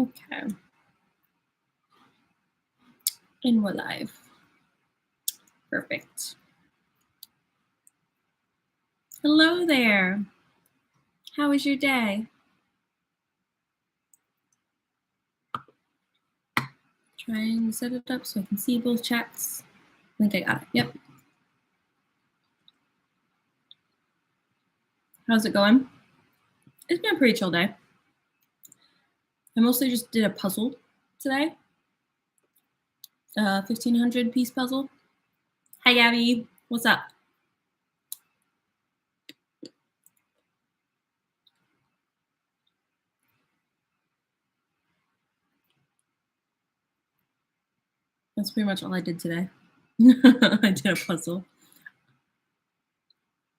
Okay. And we're live. Perfect. Hello there. How was your day? Trying to set it up so I can see both chats. I think I got it. Yep. How's it going? It's been a pretty chill day. I mostly just did a puzzle today. 1,500 piece puzzle. Hi, Gabby. What's up? That's pretty much all I did today. I did a puzzle.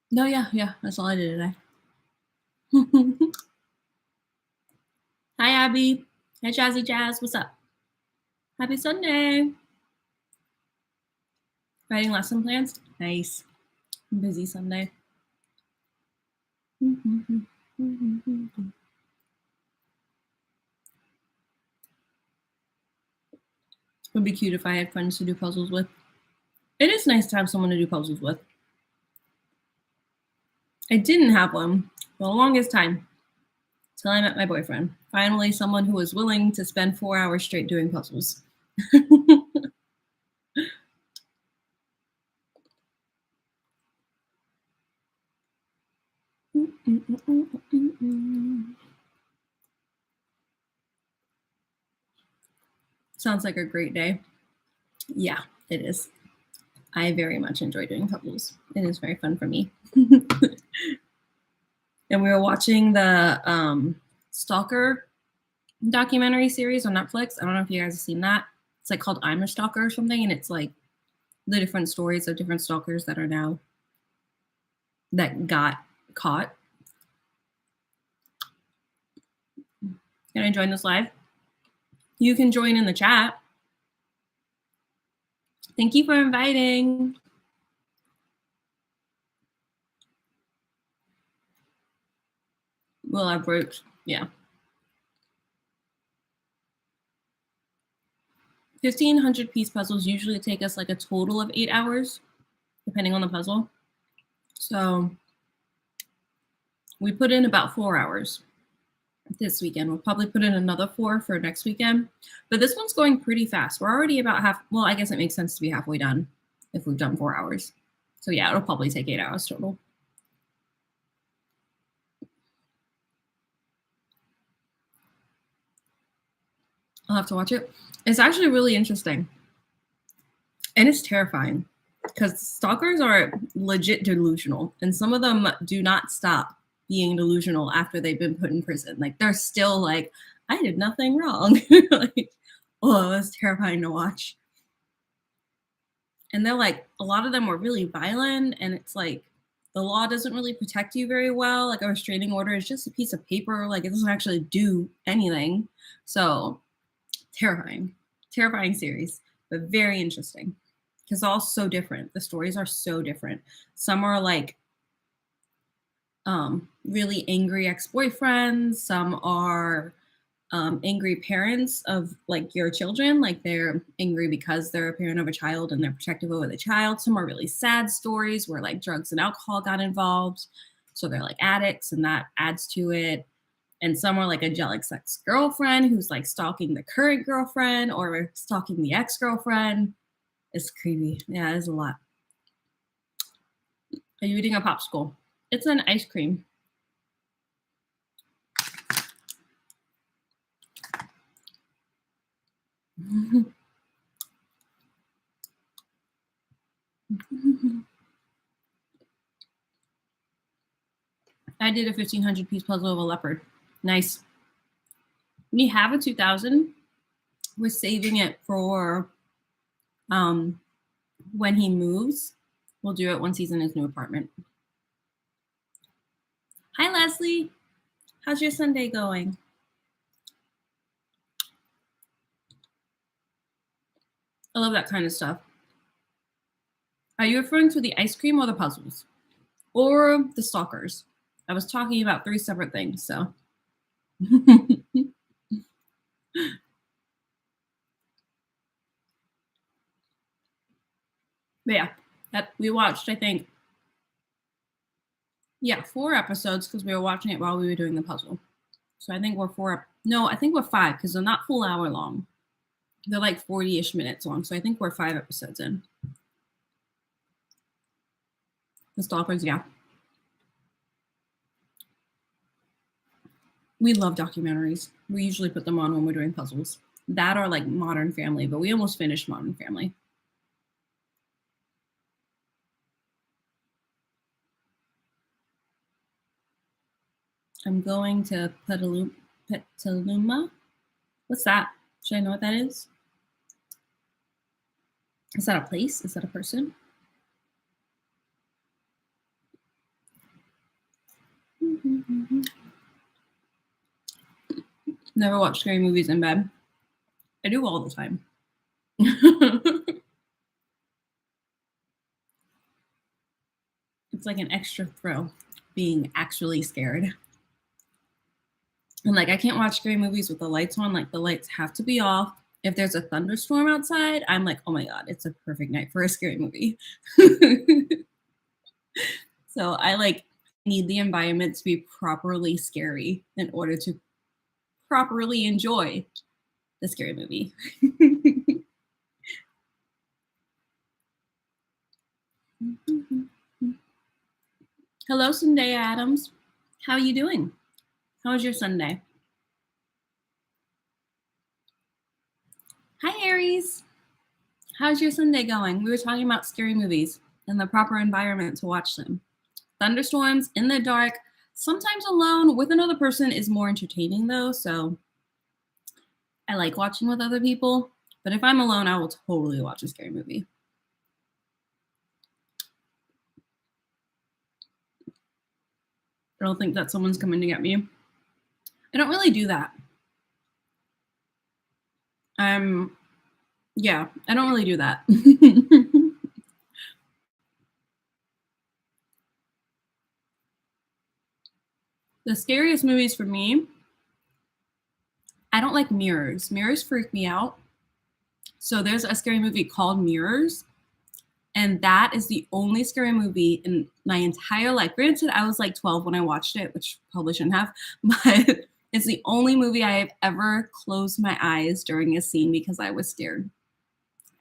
No, yeah. That's all I did today. Hi, Abby. Hi, Jazzy Jazz. What's up? Happy Sunday. Writing lesson plans? Nice. Busy Sunday. It would be cute if I had friends to do puzzles with. It is nice to have someone to do puzzles with. I didn't have one for the longest time till I met my boyfriend. Finally, someone who was willing to spend 4 hours straight doing puzzles. Sounds like a great day. Yeah, it is. I very much enjoy doing puzzles. It is very fun for me. And we were watching the Stalker documentary series on Netflix. I don't know if you guys have seen that. It's like called I'm a Stalker or something, and it's like the different stories of different stalkers that got caught. Can I join this live? You can join in the chat. Thank you for inviting. Well, I broke. Yeah. 1,500 piece puzzles usually take us like a total of 8 hours, depending on the puzzle. So we put in about 4 hours this weekend. We'll probably put in another 4 for next weekend. But this one's going pretty fast. We're already about well, I guess it makes sense to be halfway done if we've done 4 hours. So yeah, it'll probably take 8 hours total. I'll have to watch it. It's actually really interesting. And it's terrifying because stalkers are legit delusional. And some of them do not stop being delusional after they've been put in prison. Like they're still like, I did nothing wrong. Like, oh, it was terrifying to watch. And they're like, a lot of them were really violent. And it's like, the law doesn't really protect you very well. Like a restraining order is just a piece of paper. Like it doesn't actually do anything. So terrifying series, but very interesting because all so different. The stories are so different. Some are like really angry ex-boyfriends. Some are angry parents of like your children, like they're angry because they're a parent of a child and they're protective over the child. Some are really sad stories where like drugs and alcohol got involved, so they're like addicts and that adds to it. And some are like a jealous ex-girlfriend who's like stalking the current girlfriend or stalking the ex-girlfriend. It's creepy. Yeah, there's a lot. Are you eating a popsicle? It's an ice cream. I did a 1,500 piece puzzle of a leopard. Nice. We have a 2,000. We're saving it for when he moves. We'll do it once he's in his new apartment. Hi, Leslie. How's your Sunday going? I love that kind of stuff. Are you referring to the ice cream or the puzzles? Or the stalkers? I was talking about 3 separate things, so. But yeah, that we watched, I think, yeah, 4 episodes because we were watching it while we were doing the puzzle. So I think we're four. No, I think we're five because they're not full hour long. They're like 40-ish minutes long. So I think we're 5 episodes in. The Stalkers, yeah. We love documentaries. We usually put them on when we're doing puzzles. That or like Modern Family, but we almost finished Modern Family. I'm going to Petaluma. What's that? Should I know what that is? Is that a place? Is that a person? Never watch scary movies in bed. I do all the time. It's like an extra thrill being actually scared. And like I can't watch scary movies with the lights on. Like the lights have to be off. If there's a thunderstorm outside, I'm like, oh my god, it's a perfect night for a scary movie. So I like need the environment to be properly scary in order to properly enjoy the scary movie. Hello, Sunday Adams. How are you doing? How was your Sunday? Hi, Aries. How's your Sunday going? We were talking about scary movies and the proper environment to watch them. Thunderstorms in the dark, sometimes alone with another person is more entertaining though, so I like watching with other people. But if I'm alone, I will totally watch a scary movie. I don't think that someone's coming to get me. I don't really do that. Yeah, I don't really do that. The scariest movies for me, I don't like mirrors. Mirrors freak me out. So there's a scary movie called Mirrors, and that is the only scary movie in my entire life. Granted, I was like 12 when I watched it, which probably shouldn't have, but it's the only movie I have ever closed my eyes during a scene because I was scared.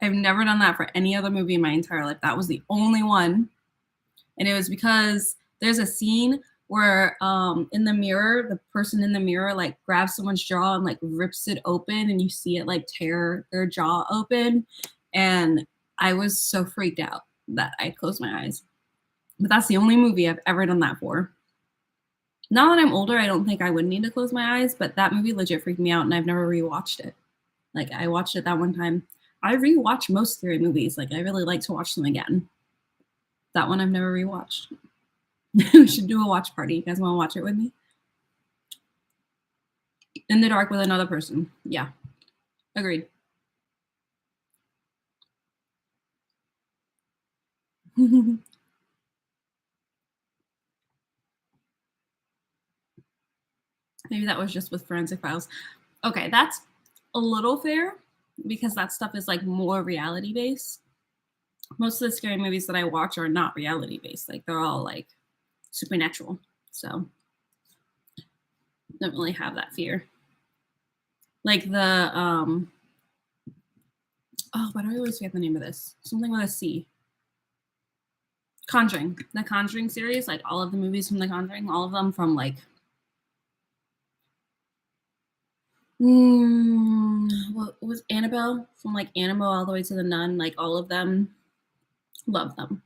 I've never done that for any other movie in my entire life. That was the only one. And it was because there's a scene where in the mirror, the person in the mirror like grabs someone's jaw and like rips it open, and you see it like tear their jaw open. And I was so freaked out that I closed my eyes. But that's the only movie I've ever done that for. Now that I'm older, I don't think I would need to close my eyes, but that movie legit freaked me out, and I've never rewatched it. Like I watched it that one time. I rewatch most scary movies. Like I really like to watch them again. That one I've never rewatched. We should do a watch party. You guys want to watch it with me? In the dark with another person. Yeah, agreed. Maybe that was just with Forensic Files. Okay, that's a little fair because that stuff is like more reality based. Most of the scary movies that I watch are not reality based. Like they're all like supernatural. So don't really have that fear. Like the oh, but I always forget the name of this. Something with a C. Conjuring. The Conjuring series, like all of the movies from The Conjuring, all of them from like what was Annabelle? From like Annabelle all the way to the Nun, like all of them. Love them.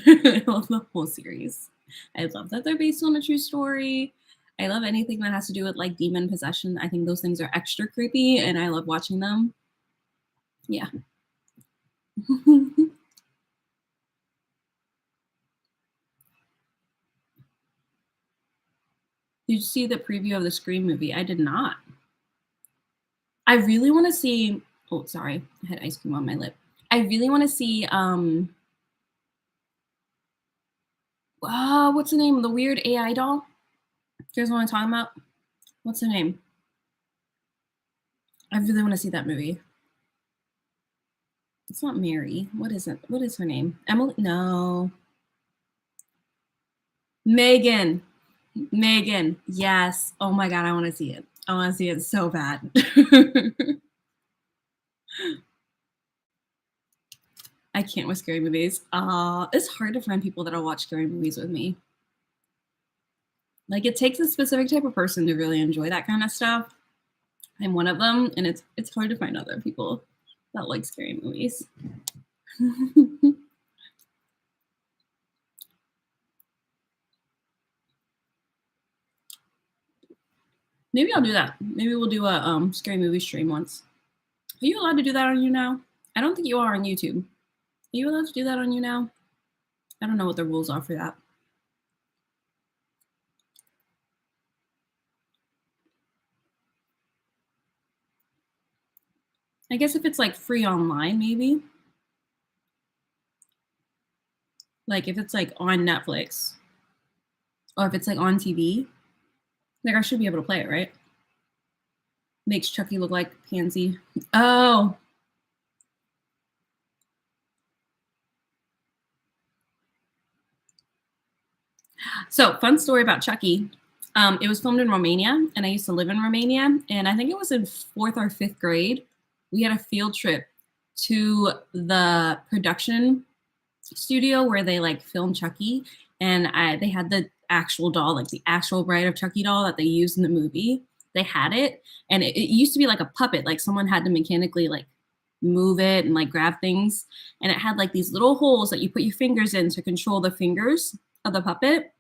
I love the whole series. I love that they're based on a true story. I love anything that has to do with like demon possession. I think those things are extra creepy and I love watching them. Yeah. Did you see the preview of the Scream movie? I did not. I really want to see. Oh, sorry, I had ice cream on my lip. I really want to see. What's the name? The weird AI doll. Do you guys want to talk about? What's the name? I really want to see that movie. It's not Mary. What is it? What is her name? Emily? No. Megan. Megan. Yes. Oh my God, I want to see it. I want to see it so bad. I can't with scary movies. It's hard to find people that'll watch scary movies with me. Like it takes a specific type of person to really enjoy that kind of stuff. I'm one of them, and it's hard to find other people that like scary movies. Maybe I'll do that. Maybe we'll do a scary movie stream once. Are you allowed to do that on you now? I don't think you are on YouTube. Are you allowed to do that on you now? I don't know what the rules are for that. I guess if it's like free online, maybe. Like if it's like on Netflix or if it's like on TV, like I should be able to play it, right? Makes Chucky look like Pansy. Oh, so fun story about Chucky. It was filmed in Romania, and I used to live in Romania. And I think it was in fourth or fifth grade. We had a field trip to the production studio where they like filmed Chucky, and they had the actual doll, like the actual Bride of Chucky doll that they used in the movie. They had it, and it used to be like a puppet, like someone had to mechanically like move it and like grab things, and it had like these little holes that you put your fingers in to control the fingers of the puppet.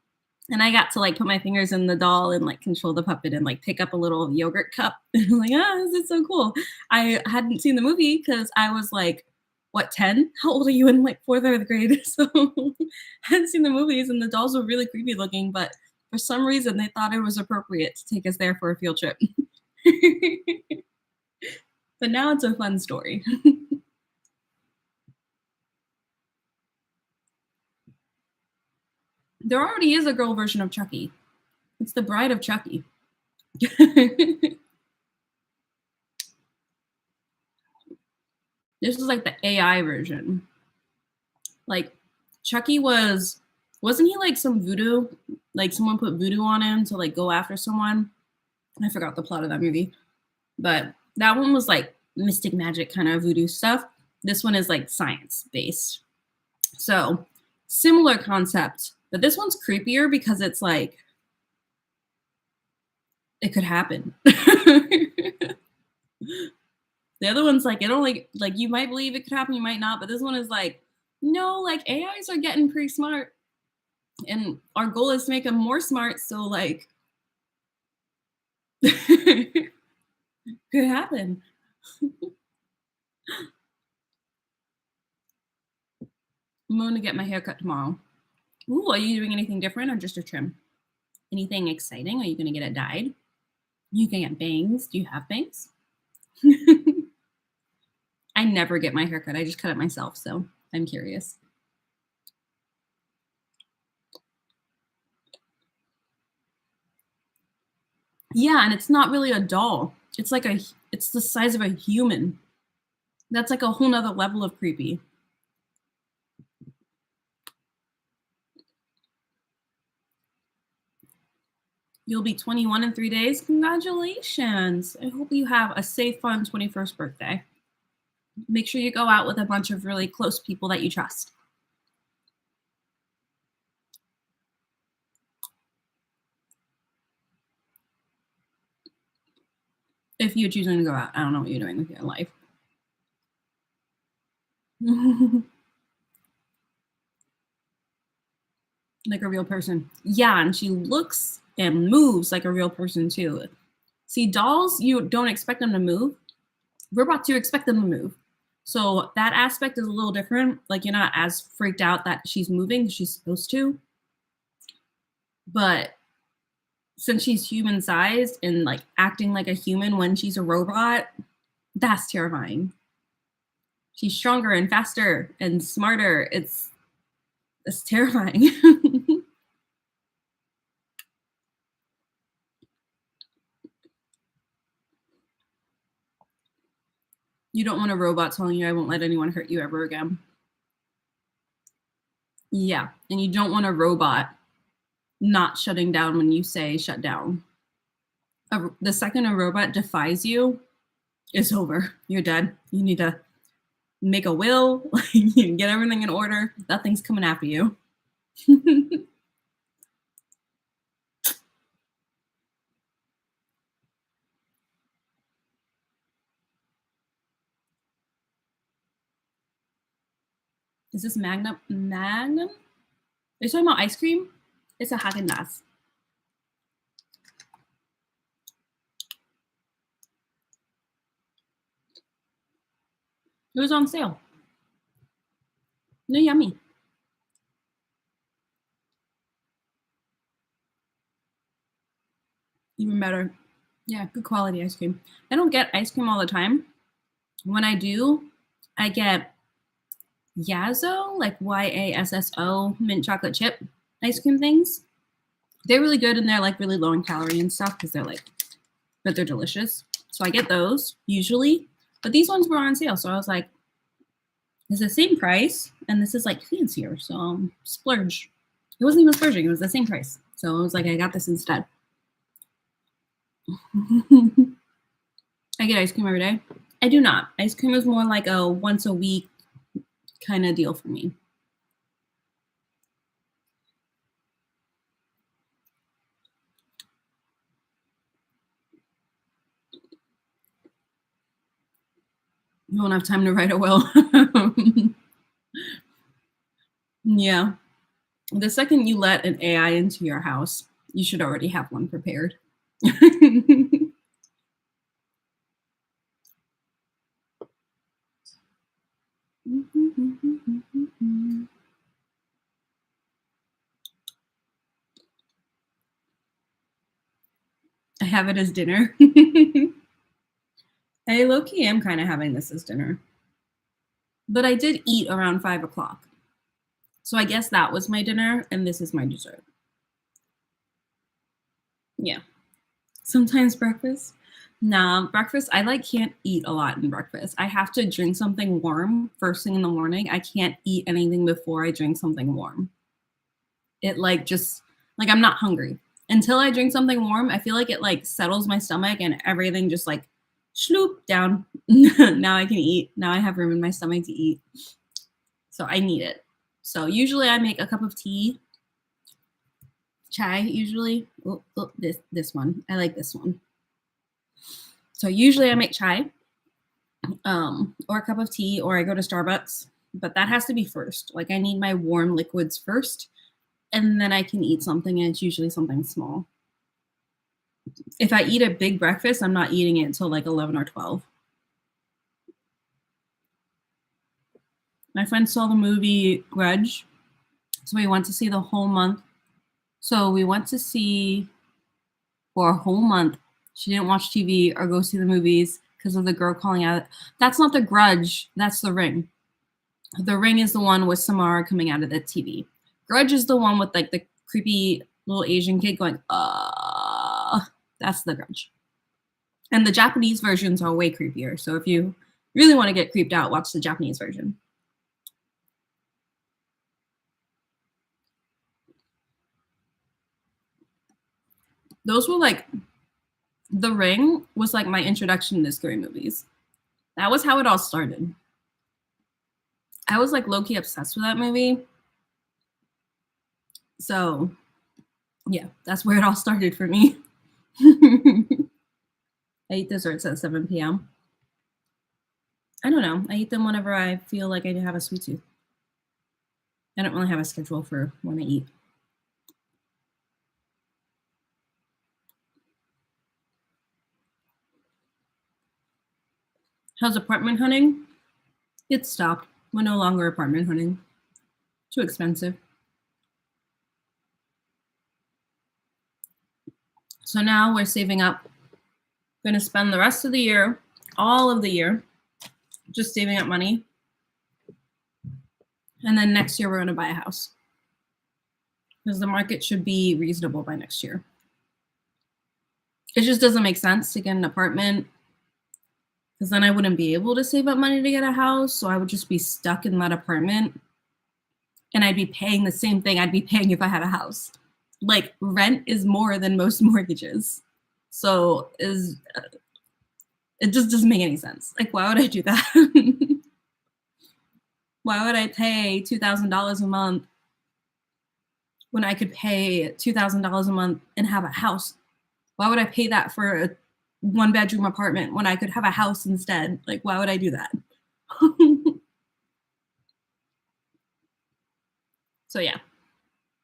And I got to like put my fingers in the doll and like control the puppet and like pick up a little yogurt cup. And I'm like, this is so cool. I hadn't seen the movie because I was like, what, 10? How old are you in like fourth or fifth grade? So I hadn't seen the movies, and the dolls were really creepy looking, but for some reason they thought it was appropriate to take us there for a field trip. But now it's a fun story. There already is a girl version of Chucky. It's the Bride of Chucky. This is like the AI version. Like Chucky wasn't he like some voodoo? Like someone put voodoo on him to like go after someone. I forgot the plot of that movie. But that one was like mystic magic kind of voodoo stuff. This one is like science based. So similar concept, but this one's creepier because it's like it could happen. The other one's like it only like you might believe it could happen, you might not, but this one is like no, like AIs are getting pretty smart, and our goal is to make them more smart. So like, could happen. I'm going to get my hair cut tomorrow. Ooh, are you doing anything different or just a trim? Anything exciting? Are you going to get it dyed? You can get bangs. Do you have bangs? I never get my hair cut. I just cut it myself. So I'm curious. Yeah, and it's not really a doll. It's like it's the size of a human. That's like a whole nother level of creepy. You'll be 21 in 3 days. Congratulations. I hope you have a safe, fun 21st birthday. Make sure you go out with a bunch of really close people that you trust. If you're choosing to go out, I don't know what you're doing with your life. Like a real person. Yeah, and she looks and moves like a real person too. See, dolls, you don't expect them to move. We're about to expect them to move. So that aspect is a little different. Like you're not as freaked out that she's moving, she's supposed to. But since she's human sized and like acting like a human when she's a robot, that's terrifying. She's stronger and faster and smarter. It's terrifying. You don't want a robot telling you I won't let anyone hurt you ever again. Yeah, and you don't want a robot not shutting down when you say shut down. The second a robot defies you, it's over. You're dead. You need to make a will, get everything in order. That thing's coming after you. Is this Magnum? Magnum? Are you talking about ice cream? It's a Haagen-Dazs. It was on sale. No, yummy. Even better. Yeah, good quality ice cream. I don't get ice cream all the time. When I do, I get Yazzo, like YASSO mint chocolate chip ice cream things. They're really good and they're like really low in calorie and stuff because but they're delicious. So I get those usually, but these ones were on sale. So I was like, it's the same price and this is like fancier. So splurge. It wasn't even splurging. It was the same price. So I was like, I got this instead. I get ice cream every day. I do not. Ice cream is more like a once a week kind of deal for me. You won't have time to write a will. Yeah. The second you let an AI into your house, you should already have one prepared. I have it as dinner. I low-key am kind of having this as dinner. But I did eat around 5 o'clock. So I guess that was my dinner, and this is my dessert. Yeah. Sometimes breakfast. Nah, breakfast, I like can't eat a lot in breakfast. I have to drink something warm first thing in the morning. I can't eat anything before I drink something warm. It like just like I'm not hungry. Until I drink something warm, I feel like it like settles my stomach and everything just like sloop down. Now I can eat. Now I have room in my stomach to eat. So I need it. So usually I make a cup of tea, chai usually. This one. I like this one. So usually I make chai, or a cup of tea, or I go to Starbucks. But that has to be first. Like I need my warm liquids first, and then I can eat something, and it's usually something small. If I eat a big breakfast, I'm not eating it until like 11 or 12. My friend saw the movie Grudge, so we went to see the whole month. So we went to see for a whole month. She didn't watch TV or go see the movies because of the girl calling out. That's not the Grudge. That's The Ring. The Ring is the one with Samara coming out of the TV. Grudge is the one with like the creepy little Asian kid going, that's the Grudge. And the Japanese versions are way creepier. So if you really want to get creeped out, watch the Japanese version. Those were like, The Ring was like my introduction to scary movies. That was how it all started. I was like low-key obsessed with that movie. So yeah, that's where it all started for me. I eat desserts at 7 p.m. I don't know. I eat them whenever I feel like I have a sweet tooth. I don't really have a schedule for when I eat. How's apartment hunting? It stopped. We're no longer apartment hunting. Too expensive. So now we're saving up. Going to spend the rest of the year, all of the year, just saving up money. And then next year we're going to buy a house. Because the market should be reasonable by next year. It just doesn't make sense to get an apartment because then I wouldn't be able to save up money to get a house. So I would just be stuck in that apartment and I'd be paying the same thing I'd be paying if I had a house. Like rent is more than most mortgages. So it just doesn't make any sense. Like, why would I do that? Why would I pay $2,000 a month when I could pay $2,000 a month and have a house? Why would I pay that for a 1-bedroom apartment when I could have a house instead? Like, why would I do that? So yeah,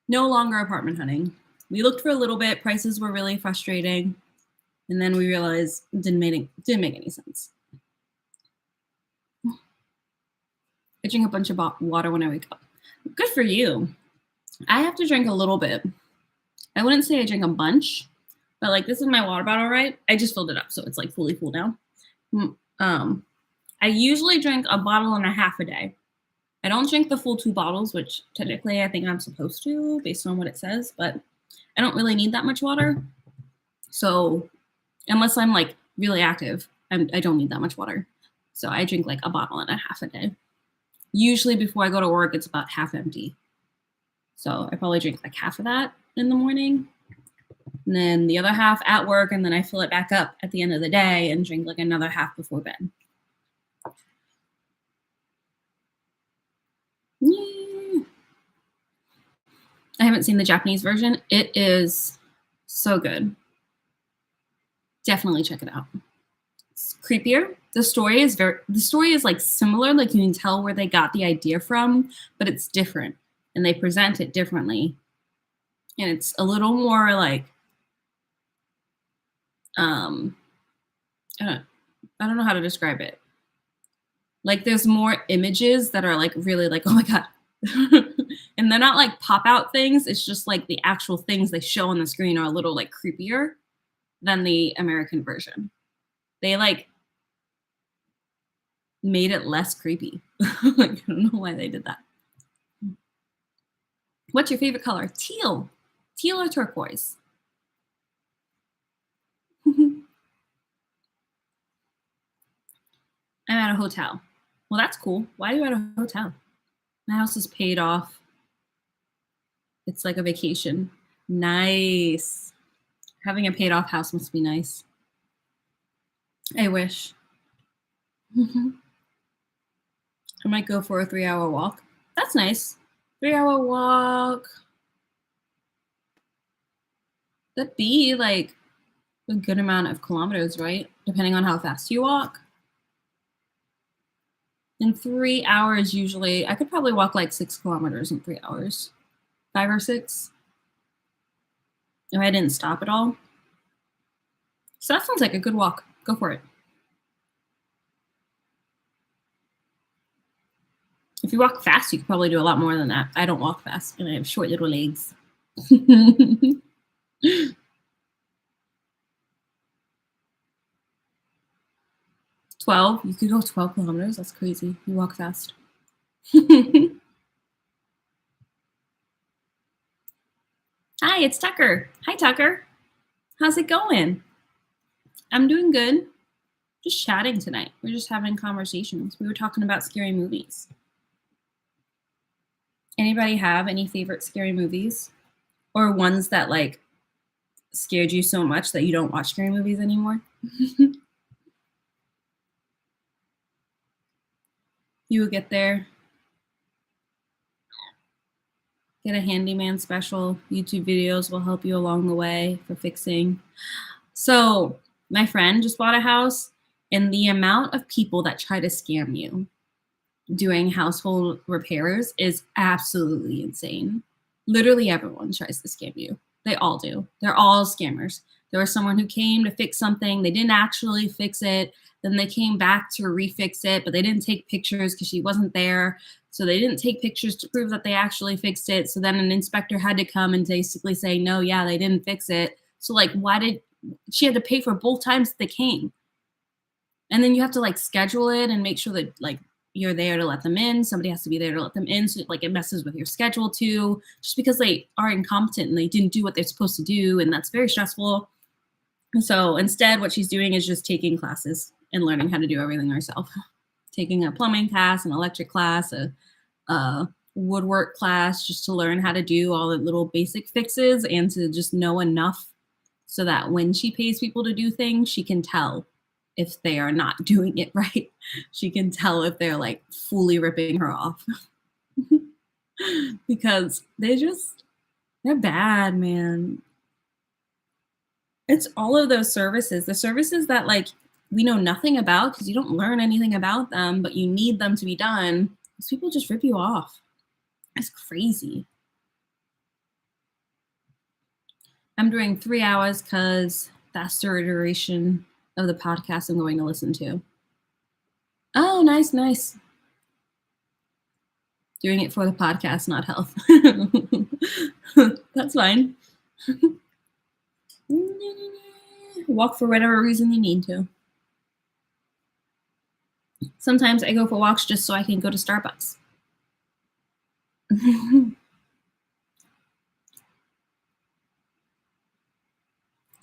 no longer apartment hunting. We looked for a little bit. Prices were really frustrating. And then we realized it didn't make any sense. I drink a bunch of water when I wake up. Good for you. I have to drink a little bit. I wouldn't say I drink a bunch, but like this is my water bottle, right? I just filled it up, so it's like fully full now. I usually drink a bottle and a half a day. I don't drink the full 2 bottles, which technically I think I'm supposed to based on what it says, but I don't really need that much water. So unless I'm like really active, I don't need that much water. So I drink like a bottle and a half a day. Usually before I go to work, it's about half empty. So I probably drink like half of that in the morning. And then the other half at work, and then I fill it back up at the end of the day and drink like another half before bed. Yeah. I haven't seen the Japanese version. It is so good. Definitely check it out. It's creepier. The story is like similar, like you can tell where they got the idea from, but it's different and they present it differently. And it's a little more like I don't know how to describe it. Like there's more images that are like really like, oh my God. And they're not like pop out things. It's just like the actual things they show on the screen are a little like creepier than the American version. They like made it less creepy. Like, I don't know why they did that. What's your favorite color? Teal. Teal or turquoise? I'm at a hotel. Well, that's cool. Why are you at a hotel? My house is paid off. It's like a vacation. Nice. Having a paid off house must be nice. I wish. I might go for a 3-hour walk. That's nice. 3-hour walk. That'd be like a good amount of kilometers, right? Depending on how fast you walk. In 3 hours, usually, I could probably walk like 6 kilometers in 3 hours. 5 or 6. If I didn't stop at all. So that sounds like a good walk. Go for it. If you walk fast, you could probably do a lot more than that. I don't walk fast, and I have short little legs. 12? You could go 12 kilometers? That's crazy. You walk fast. Hi, it's Tucker. Hi, Tucker. How's it going? I'm doing good. Just chatting tonight. We're just having conversations. We were talking about scary movies. Anybody have any favorite scary movies? Or ones that like scared you so much that you don't watch scary movies anymore? You will get there. Get a handyman special. YouTube videos will help you along the way for fixing. So my friend just bought a house, and the amount of people that try to scam you doing household repairs is absolutely insane. Literally everyone tries to scam you. They all do. They're all scammers. There was someone who came to fix something. They didn't actually fix it. Then they came back to refix it, but they didn't take pictures because she wasn't there. So they didn't take pictures to prove that they actually fixed it. So then an inspector had to come and basically say, no, yeah, they didn't fix it. So like, why did she had to pay for both times they came? And then you have to like schedule it and make sure that like you're there to let them in. Somebody has to be there to let them in. So like it messes with your schedule too, just because they are incompetent and they didn't do what they're supposed to do. And that's very stressful. And so instead what she's doing is just taking classes. and learning how to do everything herself. Taking a plumbing class, an electric class, a woodwork class, just to learn how to do all the little basic fixes and to just know enough so that when she pays people to do things, she can tell if they are not doing it right. She can tell if they're like fully ripping her off. Because they're bad, man. It's all of those services, the services that like we know nothing about because you don't learn anything about them, but you need them to be done. These people just rip you off. It's crazy. I'm doing 3 hours because that's the duration of the podcast I'm going to listen to. Oh, nice, nice. Doing it for the podcast, not health. That's fine. Walk for whatever reason you need to. Sometimes I go for walks just so I can go to Starbucks.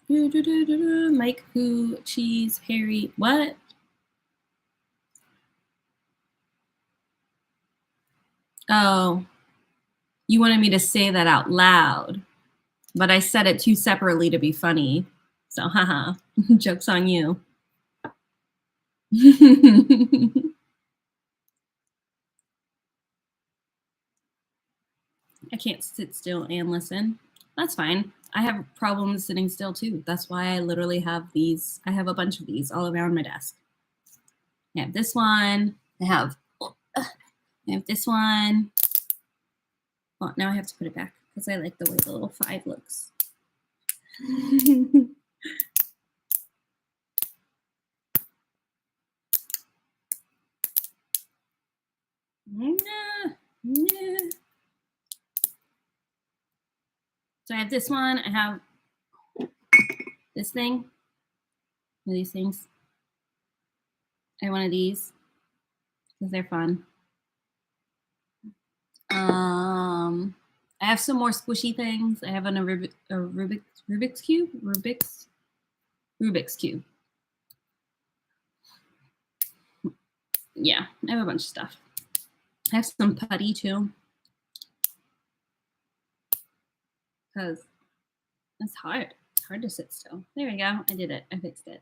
Mike, who, cheese, Harry, what? Oh, you wanted me to say that out loud, but I said it too separately to be funny. So, haha, joke's on you. I can't sit still and listen. That's fine. I have problems sitting still too. That's why I literally have these. I have a bunch of these all around my desk. I have this one. I have this one. Well, now I have to put it back because I like the way the little 5 looks. So I have this one. I have this thing. One of these things. I have one of these because they're fun. I have some more squishy things. I have a Rubik's Cube. Rubik's Cube. Yeah, I have a bunch of stuff. I have some putty too. Because it's hard. It's hard to sit still. There we go. I did it. I fixed it.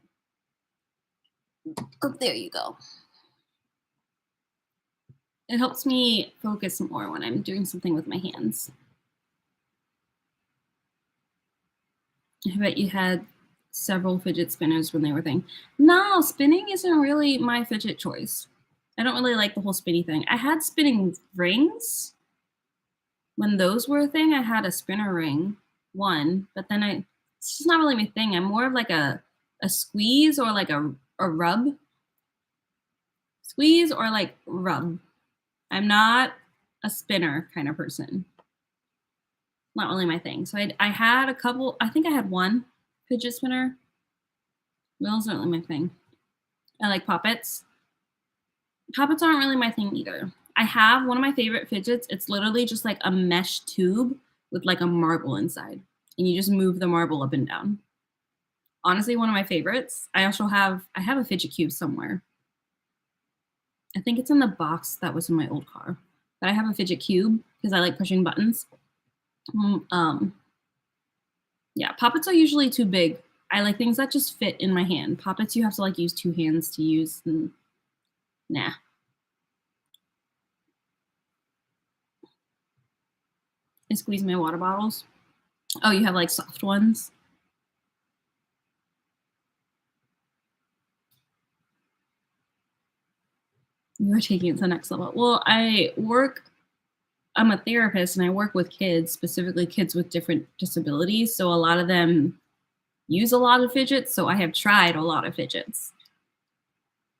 Oh, there you go. It helps me focus more when I'm doing something with my hands. I bet you had several fidget spinners when they were a thing. No, spinning isn't really my fidget choice. I don't really like the whole spinny thing. I had spinning rings. When those were a thing, I had a spinner ring, one, but then it's just not really my thing. I'm more of like a squeeze or like a rub. Squeeze or like rub. I'm not a spinner kind of person. Not really my thing. So I had a couple, I think I had one fidget spinner. Those aren't really my thing. I like poppets. Poppets aren't really my thing either. I have one of my favorite fidgets. It's literally just like a mesh tube with like a marble inside. And you just move the marble up and down. Honestly, one of my favorites. I have a fidget cube somewhere. I think it's in the box that was in my old car. But I have a fidget cube because I like pushing buttons. Yeah, poppets are usually too big. I like things that just fit in my hand. Poppets you have to like use 2 hands to use. And nah. I squeeze my water bottles. Oh, you have like soft ones? You're taking it to the next level. Well, I'm a therapist and I work with kids, specifically kids with different disabilities. So a lot of them use a lot of fidgets. So I have tried a lot of fidgets.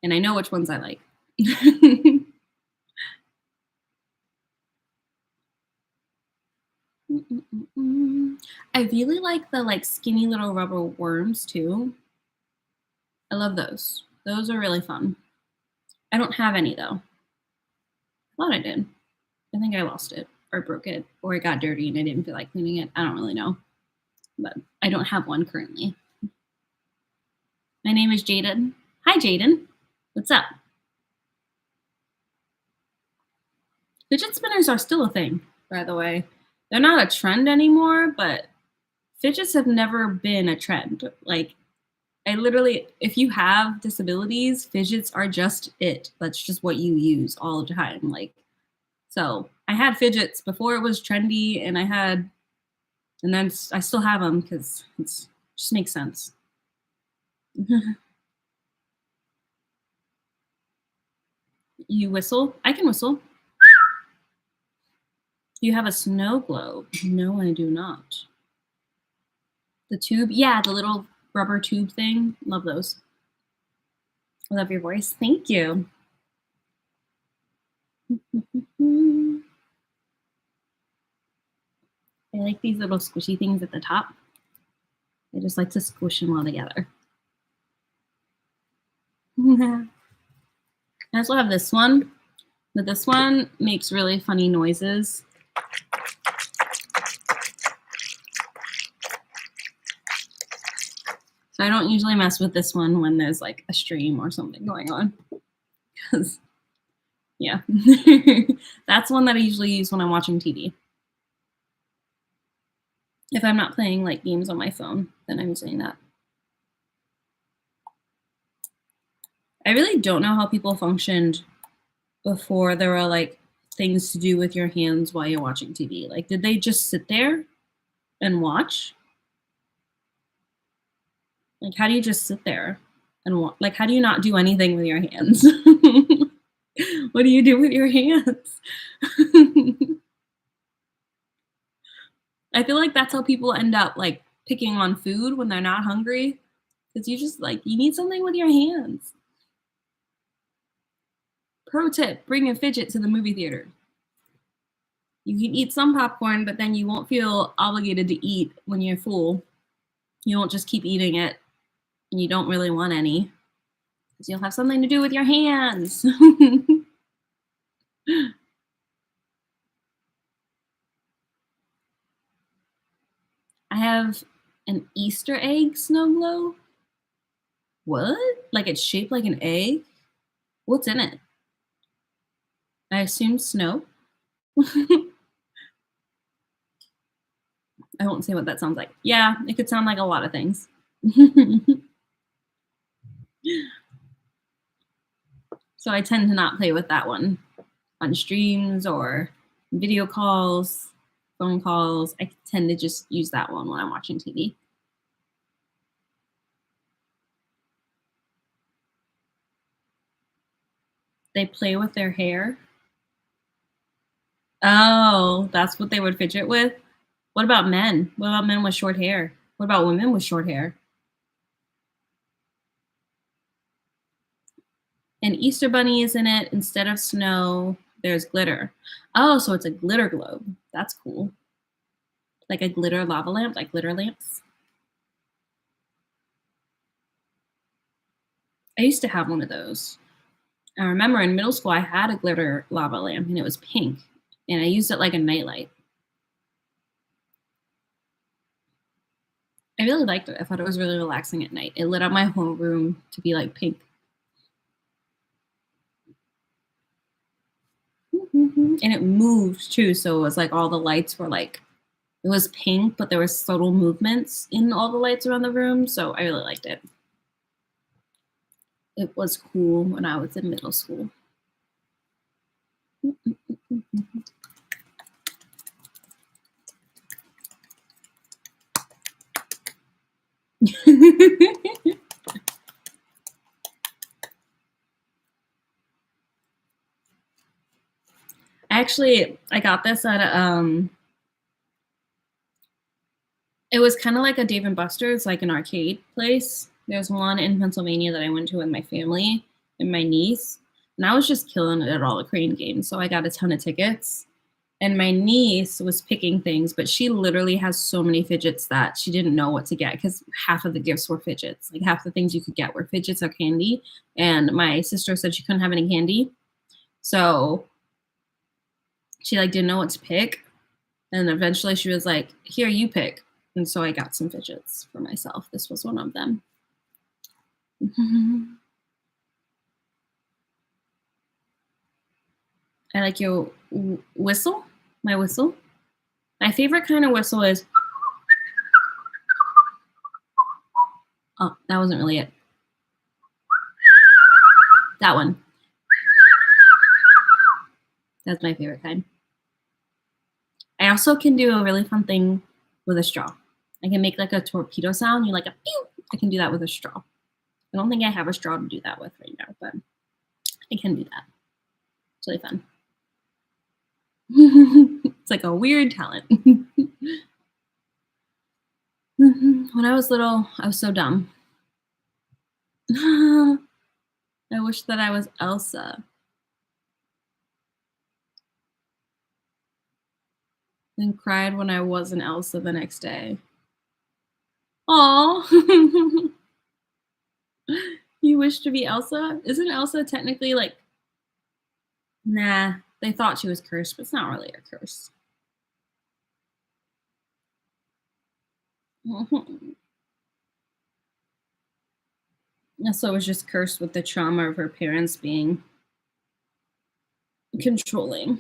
And I know which ones I like. I really like the like skinny little rubber worms too. I love those. Those are really fun. I don't have any though. I thought I did. I think I lost it or broke it or it got dirty and I didn't feel like cleaning it. I don't really know. But I don't have one currently. My name is Jaden. Hi, Jaden. What's up? Fidget spinners are still a thing, by the way. They're not a trend anymore, but fidgets have never been a trend. Like, I literally, if you have disabilities, fidgets are just it. That's just what you use all the time. Like, so I had fidgets before it was trendy, and then I still have them because it's just makes sense. You whistle? I can whistle. You have a snow globe? No, I do not. The tube? Yeah, the little rubber tube thing. Love those. I love your voice. Thank you. I like these little squishy things at the top. I just like to squish them all together. I also have this one, but this one makes really funny noises. So I don't usually mess with this one when there's like a stream or something going on. Because, yeah. That's one that I usually use when I'm watching TV. If I'm not playing like games on my phone, then I'm using that. I really don't know how people functioned before there were like things to do with your hands while you're watching TV. Like, did they just sit there and watch? Like, how do you just sit there and like, how do you not do anything with your hands? What do you do with your hands? I feel like that's how people end up like picking on food when they're not hungry. Because you just like, you need something with your hands. Pro tip, bring a fidget to the movie theater. You can eat some popcorn, but then you won't feel obligated to eat when you're full. You won't just keep eating it, and you don't really want any. Because you'll have something to do with your hands. I have an Easter egg snow globe. What? Like it's shaped like an egg? What's in it? I assume snow. I won't say what that sounds like. Yeah, it could sound like a lot of things. So I tend to not play with that one on streams or video calls, phone calls. I tend to just use that one when I'm watching TV. They play with their hair. Oh, that's what they would fidget with? What about men? What about men with short hair? What about women with short hair? And Easter Bunny is in it. Instead of snow, there's glitter. Oh, so it's a glitter globe. That's cool. Like a glitter lava lamp, like glitter lamps. I used to have one of those. I remember in middle school, I had a glitter lava lamp and it was pink. And I used it like a nightlight. I really liked it. I thought it was really relaxing at night. It lit up my whole room to be like pink. And it moved too. So it was like all the lights were like, it was pink, but there was subtle movements in all the lights around the room. So I really liked it. It was cool when I was in middle school. Actually, I got this at it was kind of like a Dave and Buster's, like an arcade place. There's one in Pennsylvania that I went to with my family and my niece, and I was just killing it at all the crane games. So I got a ton of tickets. And my niece was picking things, but she literally has so many fidgets that she didn't know what to get because half of the gifts were fidgets. Like half the things you could get were fidgets or candy. And my sister said she couldn't have any candy. So she like didn't know what to pick. And eventually she was like, here, you pick. And so I got some fidgets for myself. This was one of them. I like your whistle. My whistle. My favorite kind of whistle is. Oh, that wasn't really it. That one. That's my favorite kind. I also can do a really fun thing with a straw. I can make like a torpedo sound. You like a pew. I can do that with a straw. I don't think I have a straw to do that with right now, but I can do that. It's really fun. It's like a weird talent. When I was little, I was so dumb. I wish that I was Elsa. Then cried when I wasn't Elsa the next day. Aw. You wish to be Elsa? Isn't Elsa technically like. Nah, they thought she was cursed, but it's not really a curse. Elsa was just cursed with the trauma of her parents being controlling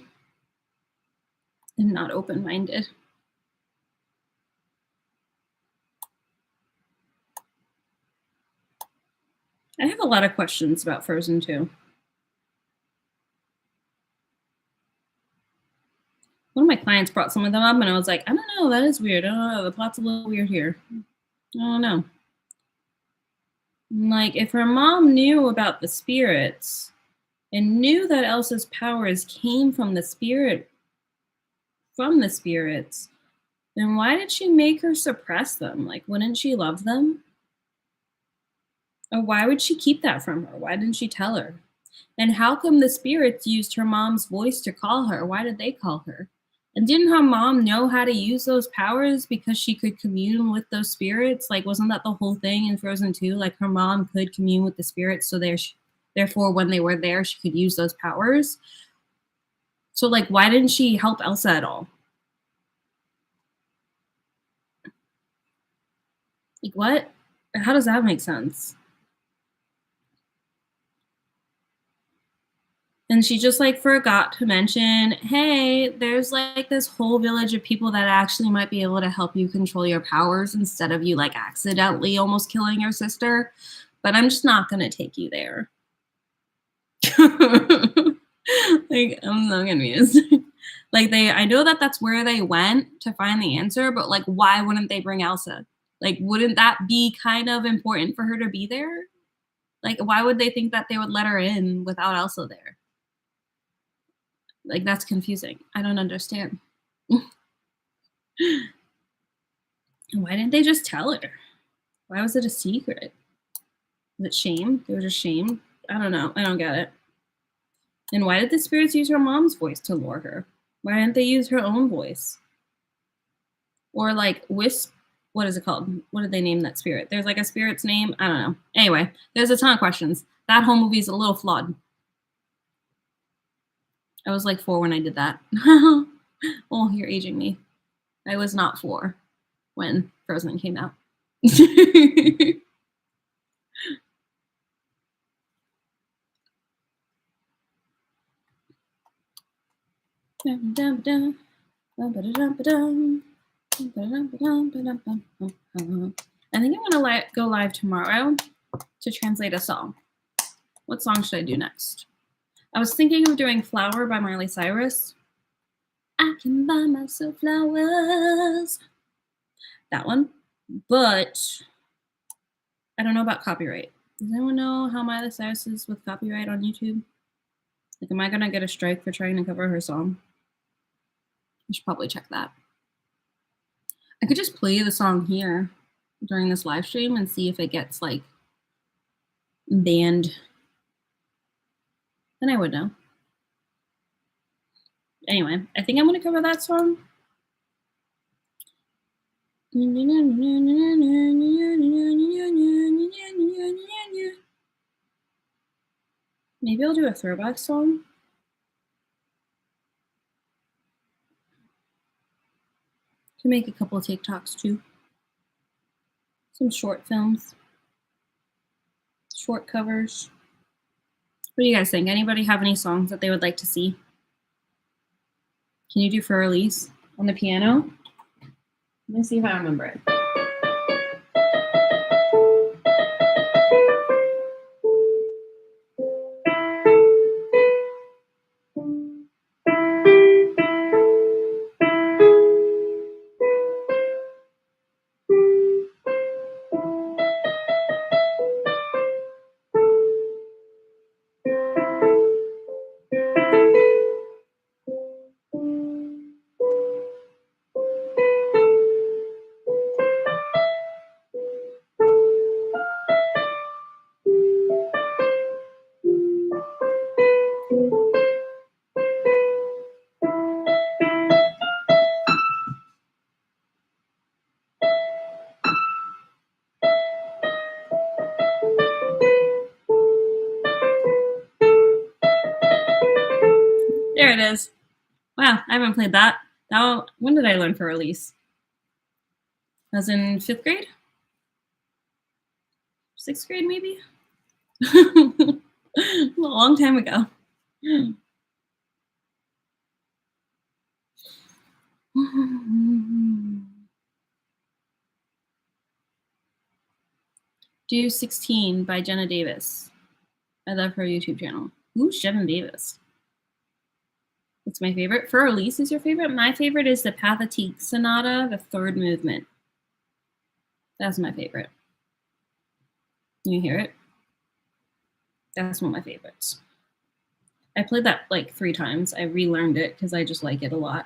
and not open-minded. I have a lot of questions about Frozen 2. One of my clients brought some of them up, and I was like, I don't know, that is weird. I don't know, the plot's a little weird here. I don't know. Like, if her mom knew about the spirits and knew that Elsa's powers came from the spirits, then why did she make her suppress them? Like, wouldn't she love them? Or why would she keep that from her? Why didn't she tell her? And how come the spirits used her mom's voice to call her? Why did they call her? And didn't her mom know how to use those powers because she could commune with those spirits? Like, wasn't that the whole thing in Frozen 2? Like, her mom could commune with the spirits, so therefore, when they were there, she could use those powers. So, like, why didn't she help Elsa at all? Like, what? How does that make sense? And she just like forgot to mention, hey, there's like this whole village of people that actually might be able to help you control your powers instead of you like accidentally almost killing your sister. But I'm just not going to take you there. Like, I'm so confused. Like, I know that that's where they went to find the answer, but like, why wouldn't they bring Elsa? Like, wouldn't that be kind of important for her to be there? Like, why would they think that they would let her in without Elsa there? Like, that's confusing. I don't understand. Why didn't they just tell her? Why was it a secret? Was it shame? They were just shamed? I don't know. I don't get it. And why did the spirits use her mom's voice to lure her? Why didn't they use her own voice? Or like Wisp, what is it called? What did they name that spirit? There's like a spirit's name. I don't know. Anyway, there's a ton of questions. That whole movie is a little flawed. I was like 4 when I did that. Oh, you're aging me. I was not 4 when Frozen came out. I think I'm gonna go live tomorrow to translate a song. What song should I do next? I was thinking of doing Flower by Miley Cyrus. I can buy myself flowers. That one. But I don't know about copyright. Does anyone know how Miley Cyrus is with copyright on YouTube? Like, am I gonna get a strike for trying to cover her song? I should probably check that. I could just play the song here during this live stream and see if it gets like banned. Then I would know. Anyway, I think I'm gonna cover that song. Maybe I'll do a throwback song. To make a couple of TikToks too. Some short films. Short covers. What do you guys think? Anybody have any songs that they would like to see? Can you do for release on the piano? Let me see if I remember it. There it is. Wow, I haven't played that. When did I learn for release? I was in 5th grade? 6th grade, maybe? A long time ago. Do 16 by Jenna Davis. I love her YouTube channel. Who's Jenna Davis? It's my favorite. For release is your favorite? My favorite is the Pathetique Sonata, the 3rd movement. That's my favorite. You hear it? That's one of my favorites. I played that like 3 times. I relearned it because I just like it a lot.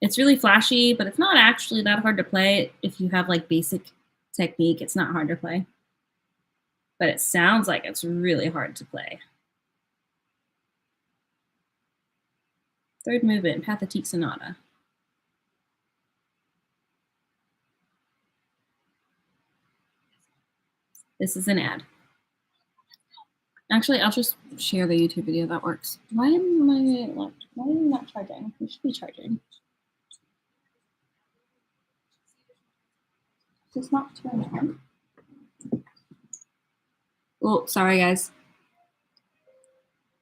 It's really flashy, but it's not actually that hard to play. If you have like basic technique, it's not hard to play. But it sounds like it's really hard to play. 3rd movement, Pathetique Sonata. This is an ad. Actually, I'll just share the YouTube video. That works. Why am I not charging? We should be charging. It's not turned on. Oh, sorry, guys.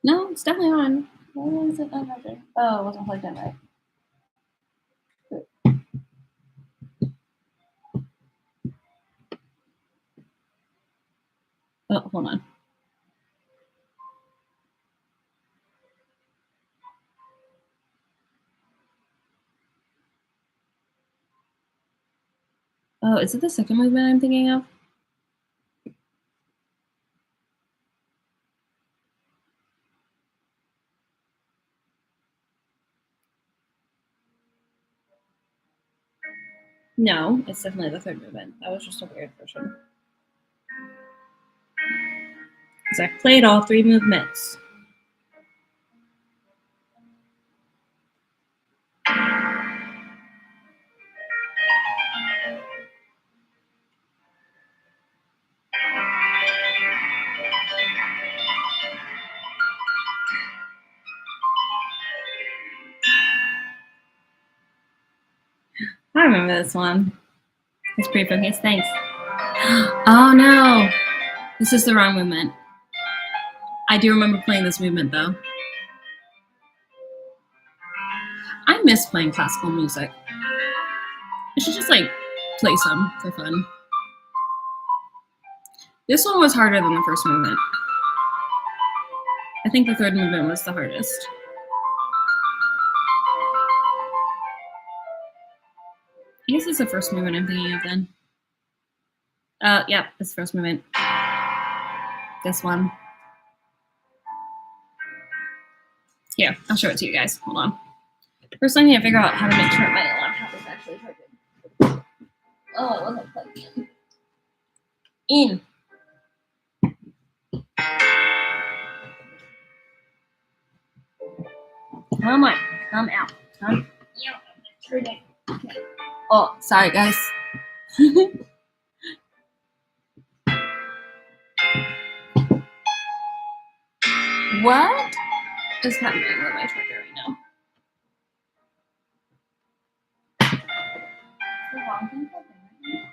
No, it's definitely on. Why is it not charging? Oh, it wasn't plugged in right. Oh, hold on. Oh, is it the 2nd movement I'm thinking of? No, it's definitely the 3rd movement. That was just a weird version. Because I played all 3 movements. I remember this one. It's pretty focused. Thanks. Oh no! This is the wrong movement. I do remember playing this movement though. I miss playing classical music. I should just like play some for fun. This one was harder than the 1st movement. I think the 3rd movement was the hardest. I guess it's the 1st movement I'm thinking of then. Yeah, it's the 1st movement. This one. Here, I'll show it to you guys. Hold on. First, I need to figure out how to make sure my laptop is actually charging. Oh, it wasn't plugged in. Come on, come out. Come. Yeah, okay. Oh, sorry, guys. What is happening with my charger right now? The wrong thing plugged in.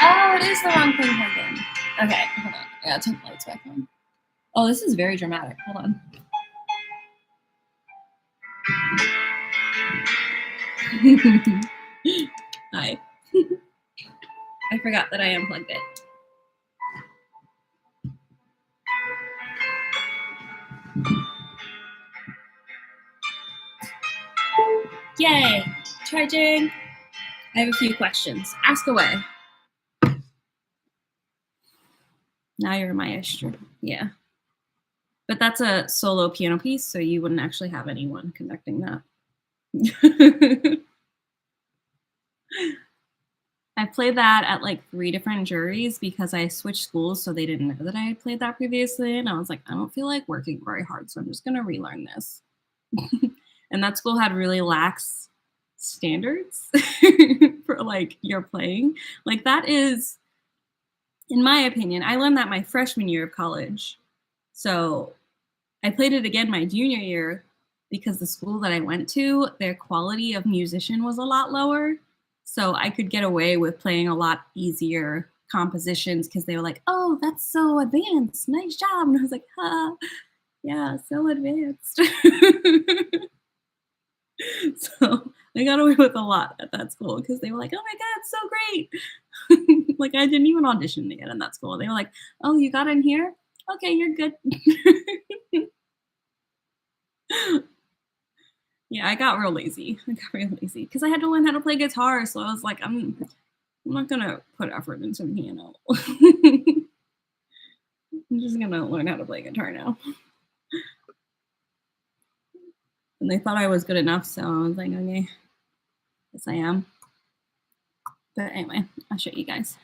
Oh, it is the wrong thing plugged in. Okay, hold on. I gotta turn the lights back on. Oh, this is very dramatic. Hold on. Hi. I forgot that I unplugged it. Yay! Charging. I have a few questions. Ask away. Now you're a maestro. Yeah. But that's a solo piano piece, so you wouldn't actually have anyone conducting that. I played that at like 3 different juries because I switched schools, so they didn't know that I had played that previously. And I was like, I don't feel like working very hard, so I'm just going to relearn this. And that school had really lax standards for like your playing. Like, that is, in my opinion, I learned that my freshman year of college. So I played it again my junior year because the school that I went to, their quality of musician was a lot lower. So I could get away with playing a lot easier compositions because they were like, oh, that's so advanced. Nice job. And I was like, yeah, so advanced. So I got away with a lot at that school because they were like, oh my God, so great. Like, I didn't even audition to get in that school. They were like, oh, you got in here? Okay, you're good. Yeah, I got real lazy. I got real lazy because I had to learn how to play guitar. So I was like, I'm not gonna put effort into piano. I'm just gonna learn how to play guitar now. And they thought I was good enough, so I was like, okay, yes I am. But anyway, I'll show you guys.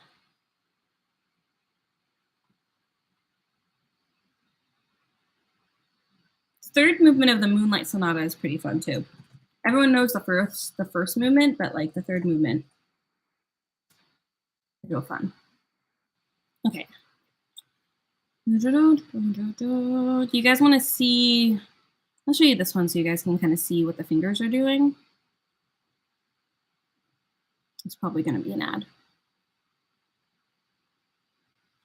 Third movement of the Moonlight Sonata is pretty fun too. Everyone knows the first movement, but like the third movement is real fun. Okay. Do you guys want to see? I'll show you this one so you guys can kind of see what the fingers are doing. It's probably going to be an ad.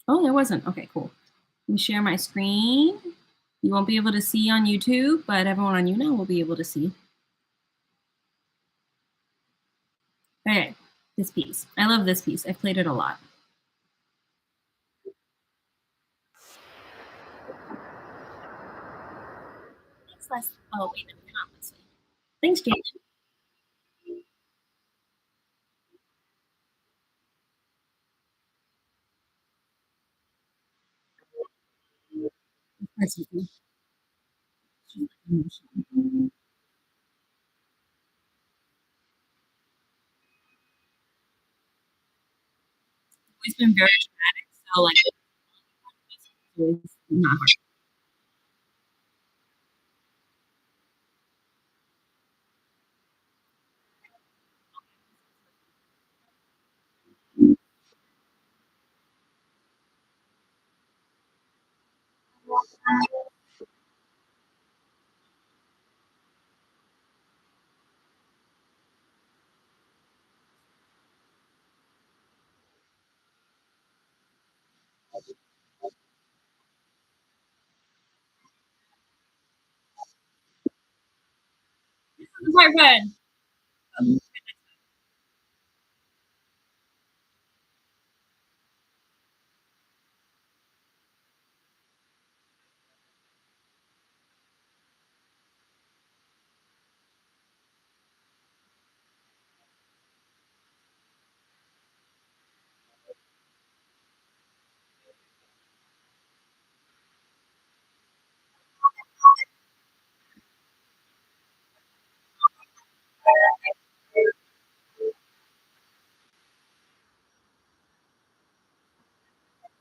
Oh, there wasn't. Okay, cool. Let me share my screen. You won't be able to see on YouTube, but everyone on YouNow will be able to see. Okay, this piece. I love this piece. I've played it a lot. Thanks, Les. Oh, wait, no, not Leslie. Thanks, Jane. It's been very dramatic, so like it's not hard. Part red.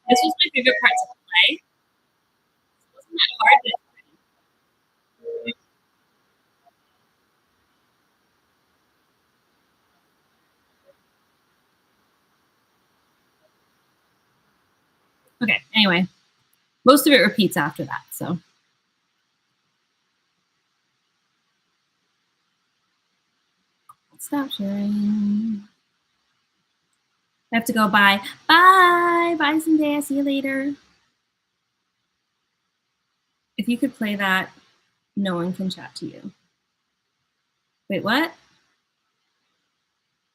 This was my favorite part to play. It wasn't that hard, but okay. Anyway, most of it repeats after that. So stop sharing. I have to go. Bye. Bye. Bye, Zendaya. See you later. If you could play that, no one can chat to you. Wait, what?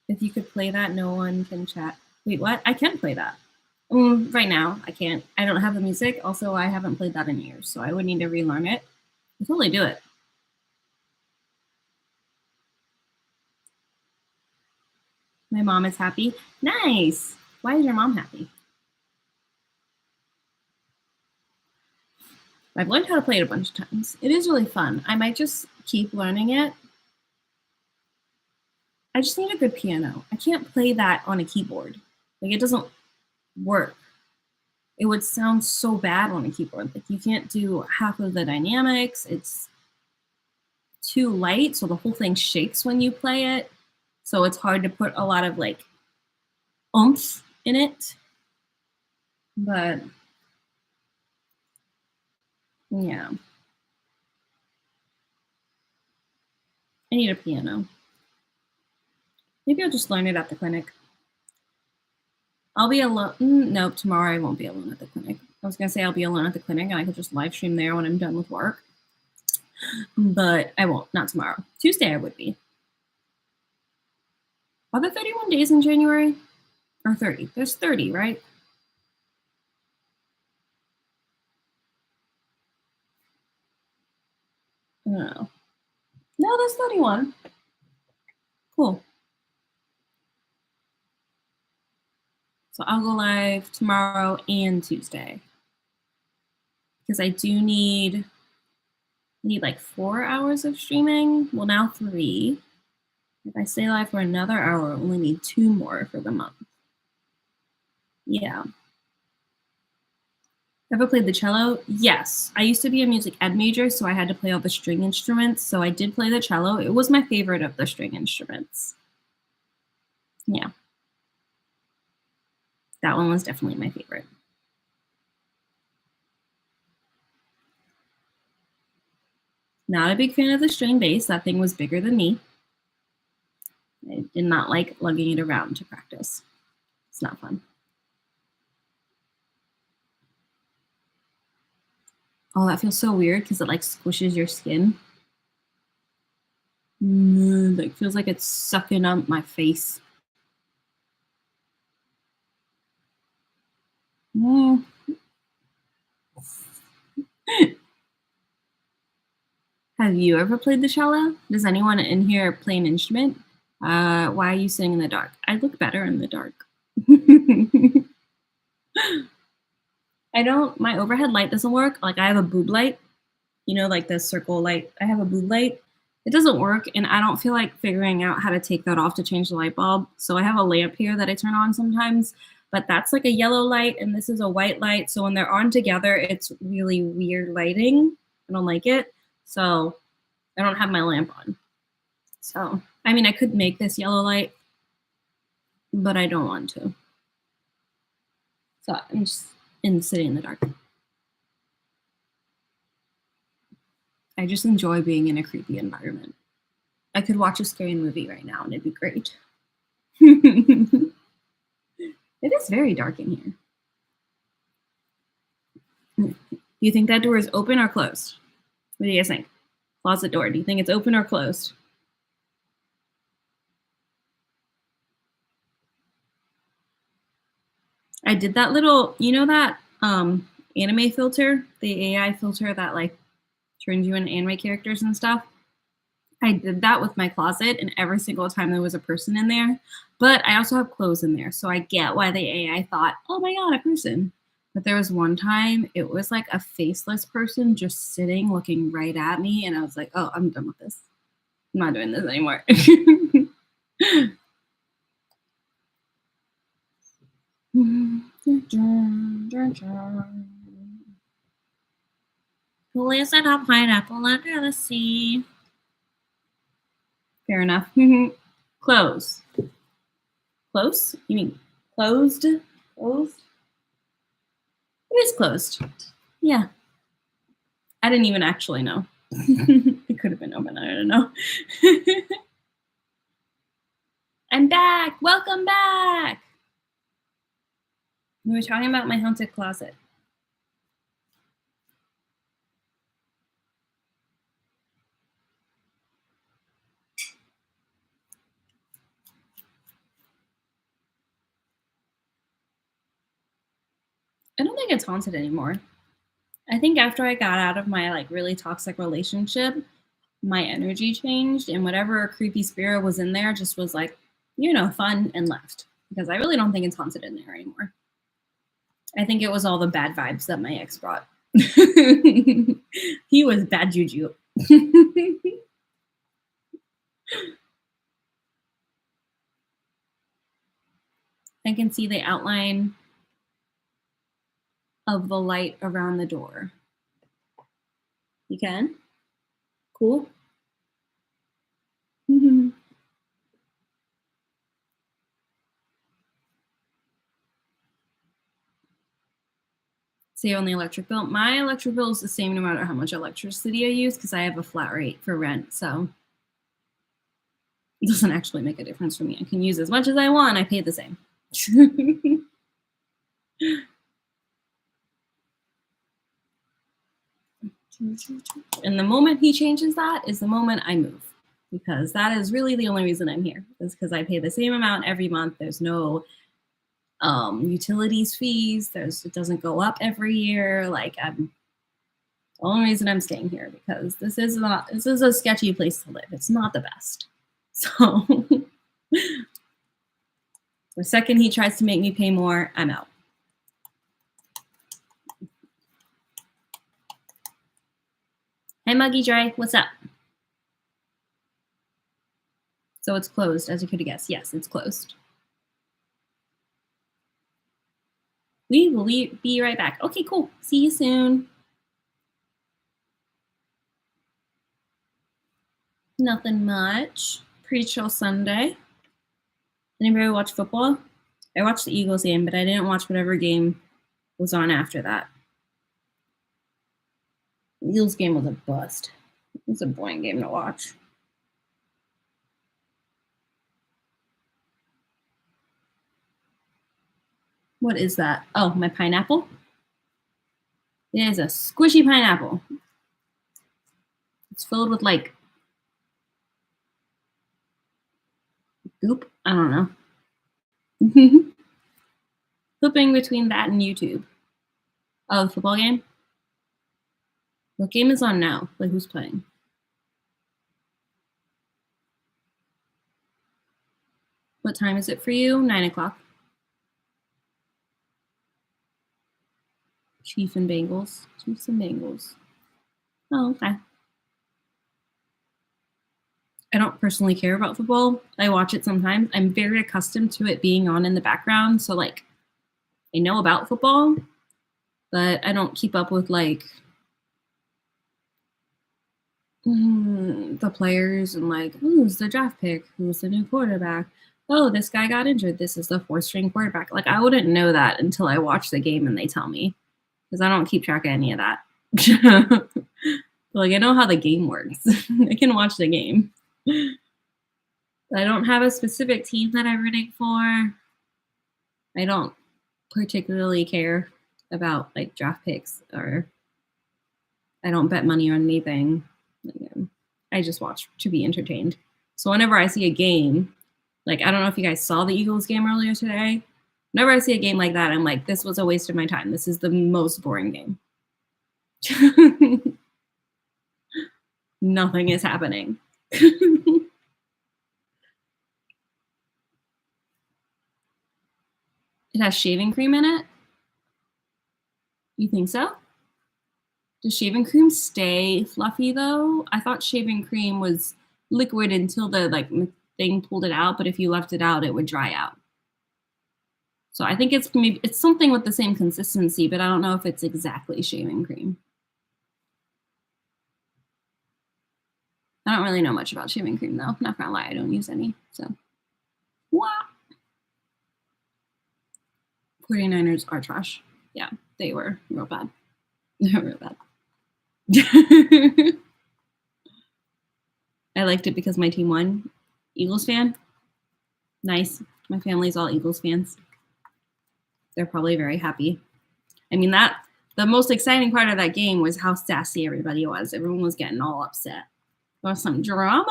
If you could play that, no one can chat. Wait, what? I can play that. Right now, I can't. I don't have the music. Also, I haven't played that in years, so I would need to relearn it. I'll totally do it. My mom is happy. Nice. Why is your mom happy? I've learned how to play it a bunch of times. It is really fun. I might just keep learning it. I just need a good piano. I can't play that on a keyboard. Like, it doesn't work. It would sound so bad on a keyboard. Like, you can't do half of the dynamics. It's too light, so the whole thing shakes when you play it. So it's hard to put a lot of like oomph in it. But yeah, I need a piano. Maybe I'll just learn it at the clinic. I'll be alone. Nope, tomorrow I won't be alone at the clinic. I was gonna say I'll be alone at the clinic and I could just live stream there when I'm done with work. But I won't, not tomorrow. Tuesday I would be. Are there 31 days in January? Or 30? There's 30, right? I don't know. No, there's 31. Cool. So I'll go live tomorrow and Tuesday. Because I do need like 4 hours of streaming. Well, now 3. If I stay live for another hour, I only need 2 more for the month. Yeah. Ever played the cello? Yes. I used to be a music ed major, so I had to play all the string instruments. So I did play the cello. It was my favorite of the string instruments. Yeah. That one was definitely my favorite. Not a big fan of the string bass. That thing was bigger than me. I did not like lugging it around to practice. It's not fun. Oh, that feels so weird because it like squishes your skin. Like feels like it's sucking up my face. Mm. Have you ever played the cello? Does anyone in here play an instrument? Why are you sitting in the dark? I look better in the dark. I don't, my overhead light doesn't work. Like I have a boob light, you know, like the circle light. I have a boob light. It doesn't work, and I don't feel like figuring out how to take that off to change the light bulb. So I have a lamp here that I turn on sometimes, but that's like a yellow light, and this is a white light. So when they're on together, it's really weird lighting. I don't like it. So I don't have my lamp on. So, I mean, I could make this yellow light, but I don't want to. So I'm just sitting in the dark. I just enjoy being in a creepy environment. I could watch a scary movie right now and it'd be great. It is very dark in here. Do you think that door is open or closed? What do you guys think? Closet door. Do you think it's open or closed? I did that little, you know that anime filter, the AI filter that like turns you into anime characters and stuff? I did that with my closet, and every single time there was a person in there. But I also have clothes in there, so I get why the AI thought, oh my god, a person. But there was one time it was like a faceless person just sitting looking right at me, and I was like, oh, I'm done with this. I'm not doing this anymore. Who lives in a pineapple under the sea? Fair enough. Close. Close? You mean closed? Closed? It is closed. Yeah. I didn't even actually know. It could have been open. I don't know. I'm back. Welcome back. We were talking about my haunted closet. I don't think it's haunted anymore. I think after I got out of my like really toxic relationship, my energy changed, and whatever creepy spirit was in there just was like, fun and left. Because I really don't think it's haunted in there anymore. I think it was all the bad vibes that my ex brought. He was bad juju. I can see the outline of the light around the door. You can? Cool. Save on the electric bill. My electric bill is the same no matter how much electricity I use because I have a flat rate for rent. So it doesn't actually make a difference for me. I can use as much as I want. I pay the same. And the moment he changes that is the moment I move, because that is really the only reason I'm here, is because I pay the same amount every month. There's no utilities fees. It doesn't go up every year. Like, the only reason I'm staying here, because this is a sketchy place to live. It's not the best. So the second he tries to make me pay more, I'm out. Hey, Muggy Dre, what's up? So it's closed, as you could have guessed. Yes, it's closed. We will be right back. Okay, cool. See you soon. Nothing much. Pretty chill Sunday. Anybody watch football? I watched the Eagles game, but I didn't watch whatever game was on after that. The Eagles game was a bust. It was a boring game to watch. What is that? Oh, my pineapple? It is a squishy pineapple. It's filled with like goop. I don't know. Flipping between that and YouTube. Oh, the football game? What game is on now? Like, who's playing? What time is it for you? 9 o'clock. Chiefs and Bengals. Chiefs and Bengals. Oh, okay. I don't personally care about football. I watch it sometimes. I'm very accustomed to it being on in the background. So, like, I know about football, but I don't keep up with, like, the players and, like, who's the draft pick? Who's the new quarterback? Oh, this guy got injured. This is the fourth-string quarterback. Like, I wouldn't know that until I watch the game and they tell me, because I don't keep track of any of that. Like, I know how the game works. I can watch the game. I don't have a specific team that I'm rooting for. I don't particularly care about like draft picks, or I don't bet money on anything. I just watch to be entertained. So whenever I see a game, like, I don't know if you guys saw the Eagles game earlier today. Whenever I see a game like that, I'm like, this was a waste of my time. This is the most boring game. Nothing is happening. It has shaving cream in it? You think so? Does shaving cream stay fluffy though? I thought shaving cream was liquid until the like thing pulled it out, but if you left it out, it would dry out. So I think it's something with the same consistency, but I don't know if it's exactly shaving cream. I don't really know much about shaving cream though. Not gonna lie, I don't use any. So, wow. 49ers are trash. Yeah, they were real bad. They were real bad. I liked it because my team won. Eagles fan? Nice. My family's all Eagles fans. They're probably very happy. I mean, the most exciting part of that game was how sassy everybody was. Everyone was getting all upset. There was some drama.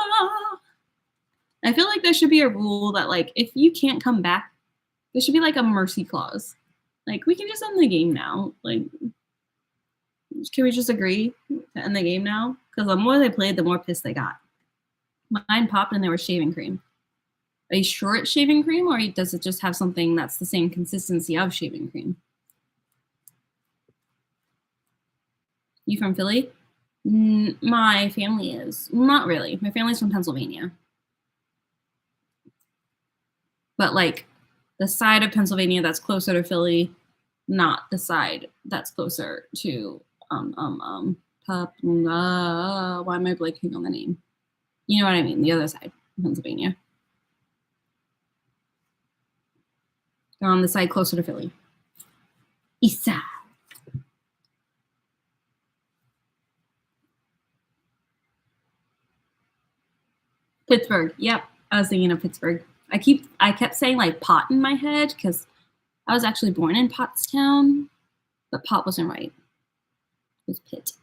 I feel like there should be a rule that, like, if you can't come back, there should be like a mercy clause. Like, we can just end the game now. Like, can we just agree to end the game now? Because the more they played, the more pissed they got. Mine popped and there was shaving cream. Are you sure it's shaving cream, or does it just have something that's the same consistency of shaving cream? You from Philly? My family is. Not really. My family's from Pennsylvania. But like the side of Pennsylvania that's closer to Philly, not the side that's closer to why am I blanking on the name? You know what I mean? The other side of Pennsylvania. On the side closer to Philly. East side. Pittsburgh. Yep. I was thinking of Pittsburgh. I kept saying like pot in my head because I was actually born in Pottstown, but pot wasn't right. It was Pitt.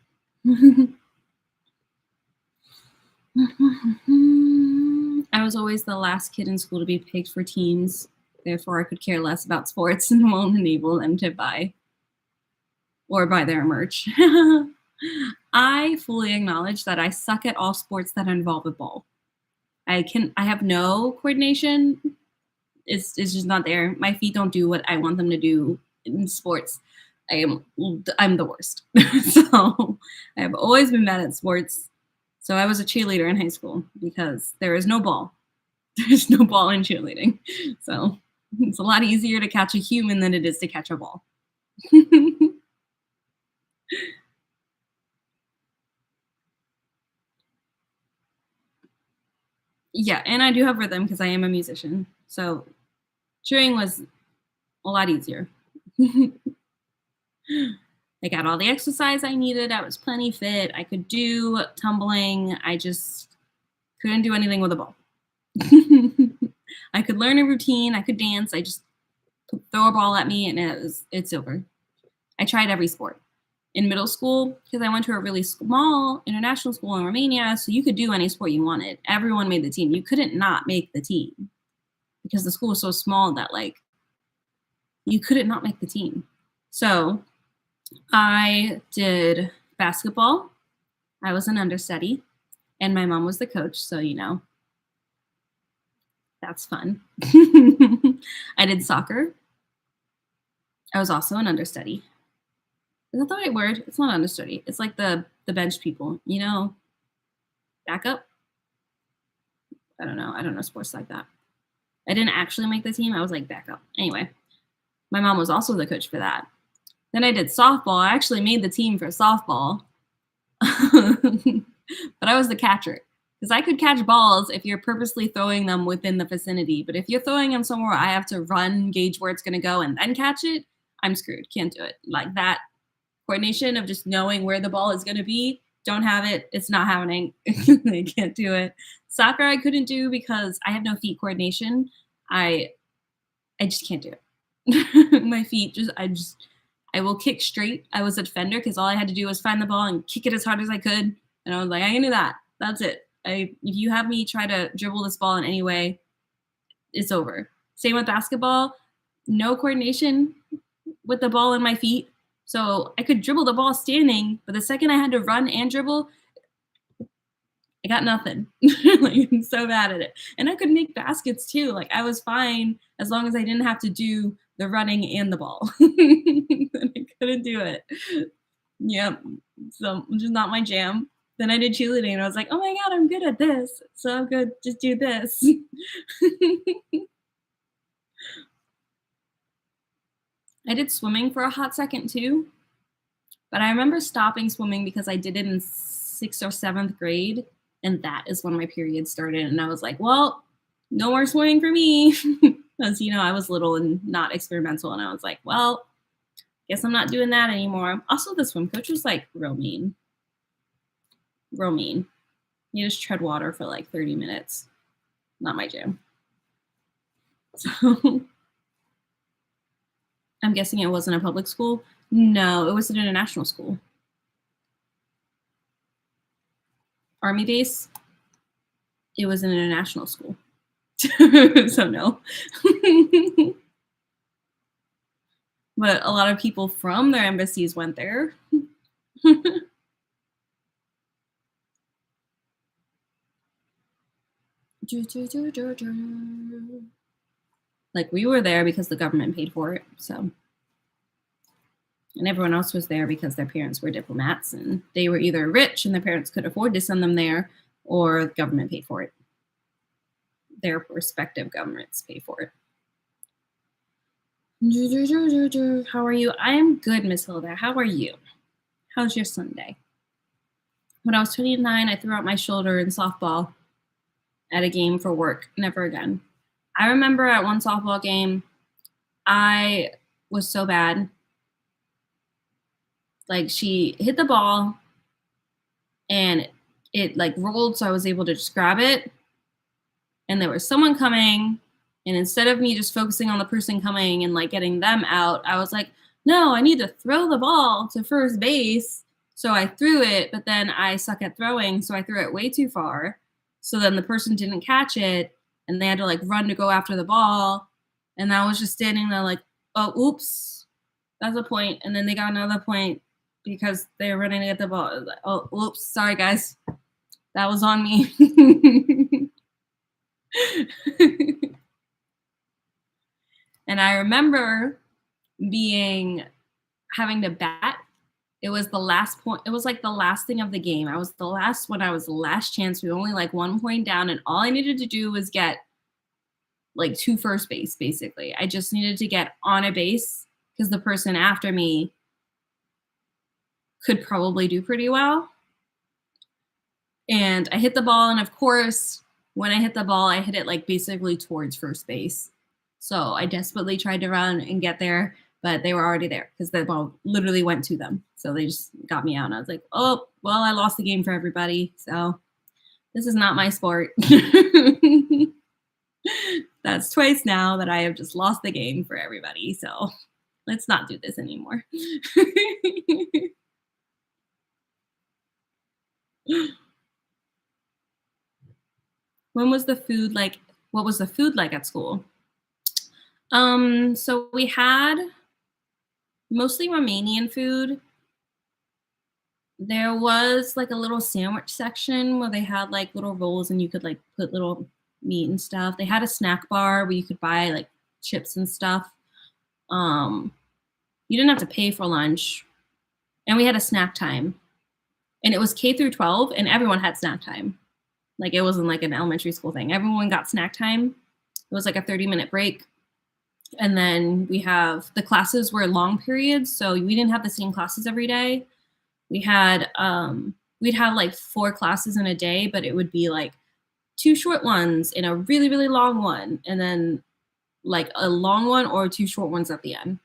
I was always the last kid in school to be picked for teams. Therefore, I could care less about sports and won't enable them to buy their merch. I fully acknowledge that I suck at all sports that involve a ball. I have no coordination. It's just not there. My feet don't do what I want them to do in sports. I'm the worst. So I have always been bad at sports. So I was a cheerleader in high school because there is no ball. There's no ball in cheerleading. So it's a lot easier to catch a human than it is to catch a ball. Yeah, and I do have rhythm because I am a musician. So cheering was a lot easier. I got all the exercise I needed. I was plenty fit. I could do tumbling. I just couldn't do anything with a ball. I could learn a routine. I could dance. I just throw a ball at me and it's over. I tried every sport. In middle school, because I went to a really small international school in Romania, so you could do any sport you wanted. Everyone made the team. You couldn't not make the team because the school was so small that like you couldn't not make the team. So I did basketball. I was an understudy, and my mom was the coach, so that's fun. I did soccer. I was also an understudy. Is that the right word? It's not understudy. It's like the bench people, backup. I don't know. I don't know sports like that. I didn't actually make the team. I was like backup. Anyway, my mom was also the coach for that. Then I did softball. I actually made the team for softball. But I was the catcher because I could catch balls if you're purposely throwing them within the vicinity. But if you're throwing them somewhere I have to run, gauge where it's going to go, and then catch it, I'm screwed. Can't do it. Like that coordination of just knowing where the ball is going to be, don't have it. It's not happening. I can't do it. Soccer I couldn't do because I have no feet coordination. I just can't do it. My feet I will kick straight. I was a defender because all I had to do was find the ball and kick it as hard as I could. And I was like, I can do that. That's it. If you have me try to dribble this ball in any way, it's over. Same with basketball. No coordination with the ball in my feet. So I could dribble the ball standing, but the second I had to run and dribble, I got nothing. Like, I'm so bad at it. And I could make baskets too. Like I was fine as long as I didn't have to do the running and the ball. I couldn't do it. Yep. So just not my jam. Then I did cheerleading and I was like, oh my God, I'm good at this. So I'm good. Just do this. I did swimming for a hot second too. But I remember stopping swimming because I did it in 6th or 7th grade. And that is when my period started. And I was like, well, no more swimming for me. Because, I was little and not experimental. And I was like, well, guess I'm not doing that anymore. Also, the swim coach was like real mean. Real mean. You just tread water for like 30 minutes. Not my jam. So I'm guessing it wasn't a public school. No, it was an international school. Army base. It was an international school. So no. but a lot of people from their embassies went there. Like we were there because the government paid for it. So, and everyone else was there because their parents were diplomats and they were either rich and their parents could afford to send them there, or the government paid for it. Their respective governments pay for it. How are you? I am good, Miss Hilda. How are you? How's your Sunday? When I was 29, I threw out my shoulder in softball at a game for work. Never again. I remember at one softball game, I was so bad. Like she hit the ball and it like rolled, so I was able to just grab it. And there was someone coming, and instead of me just focusing on the person coming and like getting them out, I was like, no, I need to throw the ball to first base. So I threw it, but then I suck at throwing, so I threw it way too far. So then the person didn't catch it, and they had to like run to go after the ball. And I was just standing there like, oh, oops, that's a point. And then they got another point because they were running to get the ball. Like, oh, oops, sorry guys, that was on me. And I remember having to bat. It was the last point. It was like the last thing of the game. I was the last one. I was the last chance. We were only like 1 point down, and all I needed to do was get like to first base, basically. I just needed to get on a base because the person after me could probably do pretty well. And I hit the ball, and of course, when I hit the ball, I hit it like basically towards first base. So I desperately tried to run and get there, but they were already there because the ball literally went to them. So they just got me out. And I was like, oh, well, I lost the game for everybody. So this is not my sport. That's twice now that I have just lost the game for everybody. So let's not do this anymore. When was the food like? What was the food like at school? So we had mostly Romanian food. There was like a little sandwich section where they had like little rolls and you could like put little meat and stuff. They had a snack bar where you could buy like chips and stuff. Um, you didn't have to pay for lunch. And we had a snack time. And it was K through 12 and everyone had snack time. Like it wasn't like an elementary school thing. Everyone got snack time. It was like a 30-minute break. And then the classes were long periods, so we didn't have the same classes every day. We'd have like 4 classes in a day, but it would be like 2 short ones and a really, really long one, and then like a long one or 2 short ones at the end.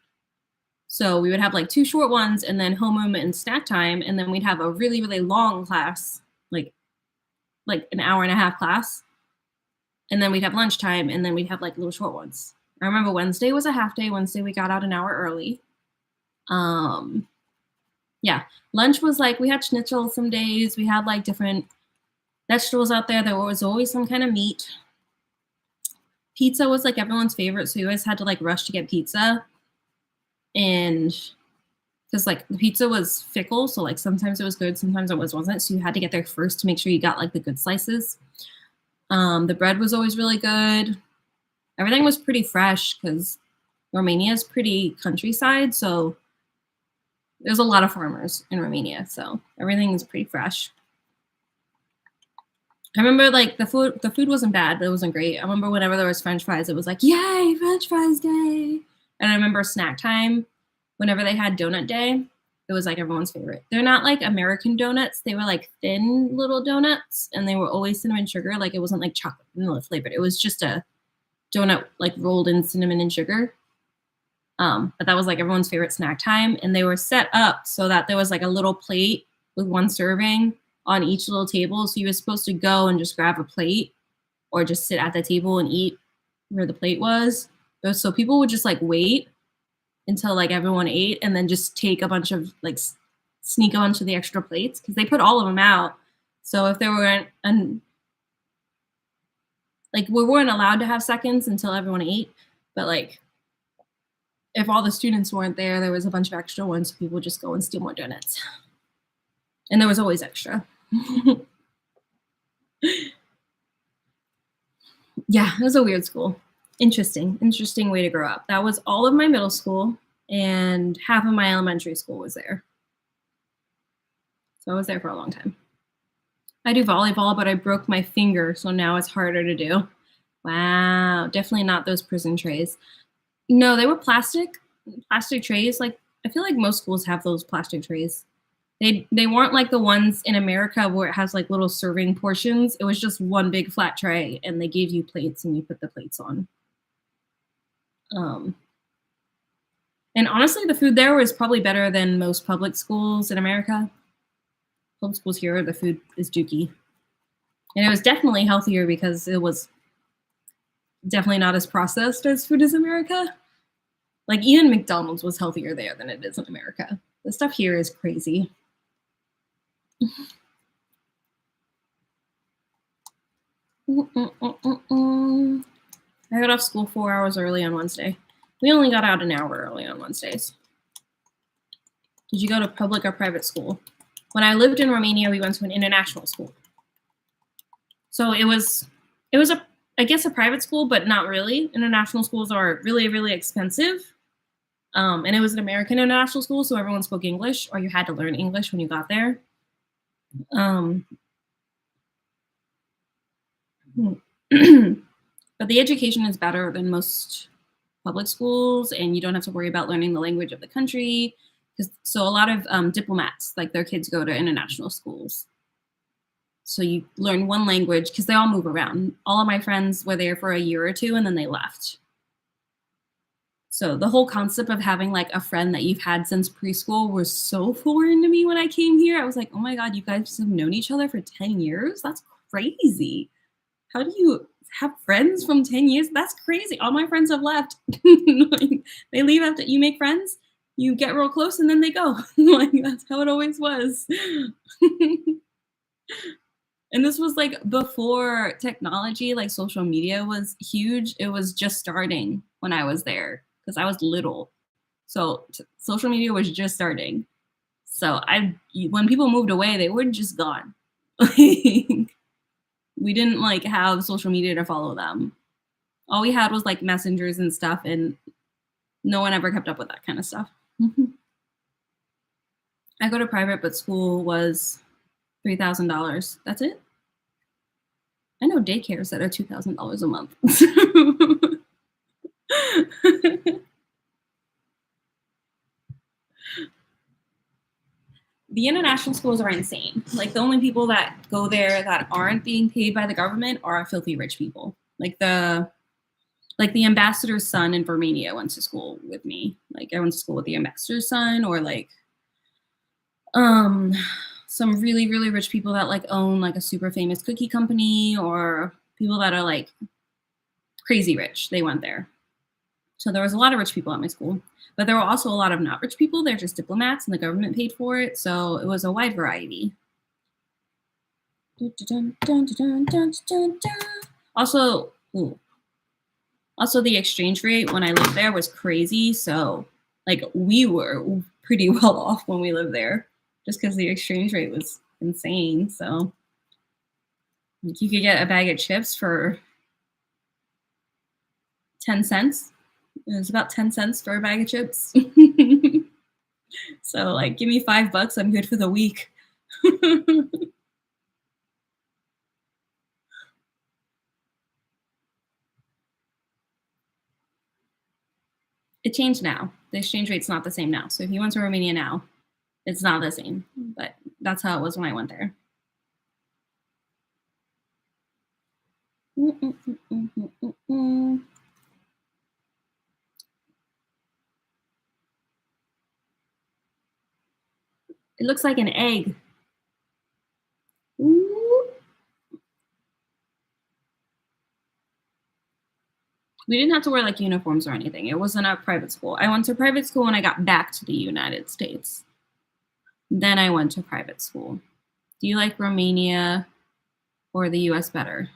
So we would have like 2 short ones and then homeroom and snack time, and then we'd have a really, really long class, like an hour and a half class. And then we'd have lunchtime, and then we'd have like little short ones. I remember Wednesday was a half day. Wednesday we got out an hour early. Yeah, lunch was like we had schnitzel some days. We had like different vegetables out there. There was always some kind of meat. Pizza was like everyone's favorite, so you always had to like rush to get pizza. And because like the pizza was fickle, so like sometimes it was good, sometimes it wasn't. So you had to get there first to make sure you got like the good slices. The bread was always really good. Everything was pretty fresh because Romania is pretty countryside, so there's a lot of farmers in Romania, so everything is pretty fresh. I remember like the food wasn't bad, but it wasn't great. I remember whenever there was French fries, it was like, yay, French fries day. And I remember snack time, whenever they had donut day, it was like everyone's favorite. They're not like American donuts. They were like thin little donuts, and they were always cinnamon sugar. Like it wasn't like chocolate vanilla flavored. It was just a donut like rolled in cinnamon and sugar. But that was like everyone's favorite snack time. And they were set up so that there was like a little plate with one serving on each little table. So you were supposed to go and just grab a plate or just sit at the table and eat where the plate was. So people would just like wait until like everyone ate and then just take a bunch of like sneak a bunch of the extra plates because they put all of them out. So if there were like we weren't allowed to have seconds until everyone ate, but like If all the students weren't there, there was a bunch of extra ones, so people would just go and steal more donuts. And there was always extra. Yeah, it was a weird school. Interesting way to grow up. That was all of my middle school, and half of my elementary school was there. So I was there for a long time. I do volleyball, but I broke my finger, so now it's harder to do. Wow, definitely not those prison trays. No, they were plastic trays. Like I feel like most schools have those plastic trays. They weren't like the ones in America where it has like little serving portions. It was just one big flat tray, and they gave you plates, and you put the plates on. Um, and honestly, the food there was probably better than most public schools in America. Public schools here, the food is dookie, and it was definitely healthier because it was definitely not as processed as food is in America. Like even McDonald's was healthier there than it is in America. The stuff here is crazy. I got off school 4 hours early on Wednesday. We only got out an hour early on Wednesdays. Did you go to public or private school? When I lived in Romania, we went to an international school. So it was I guess a private school, but not really. International schools are really, really expensive. And it was an American international school, so everyone spoke English, or you had to learn English when you got there. But the education is better than most public schools, and you don't have to worry about learning the language of the country. So a lot of diplomats, like their kids go to international schools. So you learn one language because they all move around. All of my friends were there for a year or two, and then they left. So the whole concept of having like a friend that you've had since preschool was so foreign to me when I came here. I was like, oh my God, you guys have known each other for 10 years? That's crazy. How do you have friends from 10 years? That's crazy. All my friends have left. Like, they leave after you make friends, you get real close, and then they go. Like that's how it always was. And this was like before technology, like social media was huge. It was just starting when I was there because I was little. So social media was just starting. So when people moved away, they were just gone. We didn't like have social media to follow them. All we had was like messengers and stuff, and no one ever kept up with that kind of stuff. I go to private, but school was $3,000. That's it. I know daycares that are $2,000 a month. The international schools are insane. Like the only people that go there that aren't being paid by the government are filthy rich people. Like the ambassador's son in Romania went to school with me. Like I went to school with the ambassador's son, or like some really, really rich people that like own like a super famous cookie company, or people that are like crazy rich. They went there. So there was a lot of rich people at my school, but there were also a lot of not rich people. They're just diplomats, and the government paid for it. So it was a wide variety. Also, the exchange rate when I lived there was crazy. So like we were pretty well off when we lived there, just because the exchange rate was insane. So like, you could get a bag of chips for 10 cents. It was about 10 cents for a bag of chips. So like, give me $5, I'm good for the week. It changed now. The exchange rate's not the same now. So if you went to Romania now, it's not the same, but that's how it was when I went there. It looks like an egg. Ooh. We didn't have to wear like uniforms or anything. It wasn't a private school. I went to private school when I got back to the United States. Then I went to private school. Do you like Romania or the US better?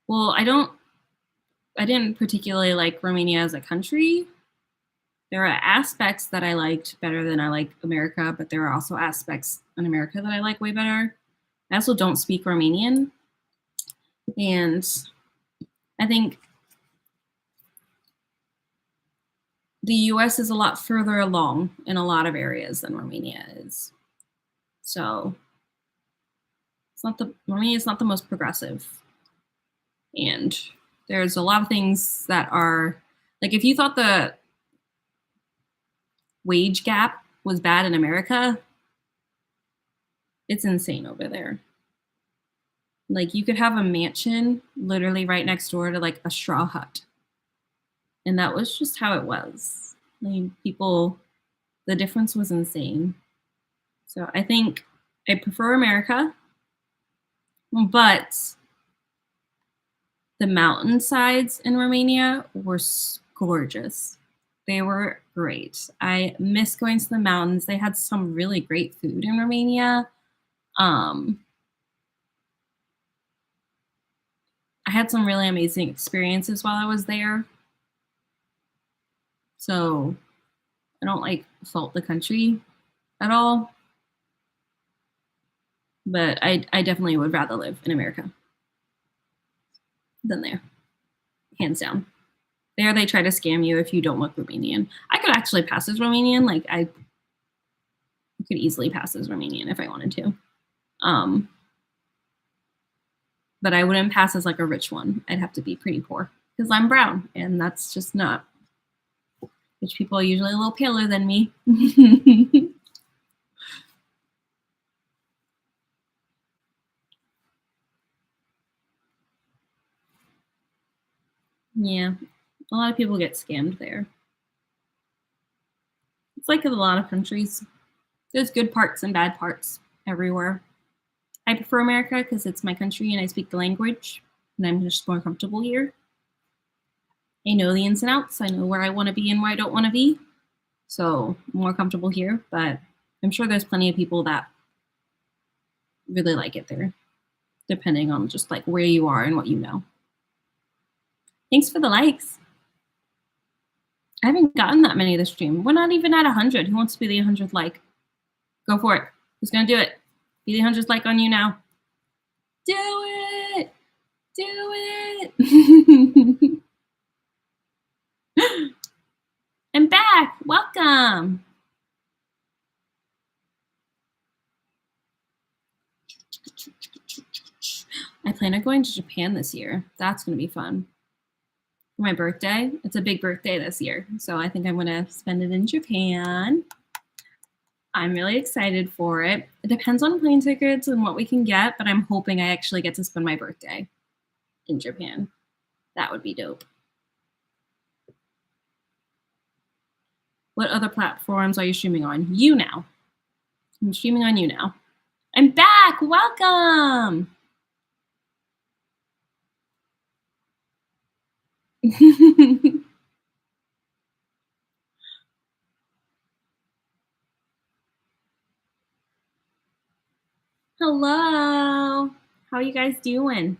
Well, I don't I didn't particularly like Romania as a country. There are aspects that I liked better than I like America, but there are also aspects in America that I like way better. I also don't speak Romanian, and I think the US is a lot further along in a lot of areas than Romania is. So Romania is not the most progressive. And there's a lot of things that are like if you thought the wage gap was bad in America, it's insane over there. Like you could have a mansion literally right next door to like a straw hut. And that was just how it was. I mean, the difference was insane. So I think I prefer America, but the mountainsides in Romania were gorgeous. They were great. I miss going to the mountains. They had some really great food in Romania. Um, I had some really amazing experiences while I was there. So I don't like fault the country at all. But I definitely would rather live in America than there, hands down. There they try to scam you if you don't look Romanian. I could actually pass as Romanian. Like I could easily pass as Romanian if I wanted to. Um, but I wouldn't pass as like a rich one. I'd have to be pretty poor because I'm brown, and that's just not. Rich people are usually a little paler than me. Yeah, a lot of people get scammed there. It's like in a lot of countries. There's good parts and bad parts everywhere. I prefer America because it's my country and I speak the language, and I'm just more comfortable here. I know the ins and outs. I know where I want to be and where I don't want to be. So I'm more comfortable here, but I'm sure there's plenty of people that really like it there, depending on just like where you are and what you know. Thanks for the likes. I haven't gotten that many this stream. We're not even at 100. Who wants to be the 100th like? Go for it. Who's going to do it? Be the 100th like on you now. Do it. Do it. I'm back. Welcome. I plan on going to Japan this year. That's going to be fun. For my birthday. It's a big birthday this year. So I think I'm going to spend it in Japan. I'm really excited for it. It depends on plane tickets and what we can get, but I'm hoping I actually get to spend my birthday in Japan. That would be dope. What other platforms are you streaming on? You now. I'm streaming on you now. I'm back. Welcome. Hello. How are you guys doing?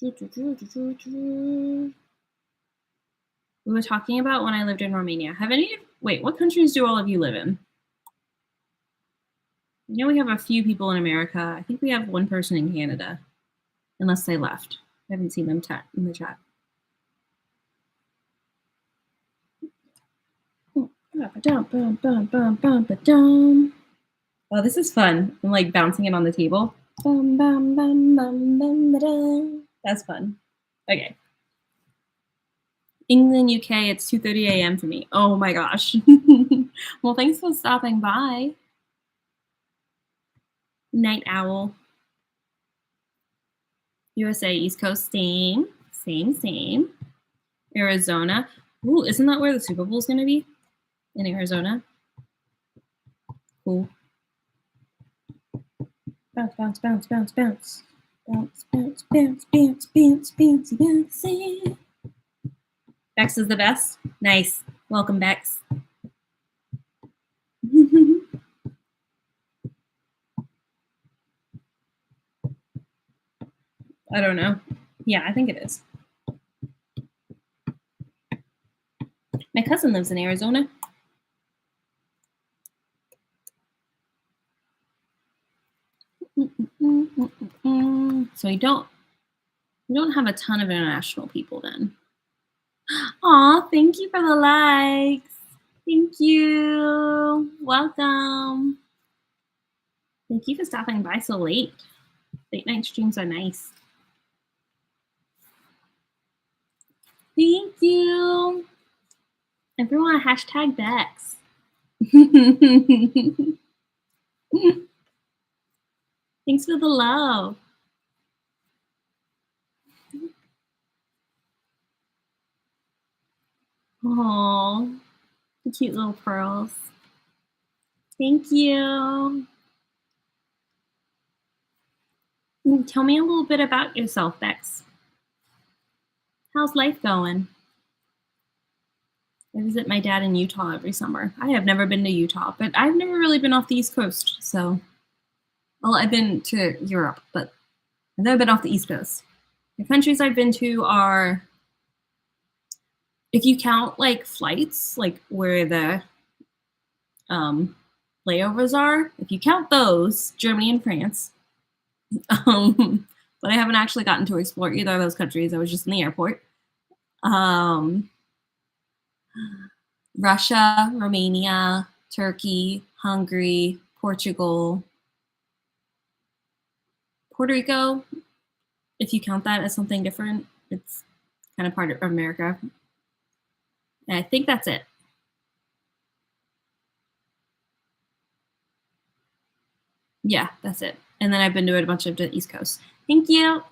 We were talking about when I lived in Romania. Wait, what countries do all of you live in? I know we have a few people in America. I think we have one person in Canada, unless they left. I haven't seen them in the chat. Oh, this is fun. I'm like bouncing it on the table. That's fun. Okay. England, UK, it's 2:30 a.m. for me. Oh my gosh. Well, thanks for stopping by. Night owl. USA, East Coast, same. Same. Arizona. Ooh, isn't that where the Super Bowl is going to be? In Arizona? Cool. Bounce, bounce, bounce, bounce, bounce. Bounce, bounce, bounce, bounce, bounce, bounce, bounce. Bex is the best? Nice. Welcome, Bex. I don't know. Yeah, I think it is. My cousin lives in Arizona. So you don't have a ton of international people then. Aw, thank you for the likes. Thank you. Welcome. Thank you for stopping by so late. Late night streams are nice. Thank you. Everyone, hashtag Bex. Thanks for the love. Oh, the cute little pearls. Thank you. Tell me a little bit about yourself, Bex. How's life going? I visit my dad in Utah every summer. I have never been to Utah, but I've never really been off the East Coast. So, well, I've been to Europe, but I've never been off the East Coast. The countries I've been to are, if you count like flights, like where the layovers are, if you count those, Germany and France. But I haven't actually gotten to explore either of those countries. I was just in the airport. Russia, Romania, Turkey, Hungary, Portugal, Puerto Rico. If you count that as something different, it's kind of part of America. And I think that's it. Yeah, that's it. And then I've been to a bunch of the East Coast. Thank you.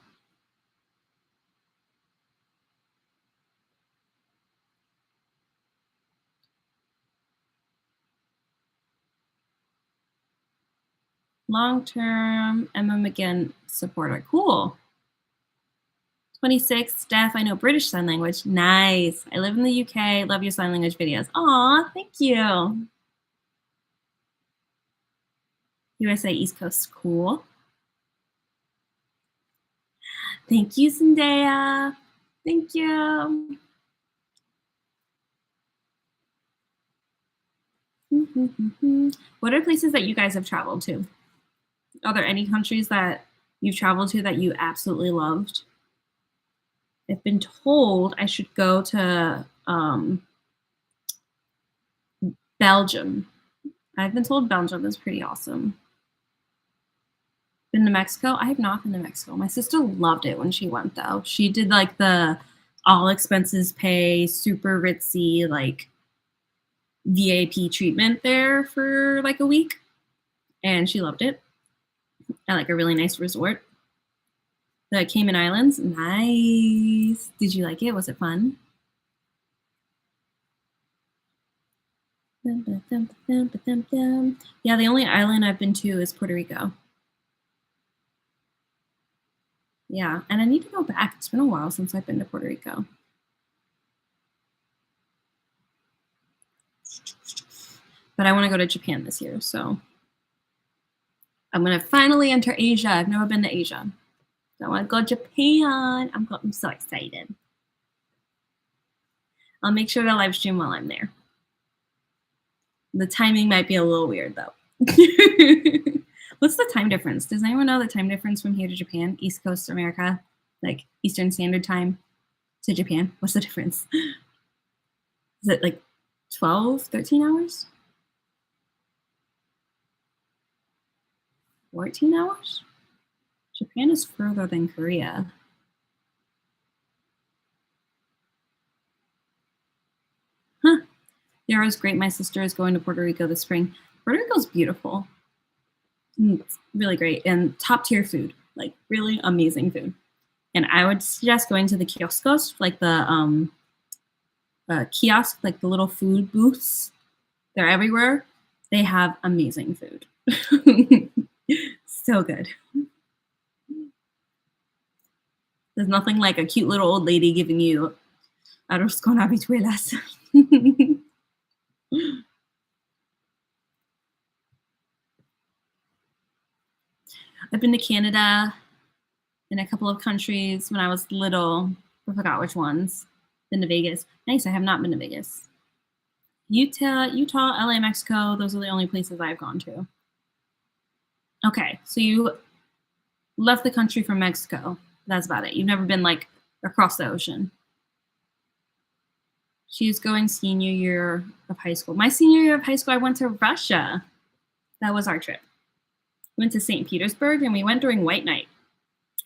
Long-term Emma McGinn supporter. Cool. 26, Steph, I know British Sign Language. Nice. I live in the UK. Love your sign language videos. Aw, thank you. USA East Coast. Cool. Thank you, Zendaya. Thank you. What are places that you guys have traveled to? Are there any countries that you've traveled to that you absolutely loved? I've been told I should go to Belgium. I've been told Belgium is pretty awesome. Been to Mexico? I have not been to Mexico. My sister loved it when she went, though. She did like the all expenses pay, super ritzy, like VIP treatment there for like a week, and she loved it. At like a really nice resort. The Cayman Islands, nice. Did you like it? Was it fun? Yeah, the only island I've been to is Puerto Rico. Yeah, and I need to go back. It's been a while since I've been to Puerto Rico. But I want to go to Japan this year, so I'm gonna finally enter Asia. I've never been to Asia. So I want to go to Japan. I'm so excited. I'll make sure to live stream while I'm there. The timing might be a little weird though. What's the time difference? Does anyone know the time difference from here to Japan? East Coast America, like Eastern Standard Time to Japan? What's the difference? Is it like 12, 13 hours? 14 hours? Japan is further than Korea. Huh. Yeah, it was great. My sister is going to Puerto Rico this spring. Puerto Rico's beautiful. It's really great. And top tier food, like really amazing food. And I would suggest going to the kioscos, like the kiosk, like the little food booths. They're everywhere. They have amazing food. So good. There's nothing like a cute little old lady giving you arroz con habichuelas. I've been to Canada. in a couple of countries when I was little. I forgot which ones. Been to Vegas. Nice. I have not been to Vegas. Utah, LA, Mexico. Those are the only places I've gone to. Okay, so you left the country from Mexico. That's about it. You've never been like across the ocean. She's going senior year of high school. My senior year of high school, I went to Russia. That was our trip. We went to St. Petersburg and we went during white night.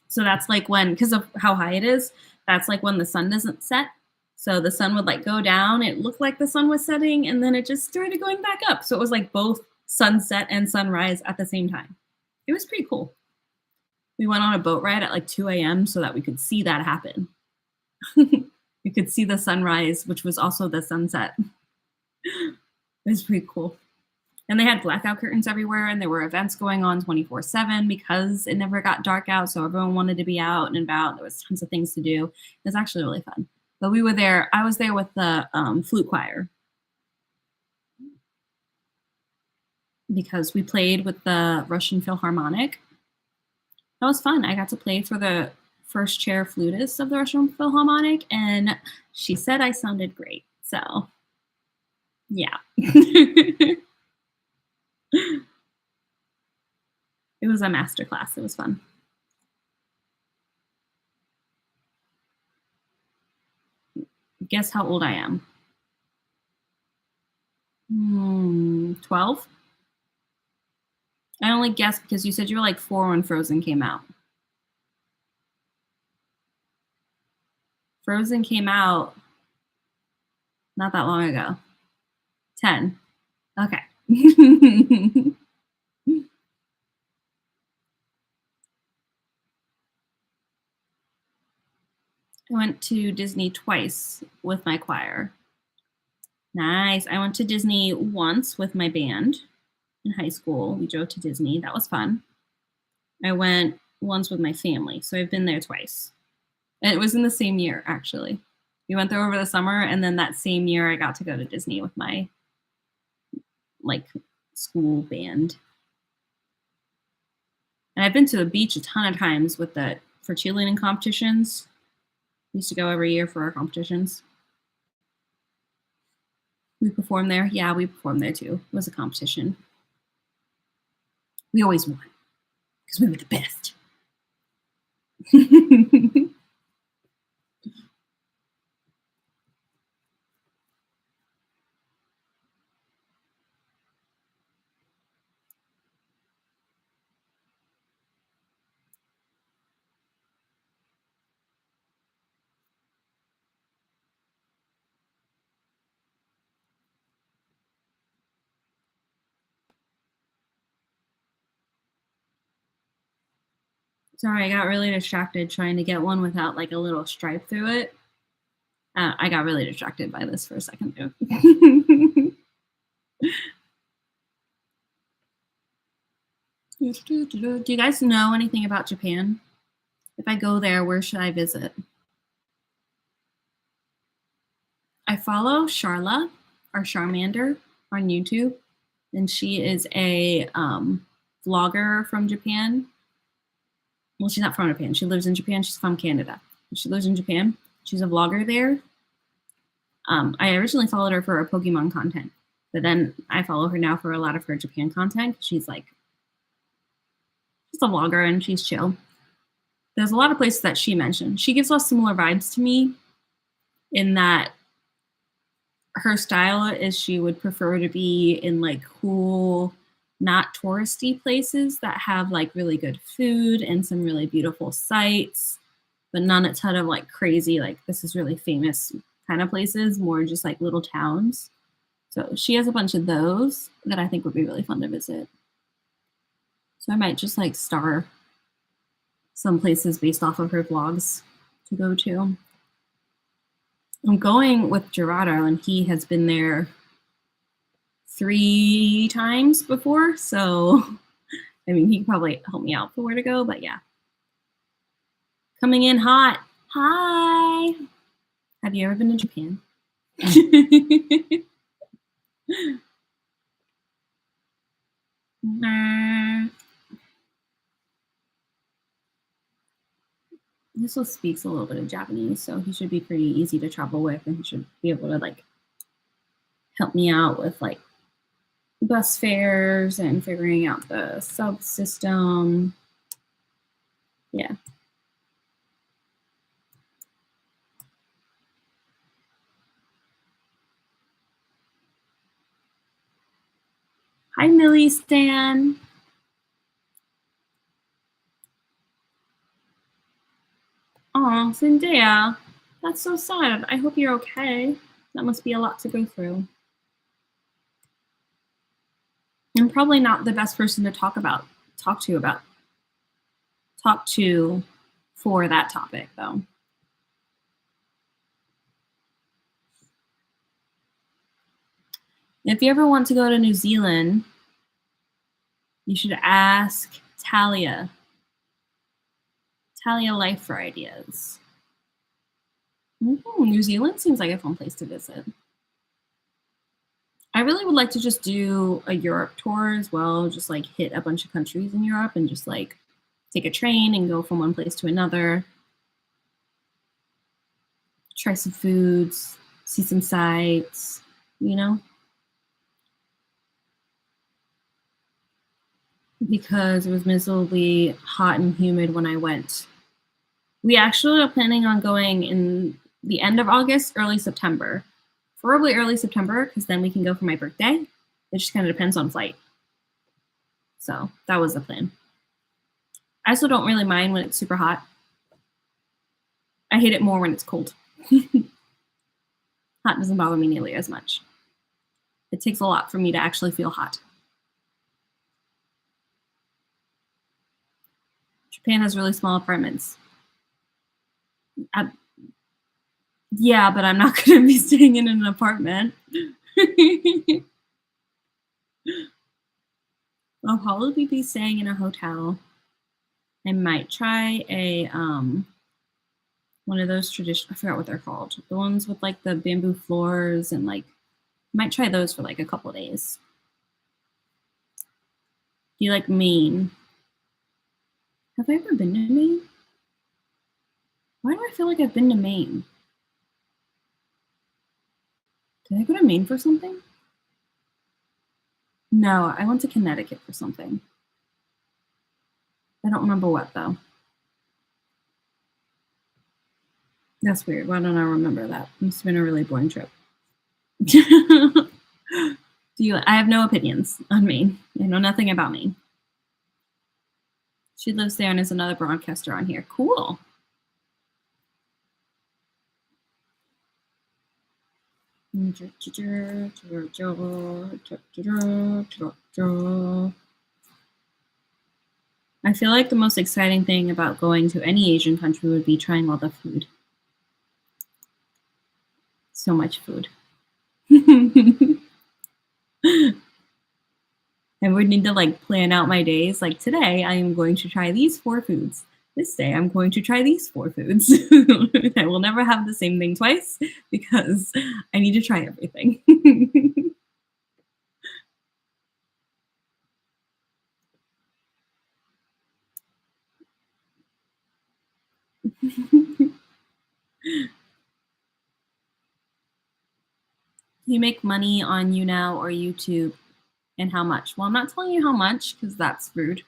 So that's like when, because of how high it is, that's like when the sun doesn't set. So the sun would like go down. It looked like the sun was setting and then it just started going back up. So it was like both sunset and sunrise at the same time. It was pretty cool. We went on a boat ride at like 2 a.m. so that we could see that happen. We could see the sunrise, which was also the sunset. It was pretty cool. And they had blackout curtains everywhere, and there were events going on 24/7 because it never got dark out. So everyone wanted to be out and about. There was tons of things to do. It was actually really fun. But we were there. I was there with the flute choir because we played with the Russian Philharmonic. That was fun. I got to play for the first chair flutist of the Russian Philharmonic, and she said I sounded great. So, yeah. It was a master class. It was fun. Guess how old I am? 12? I only guessed because you said you were like 4 when Frozen came out. Frozen came out not that long ago. 10. Okay. I went to Disney twice with my choir. Nice. I went to Disney once with my band in high school. We drove to Disney. That was fun. I went once with my family. So I've been there twice. And it was in the same year, actually. We went there over the summer, and then that same year I got to go to Disney with my like school band. And I've been to the beach a ton of times with for cheerleading competitions. We used to go every year for our competitions. We performed there. Yeah, we performed there too. It was a competition. We always won because we were the best. Sorry, I got really distracted trying to get one without like a little stripe through it. I got really distracted by this for a second there. Do you guys know anything about Japan? If I go there, where should I visit? I follow Charla, or Charmander, on YouTube, and she is a vlogger from Japan. Well, she's not from Japan. She lives in Japan. She's from Canada. She lives in Japan. She's a vlogger there. I originally followed her for her Pokemon content, but then I follow her now for a lot of her Japan content. She's a vlogger and she's chill. There's a lot of places that she mentioned. She gives off similar vibes to me in that her style is she would prefer to be in like cool, not touristy places that have like really good food and some really beautiful sights, but none a ton of like crazy, like this is really famous kind of places, more just like little towns. So she has a bunch of those that I think would be really fun to visit. So I might just like star some places based off of her vlogs to go to. I'm going with Gerardo, and he has been there 3 times before. So, I mean, he can probably help me out for where to go, but yeah. Coming in hot. Hi. Have you ever been to Japan? He also speaks a little bit of Japanese, so he should be pretty easy to travel with, and he should be able to like help me out with like bus fares and figuring out the subsystem. Yeah. Hi, Millie Stan. Oh, Zendaya. That's so sad. I hope you're okay. That must be a lot to go through. I'm probably not the best person to talk to for that topic though. If you ever want to go to New Zealand, you should ask Talia. Talia Life for ideas. New Zealand seems like a fun place to visit. I really would like to just do a Europe tour as well, just like hit a bunch of countries in Europe and just like take a train and go from one place to another. Try some foods, see some sights, you know? Because it was miserably hot and humid when I went. We actually are planning on going in the end of August, early September. Probably early September, because then we can go for my birthday. It just kind of depends on flight. So that was the plan. I also don't really mind when it's super hot. I hate it more when it's cold. Hot doesn't bother me nearly as much. It takes a lot for me to actually feel hot. Japan has really small apartments. Yeah, but I'm not going to be staying in an apartment. I'll probably be staying in a hotel. I might try a one of those I forgot what they're called. The ones with like the bamboo floors and like might try those for like a couple days. Do you like Maine? Have I ever been to Maine? Why do I feel like I've been to Maine? Did I go to Maine for something? No, I went to Connecticut for something. I don't remember what though. That's weird. Why don't I remember that? It must have been a really boring trip. Do you? I have no opinions on Maine. I know nothing about Maine. She lives there and is another broadcaster on here. Cool. I feel like the most exciting thing about going to any Asian country would be trying all the food. So much food. I would need to like plan out my days. Like today, I am going to try these 4 foods. This day, I'm going to try these 4 foods. I will never have the same thing twice because I need to try everything. You make money on YouNow or YouTube, and how much? Well, I'm not telling you how much because that's rude.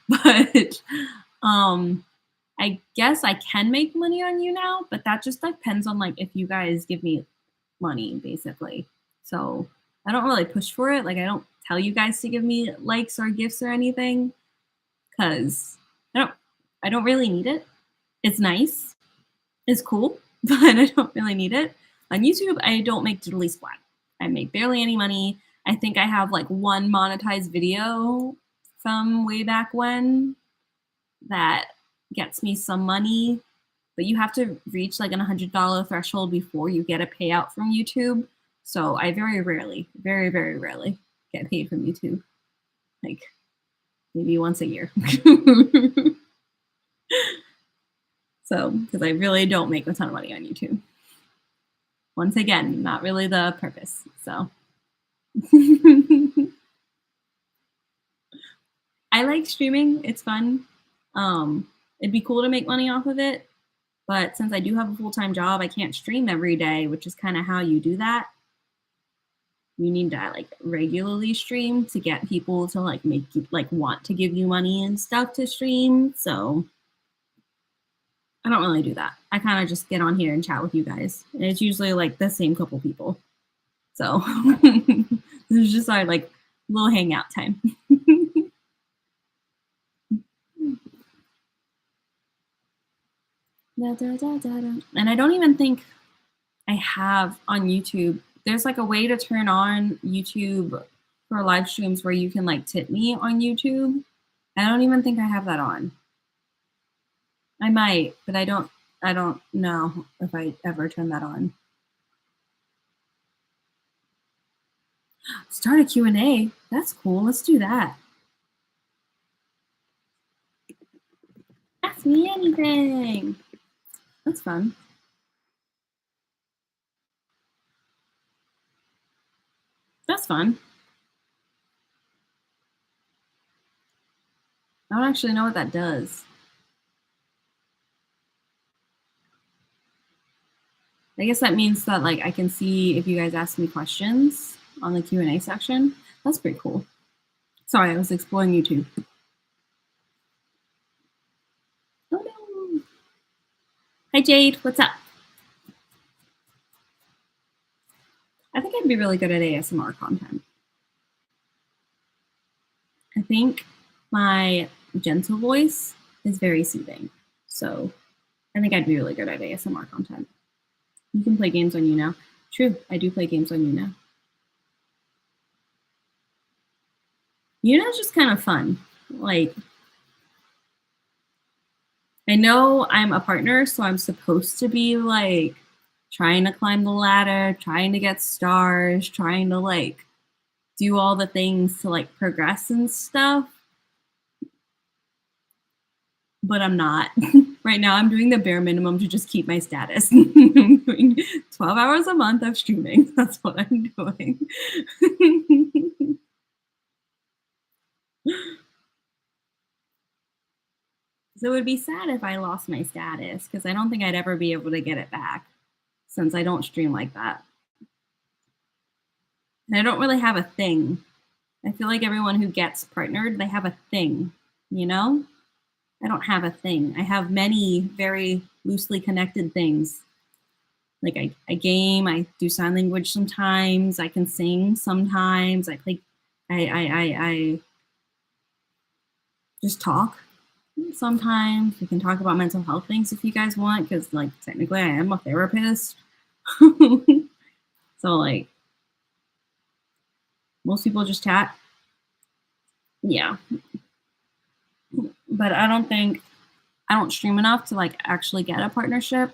But I guess I can make money on YouNow, but that just depends on like if you guys give me money, basically. So I don't really push for it. Like I don't tell you guys to give me likes or gifts or anything because I don't really need it. It's nice. It's cool, but I don't really need it. On YouTube, I don't make diddly squat. I make barely any money. I think I have like one monetized video from way back when that gets me some money, but you have to reach like an $100 threshold before you get a payout from YouTube. So I very rarely, very, very rarely get paid from YouTube. Like maybe once a year. So, because I really don't make a ton of money on YouTube. Once again, not really the purpose. So I like streaming. It's fun. It'd be cool to make money off of it, but since I do have a full-time job, I can't stream every day, which is kind of how you do that. You need to like regularly stream to get people to like make you like want to give you money and stuff to stream. So I don't really do that. I kind of just get on here and chat with you guys. And it's usually like the same couple people. So this is just our like little hangout time. And I don't even think I have on YouTube. There's like a way to turn on YouTube for live streams where you can like tip me on YouTube. I don't even think I have that on. I might, but I don't know if I ever turn that on. Start a Q&A. That's cool. Let's do that. Ask me anything. That's fun. That's fun. I don't actually know what that does. I guess that means that like I can see if you guys ask me questions on the Q&A section. That's pretty cool. Sorry, I was exploring YouTube. Oh no. Hi Jade, what's up? I think I'd be really good at ASMR content. I think my gentle voice is very soothing. So I think I'd be really good at ASMR content. You can play games on YouNow. True, I do play games on YouNow. YouNow's just kind of fun. Like, I know I'm a partner, so I'm supposed to be like trying to climb the ladder, trying to get stars, trying to like do all the things to like progress and stuff. But I'm not. Right now, I'm doing the bare minimum to just keep my status. I'm doing 12 hours a month of streaming. That's what I'm doing. So it would be sad if I lost my status because I don't think I'd ever be able to get it back since I don't stream like that. And I don't really have a thing. I feel like everyone who gets partnered, they have a thing, you know? I don't have a thing. I have many very loosely connected things. Like I game, I do sign language sometimes, I can sing sometimes, I play, I just talk sometimes. We can talk about mental health things if you guys want, because like technically I am a therapist. So like most people just chat. Yeah. But I don't stream enough to like actually get a partnership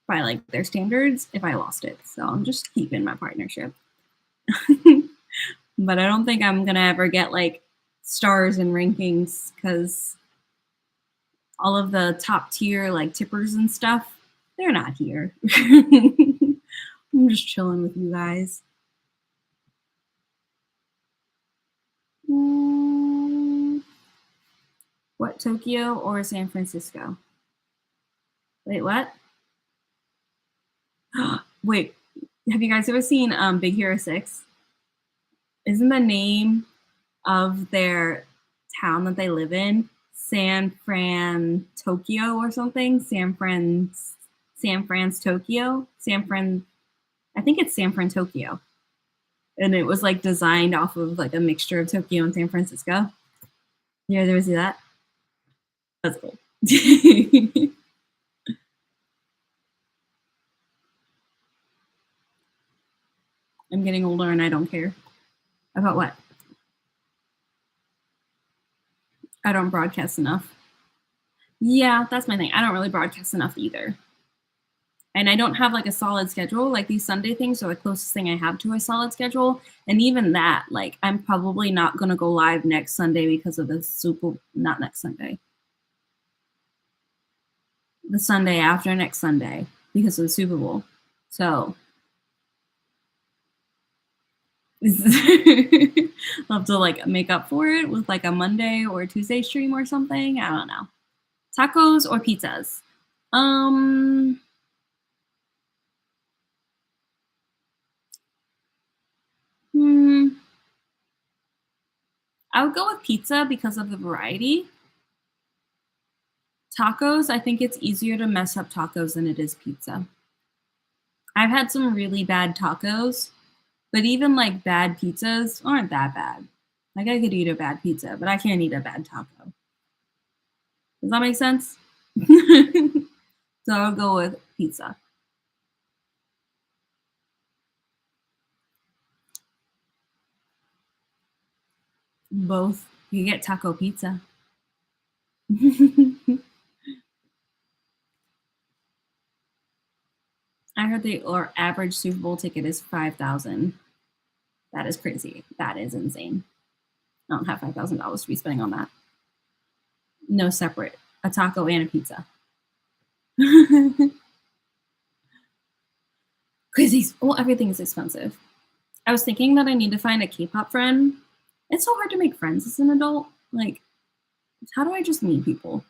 by like their standards if I lost it. So I'm just keeping my partnership. But I don't think I'm gonna ever get like stars and rankings because all of the top tier like tippers and stuff, they're not here. I'm just chilling with you guys. What, Tokyo or San Francisco? Wait, what? Wait, have you guys ever seen Big Hero 6? Isn't the name of their town that they live in San Fran, Tokyo or something? San Fran's Tokyo? I think it's San Fran, Tokyo. And it was like designed off of like a mixture of Tokyo and San Francisco. You guys ever see that? That's cool. I'm getting older and I don't care. About what? I don't broadcast enough. Yeah, that's my thing. I don't really broadcast enough either. And I don't have like a solid schedule. Like these Sunday things are the closest thing I have to a solid schedule. And even that, like I'm probably not gonna go live next Sunday because of not next Sunday. The Sunday after next Sunday because of the Super Bowl. So I'll have to like make up for it with like a Monday or a Tuesday stream or something. I don't know. Tacos or pizzas? Um, hmm, I would go with pizza because of the variety. Tacos, I think it's easier to mess up tacos than it is pizza. I've had some really bad tacos, but even like bad pizzas aren't that bad. Like I could eat a bad pizza, but I can't eat a bad taco. Does that make sense? So I'll go with pizza. Both. You get taco pizza. I heard the or average Super Bowl ticket is 5,000. That is crazy. That is insane. I don't have $5,000 to be spending on that. No separate. A taco and a pizza. Crazy. Well, everything is expensive. I was thinking that I need to find a K-pop friend. It's so hard to make friends as an adult. Like, how do I just meet people?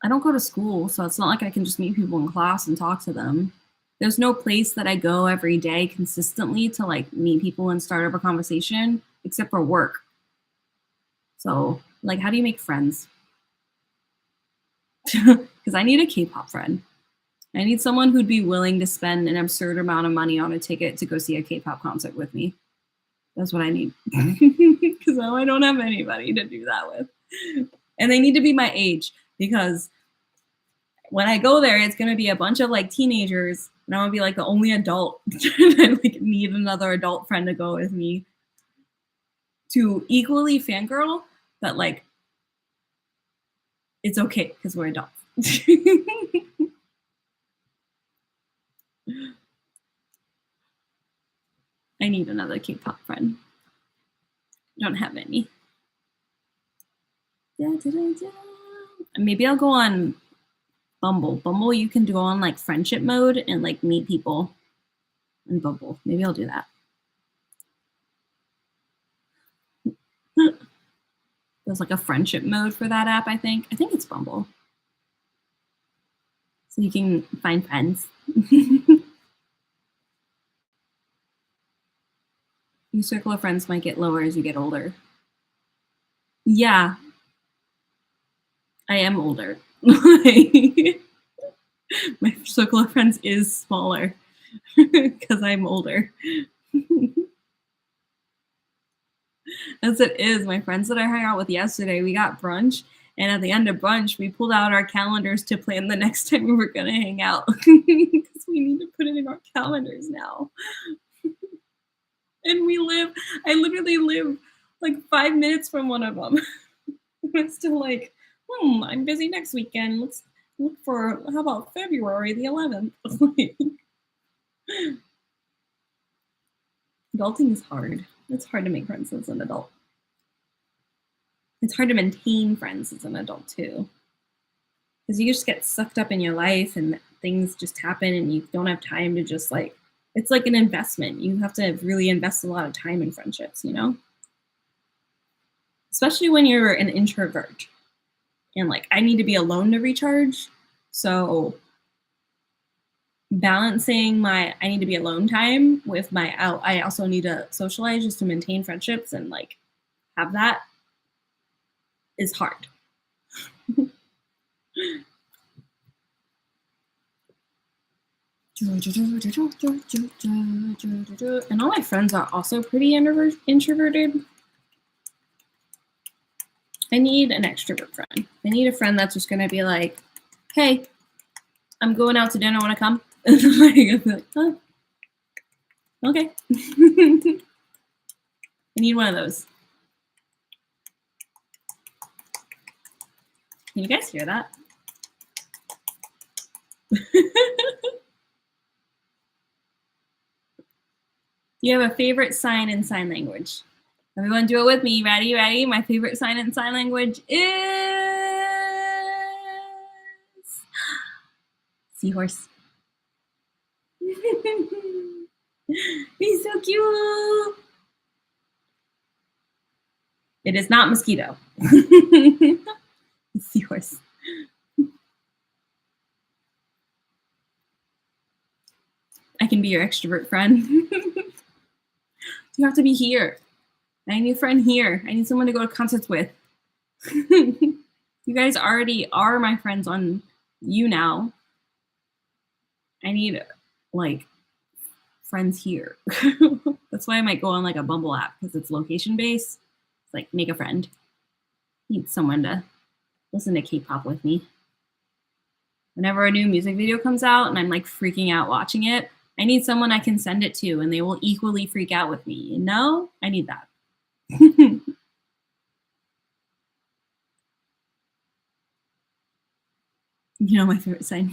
I don't go to school, so it's not like I can just meet people in class and talk to them. There's no place that I go every day consistently to like meet people and start up a conversation except for work. So, like, how do you make friends? Because I need a K-pop friend. I need someone who'd be willing to spend an absurd amount of money on a ticket to go see a K-pop concert with me. That's what I need. Because now I don't have anybody to do that with. And they need to be my age because when I go there, it's gonna be a bunch of like teenagers, and I'm gonna be like the only adult. And I like need another adult friend to go with me to equally fangirl, but like it's okay because we're adults. I need another K-pop friend. I don't have any. Da, da, da, da. Maybe I'll go on Bumble. Bumble, you can go on like friendship mode and like meet people in Bumble. Maybe I'll do that. There's like a friendship mode for that app, I think. I think it's Bumble. So you can find friends. Your circle of friends might get lower as you get older. Yeah, I am older. My circle of friends is smaller because I'm older. As it is, my friends that I hung out with yesterday, we got brunch, and at the end of brunch, we pulled out our calendars to plan the next time we were gonna hang out because we need to put it in our calendars now. And I literally live like 5 minutes from one of them. It's still like, I'm busy next weekend. Let's look for, how about February the 11th? Adulting is hard. It's hard to make friends as an adult. It's hard to maintain friends as an adult too. Because you just get sucked up in your life and things just happen and you don't have time to just like, it's like an investment. You have to really invest a lot of time in friendships, you know? Especially when you're an introvert. And like, I need to be alone to recharge. So balancing my I need to be alone time with my out. I also need to socialize just to maintain friendships and like have that is hard. And all my friends are also pretty introverted. I need an extrovert friend. I need a friend that's just gonna be like, "Hey, I'm going out to dinner. Want to come?" Like, oh, okay. I need one of those. Can you guys hear that? You have a favorite sign in sign language? Everyone do it with me. Ready, ready? My favorite sign in sign language is seahorse. He's so cute. It is not mosquito. It's yours. I can be your extrovert friend. You have to be here. I need a friend here. I need someone to go to concerts with. You guys already are my friends on you now. I need like friends here. That's why I might go on like a Bumble app because it's location based. It's like make a friend. Need someone to listen to K-pop with me. Whenever a new music video comes out and I'm like freaking out watching it, I need someone I can send it to and they will equally freak out with me. You know? I need that. You know my favorite sign.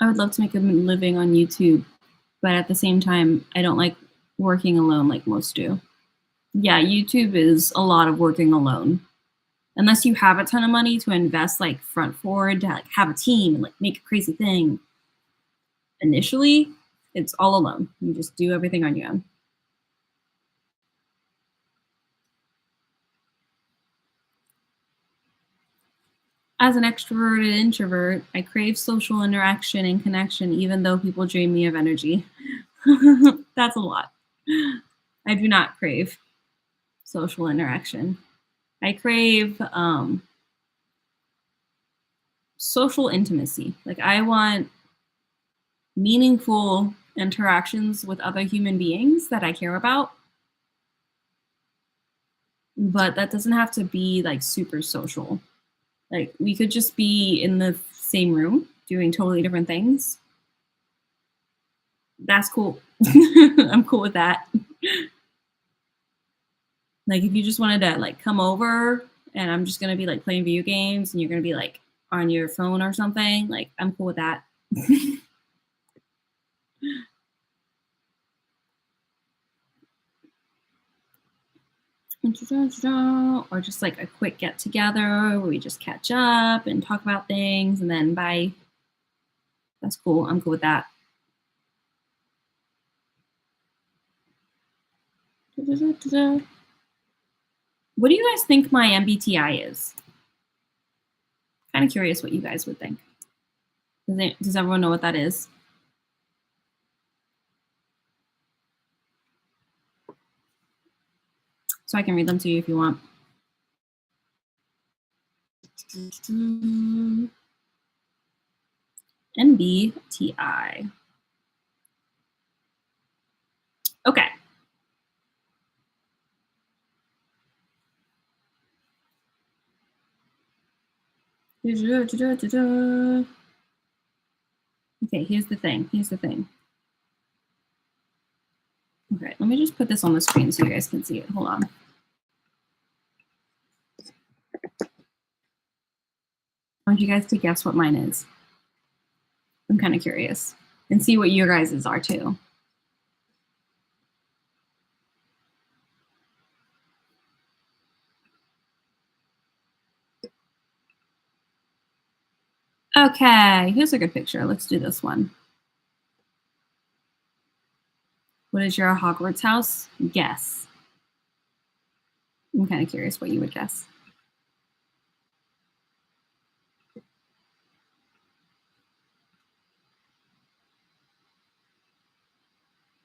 I would love to make a living on YouTube, but at the same time, I don't like working alone like most do. Yeah, YouTube is a lot of working alone. Unless you have a ton of money to invest like front forward to like have a team and like make a crazy thing. Initially, it's all alone. You just do everything on your own. As an extroverted introvert, I crave social interaction and connection, even though people drain me of energy. That's a lot. I do not crave social interaction. I crave social intimacy. Like, I want meaningful interactions with other human beings that I care about. But that doesn't have to be like super social. Like, we could just be in the same room doing totally different things. That's cool. I'm cool with that. Like, if you just wanted to like come over and I'm just gonna be like playing video games and you're gonna be like on your phone or something, like I'm cool with that. Or just like a quick get together where we just catch up and talk about things and then bye. That's cool. I'm cool with that. What do you guys think my MBTI is? Kind of curious what you guys would think. Does everyone know what that is? So I can read them to you if you want. MBTI. Okay. Okay, here's the thing. Okay, let me just put this on the screen so you guys can see it. Hold on. I want you guys to guess what mine is. I'm kind of curious. And see what your guys's are too. Okay, here's a good picture. Let's do this one. What is your Hogwarts house? Guess. I'm kind of curious what you would guess.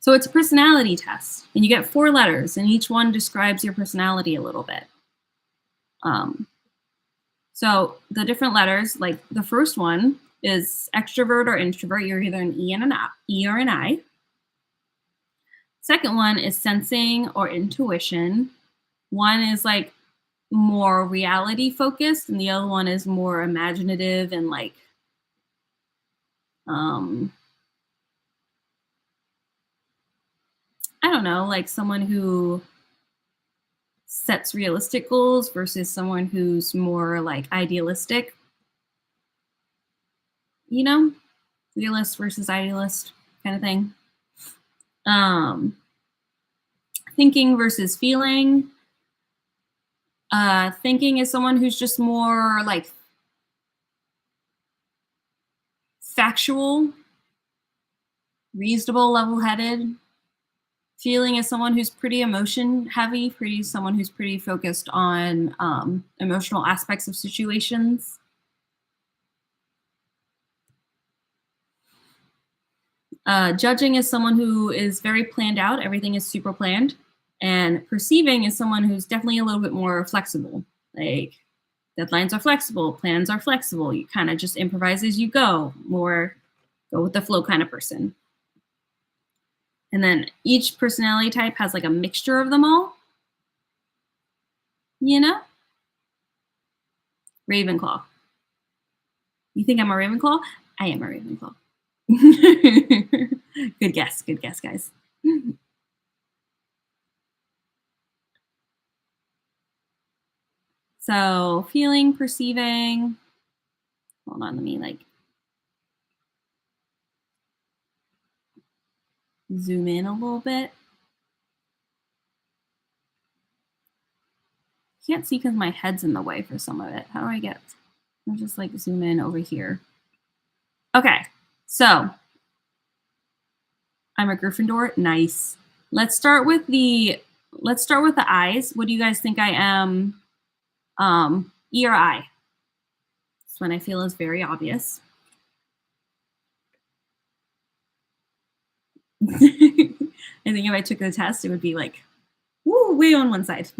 So it's a personality test, and you get 4 letters, and each one describes your personality a little bit. So the different letters, like the first one is extrovert or introvert. You're either an E and an I, E or an I. Second one is sensing or intuition. One is like more reality focused, and the other one is more imaginative and like I don't know, like someone who sets realistic goals versus someone who's more like idealistic. You know, realist versus idealist kind of thing. Thinking versus feeling. Thinking is someone who's just more like factual, reasonable, level-headed. Feeling is someone who's pretty emotion heavy, someone who's pretty focused on emotional aspects of situations. Judging is someone who is very planned out. Everything is super planned. And perceiving is someone who's definitely a little bit more flexible. Like deadlines are flexible, plans are flexible. You kind of just improvise as you go, more go with the flow kind of person. And then each personality type has like a mixture of them all. You know? Ravenclaw. You think I'm a Ravenclaw? I am a Ravenclaw. Good guess, guys. So feeling, perceiving. Hold on, let me like zoom in a little bit. Can't see because my head's in the way for some of it. How do I get? I'll just like zoom in over here. Okay, so I'm a Gryffindor. Nice. Let's start with the eyes. What do you guys think I am? E or I? This one I feel is very obvious. I think if I took the test, it would be like, woo, way on one side.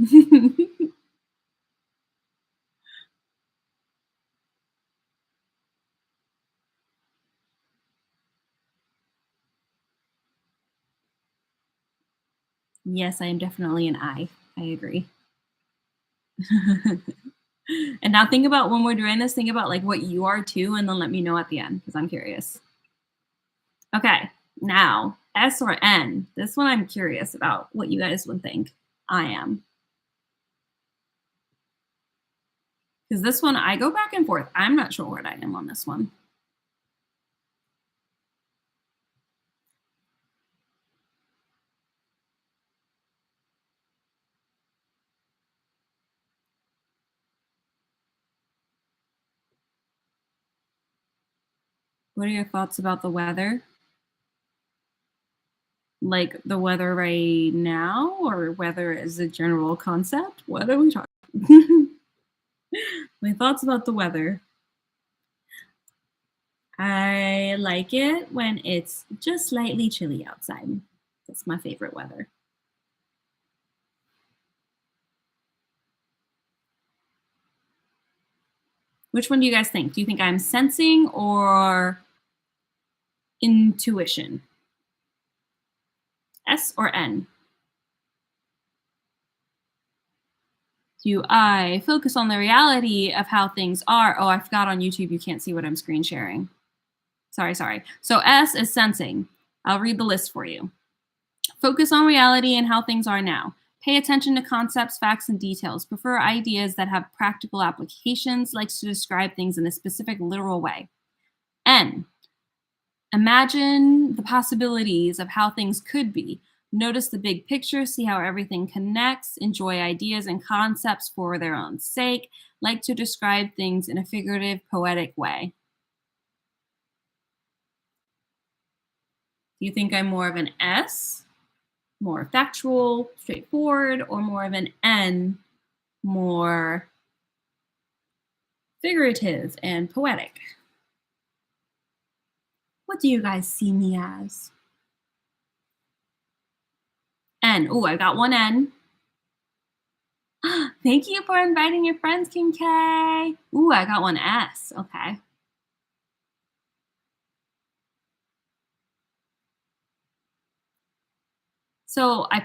Yes, I am definitely an I. I agree. And now think about when we're doing this, think about like what you are too, and then let me know at the end because I'm curious. Okay, now S or N. This one I'm curious about what you guys would think I am. Because this one I go back and forth. I'm not sure what I am on this one. What are your thoughts about the weather? Like the weather right now, or weather as a general concept? What are we talking? My thoughts about the weather. I like it when it's just slightly chilly outside. That's my favorite weather. Which one do you guys think? Do you think I'm sensing or intuition? S or N? Do I focus on the reality of how things are? Oh, I forgot on YouTube you can't see what I'm screen sharing. Sorry. So S is sensing. I'll read the list for you. Focus on reality and how things are now. Pay attention to concepts, facts, and details. Prefer ideas that have practical applications. Likes to describe things in a specific, literal way. N. Imagine the possibilities of how things could be. Notice the big picture, see how everything connects, enjoy ideas and concepts for their own sake, like to describe things in a figurative, poetic way. Do you think I'm more of an S, more factual, straightforward, or more of an N, more figurative and poetic? What do you guys see me as? N. Oh, I got one N. Thank you for inviting your friends, Kim K. Ooh, I got one S. Okay. So I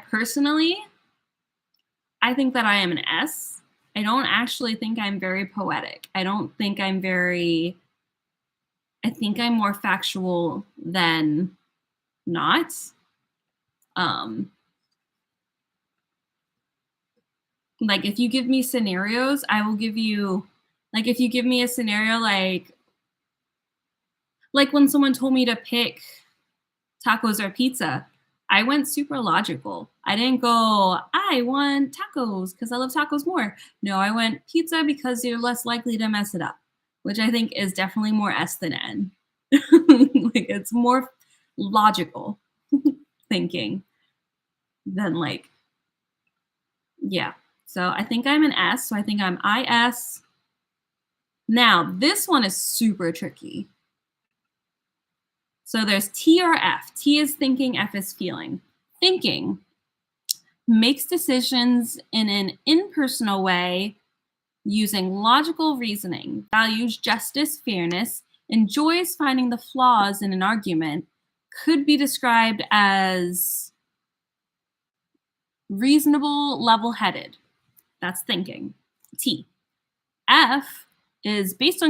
think that I am an S. I don't actually think I'm very poetic. I think I'm more factual than not. Like if you give me scenarios, I will give you, like if you give me a scenario like when someone told me to pick tacos or pizza, I went super logical. I didn't go, I want tacos because I love tacos more. No, I went pizza because you're less likely to mess it up, which I think is definitely more S than N. Like it's more logical thinking than like, yeah. So I think I'm an S. So I think I'm IS. Now, this one is super tricky. So there's T or F. T is thinking, F is feeling. Thinking makes decisions in an impersonal way using logical reasoning, values justice, fairness, enjoys finding the flaws in an argument, could be described as reasonable, level-headed. That's thinking. T. F is bases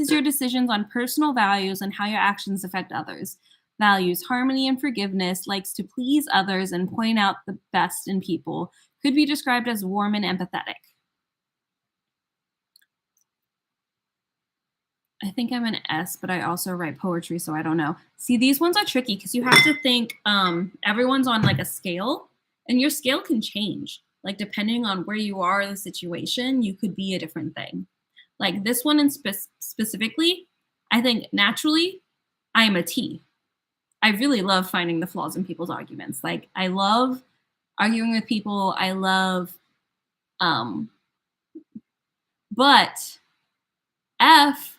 your decisions on personal values and how your actions affect others. Values harmony and forgiveness, likes to please others and point out the best in people, could be described as warm and empathetic. I think I'm an S, but I also write poetry, so I don't know. See, these ones are tricky because you have to think everyone's on like a scale, and your scale can change. Like depending on where you are in the situation, you could be a different thing. Like this one in specifically, I think naturally, I am a T. I really love finding the flaws in people's arguments. Like I love arguing with people. I love, but F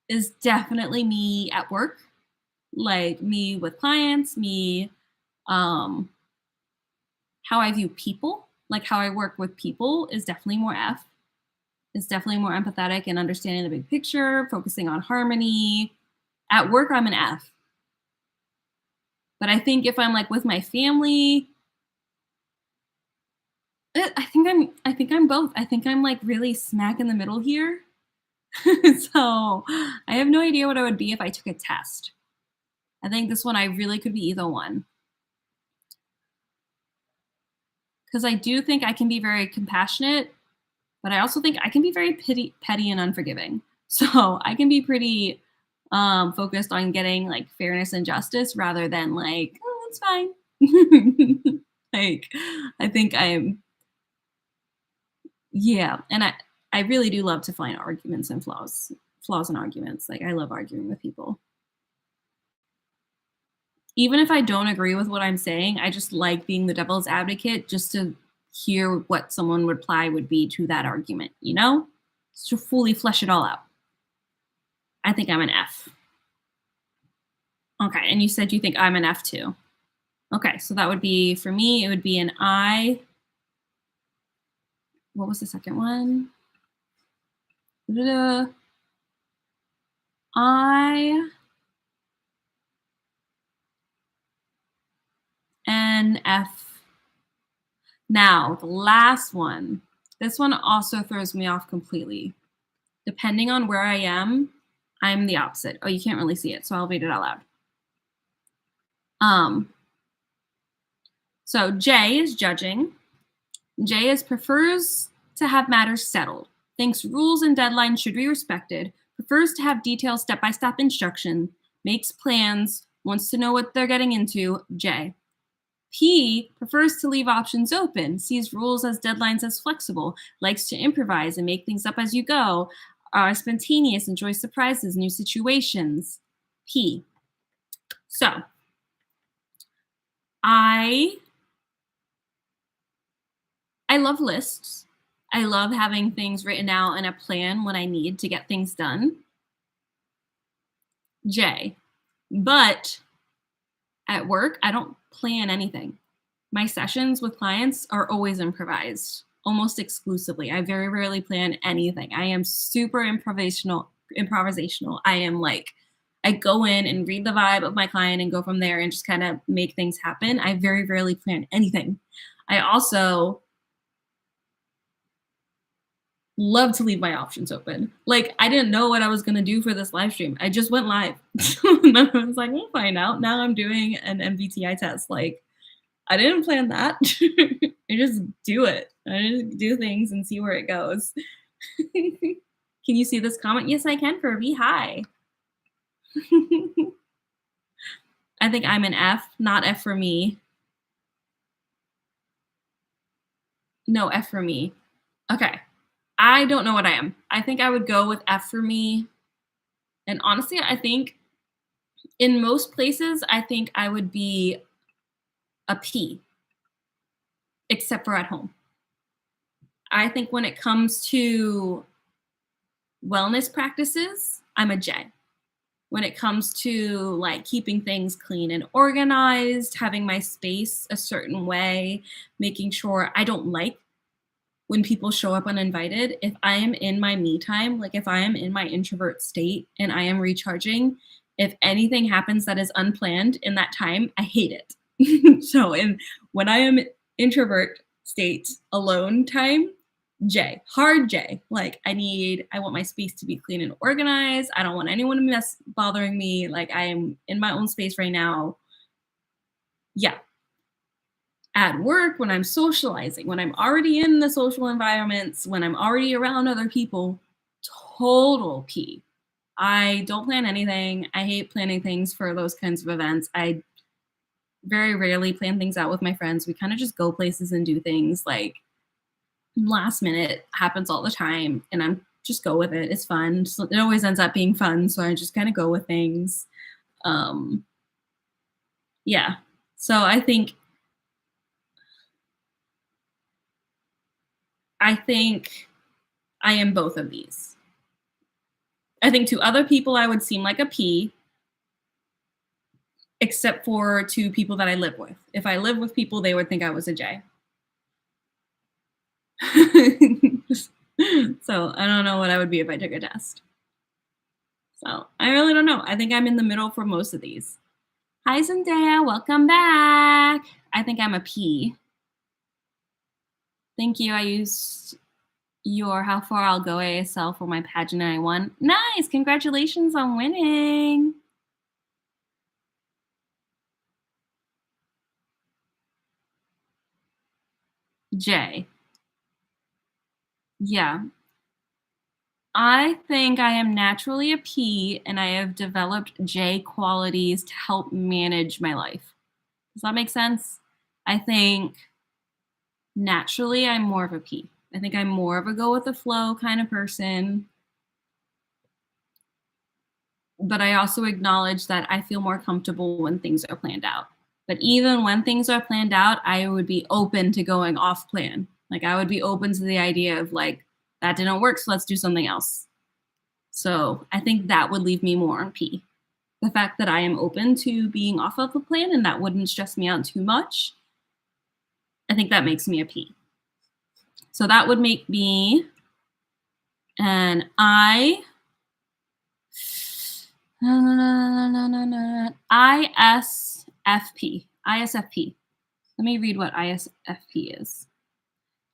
is definitely me at work, like me with clients, me, how I view people, like how I work with people is definitely more F. It's definitely more empathetic and understanding the big picture, focusing on harmony. At work, I'm an F. But I think if I'm like with my family, I think I'm both. I think I'm like really smack in the middle here. So I have no idea what I would be if I took a test. I think this one I really could be either one. Because I do think I can be very compassionate, but I also think I can be very petty and unforgiving. So I can be pretty focused on getting like fairness and justice rather than like, oh, it's fine. Like, I think I'm, yeah. And I really do love to find arguments and flaws in arguments. Like, I love arguing with people. Even if I don't agree with what I'm saying, I just like being the devil's advocate just to hear what someone reply would be to that argument, you know? To fully flesh it all out. I think I'm an F. Okay, and you said you think I'm an F too. Okay, so that would be, for me, it would be an I. What was the second one? I N F. Now, the last one. This one also throws me off completely. Depending on where I am, I'm the opposite. Oh, you can't really see it, so I'll read it out loud. So J is judging. J is prefers to have matters settled, thinks rules and deadlines should be respected, prefers to have detailed step-by-step instruction, makes plans, wants to know what they're getting into, J. P prefers to leave options open, sees rules as deadlines as flexible, likes to improvise and make things up as you go, are spontaneous, enjoys surprises, new situations. P. So, I love lists. I love having things written out and a plan when I need to get things done. J. But at work, I don't plan anything. My sessions with clients are always improvised, almost exclusively. I very rarely plan anything. I am super improvisational. I am like, I go in and read the vibe of my client and go from there and just kind of make things happen. I very rarely plan anything. I also love to leave my options open. Like, I didn't know what I was going to do for this live stream. I just went live. And I was like, we'll find out. Now I'm doing an MBTI test. Like, I didn't plan that. I just do it. I just do things and see where it goes. Can you see this comment? Yes, I can, Furby. Hi. I think I'm an F, not F for me. No, F for me. Okay. I don't know what I am. I think I would go with F for me. And honestly, I think in most places, I think I would be a P, except for at home. I think when it comes to wellness practices, I'm a J. When it comes to like keeping things clean and organized, having my space a certain way, making sure I don't like when people show up uninvited. If I am in my me time, like if I am in my introvert state and I am recharging, if anything happens that is unplanned in that time, I hate it. So, when I am introvert state alone time, J, hard J. Like I want my space to be clean and organized. I don't want anyone to bothering me. Like I am in my own space right now. Yeah, at work, when I'm socializing, when I'm already in the social environments, when I'm already around other people, total P. I don't plan anything. I hate planning things for those kinds of events. I very rarely plan things out with my friends. We kind of just go places and do things like last minute happens all the time and I'm just go with it. It's fun. So it always ends up being fun. So I just kind of go with things. Um, yeah. So I think I am both of these. I think to other people, I would seem like a P, except for to people that I live with. If I live with people, they would think I was a J. So I don't know what I would be if I took a test. So I really don't know. I think I'm in the middle for most of these. Hi, Zendaya. Welcome back. I think I'm a P. Thank you. I used your How Far I'll Go ASL for my pageant and I won. Nice. Congratulations on winning. J. Yeah. I think I am naturally a P and I have developed J qualities to help manage my life. Does that make sense? I think naturally I'm more of a P. I think I'm more of a go with the flow kind of person. But I also acknowledge that I feel more comfortable when things are planned out. But even when things are planned out, I would be open to going off plan. Like I would be open to the idea of like, that didn't work, so let's do something else. So I think that would leave me more on P. The fact that I am open to being off of a plan and that wouldn't stress me out too much, I think that makes me a P. So that would make me an ISFP. ISFP. Let me read what ISFP is.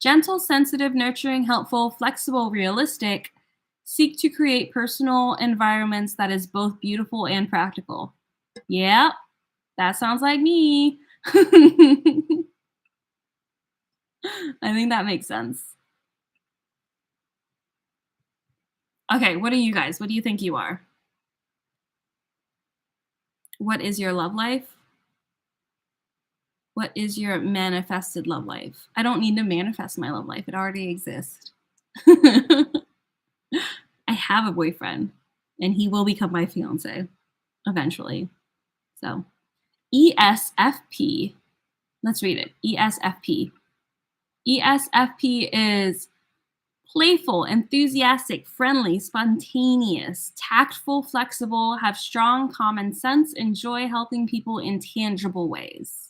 Gentle, sensitive, nurturing, helpful, flexible, realistic, seek to create personal environments that is both beautiful and practical. Yeah, that sounds like me. I think that makes sense. Okay, what are you guys? What do you think you are? What is your love life? What is your manifested love life? I don't need to manifest my love life. It already exists. I have a boyfriend and he will become my fiance eventually. So ESFP, let's read it. ESFP. ESFP is playful, enthusiastic, friendly, spontaneous, tactful, flexible, have strong common sense, enjoy helping people in tangible ways.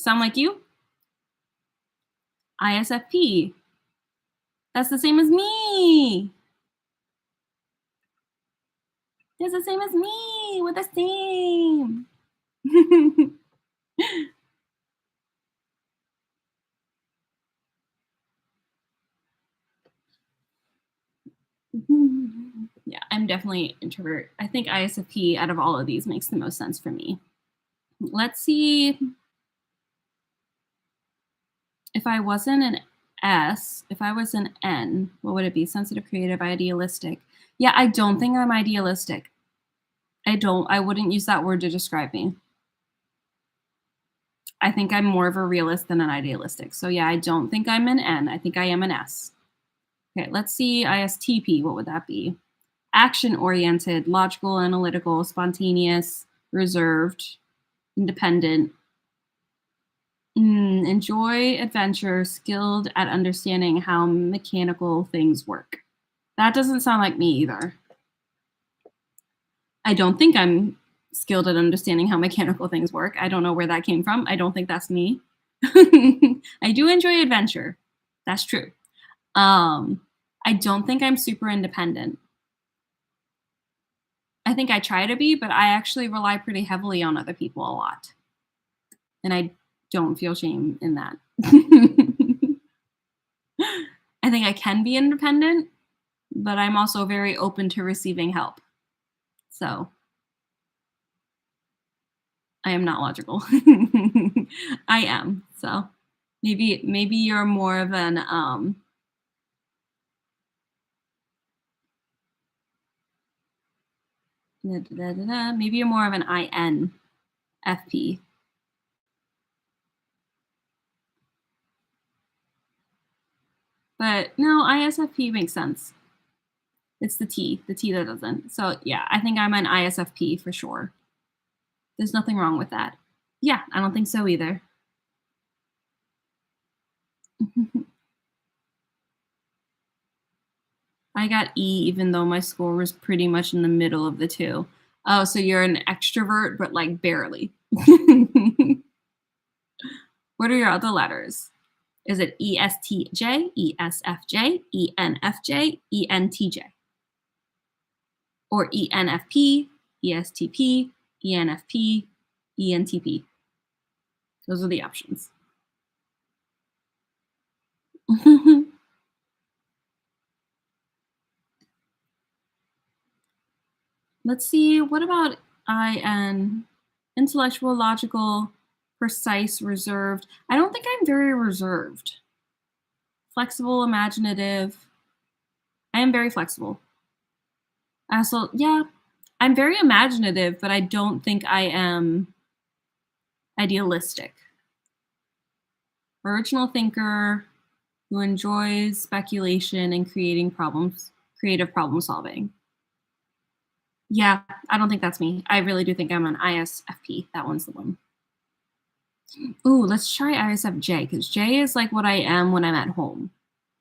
Sound like you? ISFP. That's the same as me. It's the same as me. We're the same. Yeah, I'm definitely introvert. I think ISFP out of all of these makes the most sense for me. Let's see if I wasn't an S, if I was an N, what would it be? Sensitive, creative, idealistic. Yeah, I don't think I'm idealistic. I wouldn't use that word to describe me. I think I'm more of a realist than an idealistic. So yeah, I don't think I'm an N. I think I am an S. Okay, let's see ISTP. What would that be? Action oriented, logical, analytical, spontaneous, reserved, independent. Enjoy adventure, skilled at understanding how mechanical things work. That doesn't sound like me either. I don't think I'm skilled at understanding how mechanical things work. I don't know where that came from. I don't think that's me. I do enjoy adventure. That's true. I don't think I'm super independent. I think I try to be, but I actually rely pretty heavily on other people a lot. And I don't feel shame in that. I think I can be independent, but I'm also very open to receiving help. So I am not logical. I am. So maybe you're more of an maybe you're more of an INFP. But no, ISFP makes sense. It's the T that doesn't. So yeah, I think I'm an ISFP for sure. There's nothing wrong with that. Yeah, I don't think so either. I got E even though my score was pretty much in the middle of the two. Oh, so you're an extrovert, but like barely. What are your other letters? Is it ESTJ, ESFJ, ENFJ, ENTJ? Or ENFP, ESTP, ENFP, ENTP? Those are the options. Let's see, what about IN? Intellectual, logical, precise, reserved. I don't think I'm very reserved. Flexible, imaginative. I am very flexible. Also, yeah, I'm very imaginative, but I don't think I am idealistic. Original thinker who enjoys speculation and creative problem solving. Yeah, I don't think that's me. I really do think I'm an ISFP. That one's the one. Ooh, let's try ISFJ because J is like what I am when I'm at home.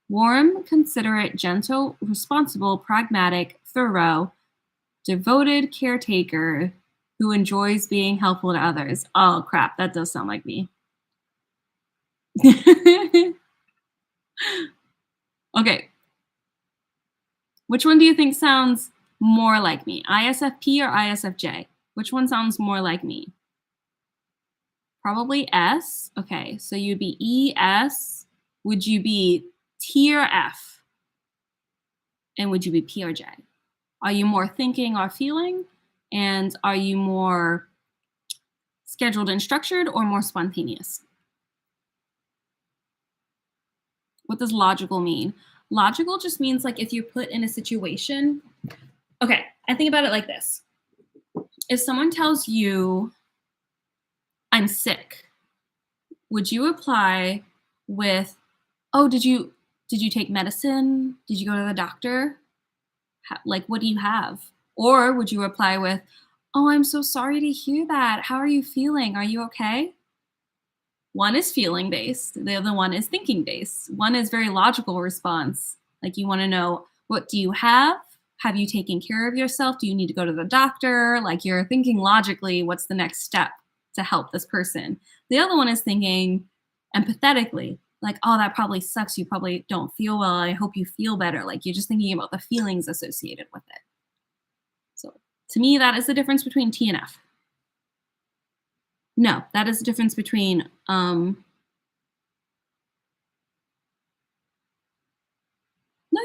Warm, considerate, gentle, responsible, pragmatic, thorough, devoted caretaker who enjoys being helpful to others. Oh, crap. That does sound like me. Okay. Which one do you think sounds more like me? ISFP or ISFJ? Which one sounds more like me? Probably S. Okay, so you'd be ES. Would you be T or F? And would you be P or J? Are you more thinking or feeling? And are you more scheduled and structured or more spontaneous? What does logical mean? Logical just means like if you're put in a situation. Okay, I think about it like this. If someone tells you, I'm sick, would you reply with, oh, did you take medicine? Did you go to the doctor? Like, what do you have? Or would you reply with, oh, I'm so sorry to hear that. How are you feeling? Are you okay? One is feeling based. The other one is thinking based. One is very logical response. Like you want to know, what do you have? Have you taken care of yourself? Do you need to go to the doctor? Like you're thinking logically, what's the next step to help this person? The other one is thinking empathetically, like, oh, that probably sucks. You probably don't feel well. I hope you feel better. Like you're just thinking about the feelings associated with it. So to me, that is the difference between T and F. No, that is the difference between no,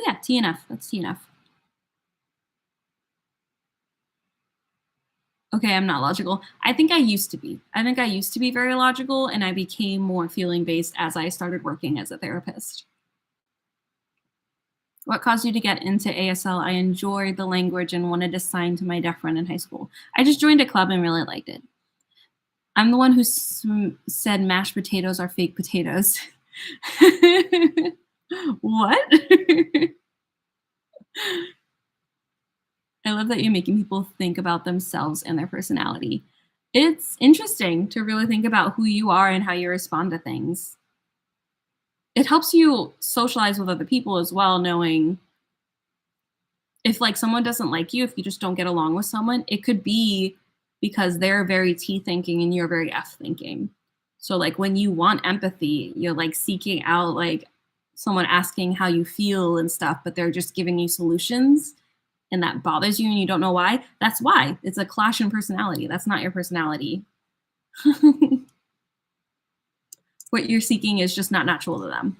yeah, T and F. That's T and F. Okay, I'm not logical. I think I used to be. I think I used to be very logical, and I became more feeling based as I started working as a therapist. What caused you to get into ASL? I enjoyed the language and wanted to sign to my deaf friend in high school. I just joined a club and really liked it. I'm the one who said mashed potatoes are fake potatoes. What? I love that you're making people think about themselves and their personality. It's interesting to really think about who you are and how you respond to things. It helps you socialize with other people as well, knowing if like someone doesn't like you, if you just don't get along with someone, it could be because they're very T thinking and you're very F thinking. So like when you want empathy, you're like seeking out like someone asking how you feel and stuff, but they're just giving you solutions and that bothers you and you don't know why. That's why. It's a clash in personality. That's not your personality. What you're seeking is just not natural to them.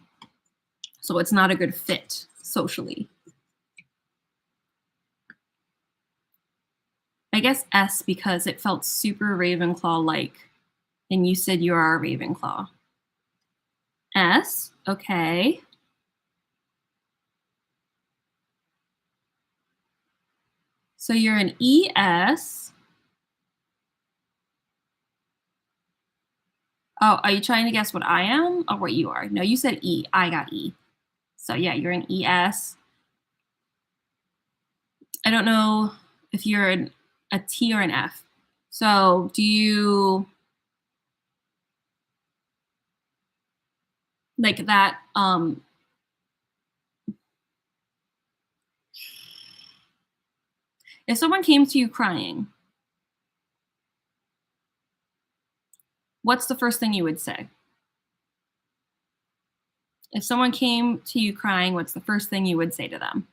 So it's not a good fit socially. I guess S because it felt super Ravenclaw-like. And you said you are a Ravenclaw. S, okay. So you're an ES. Oh, are you trying to guess what I am or what you are? No, you said E. I got E. So yeah, you're an ES. I don't know if you're a T or an F. So do you like that? If someone came to you crying, what's the first thing you would say? If someone came to you crying, what's the first thing you would say to them?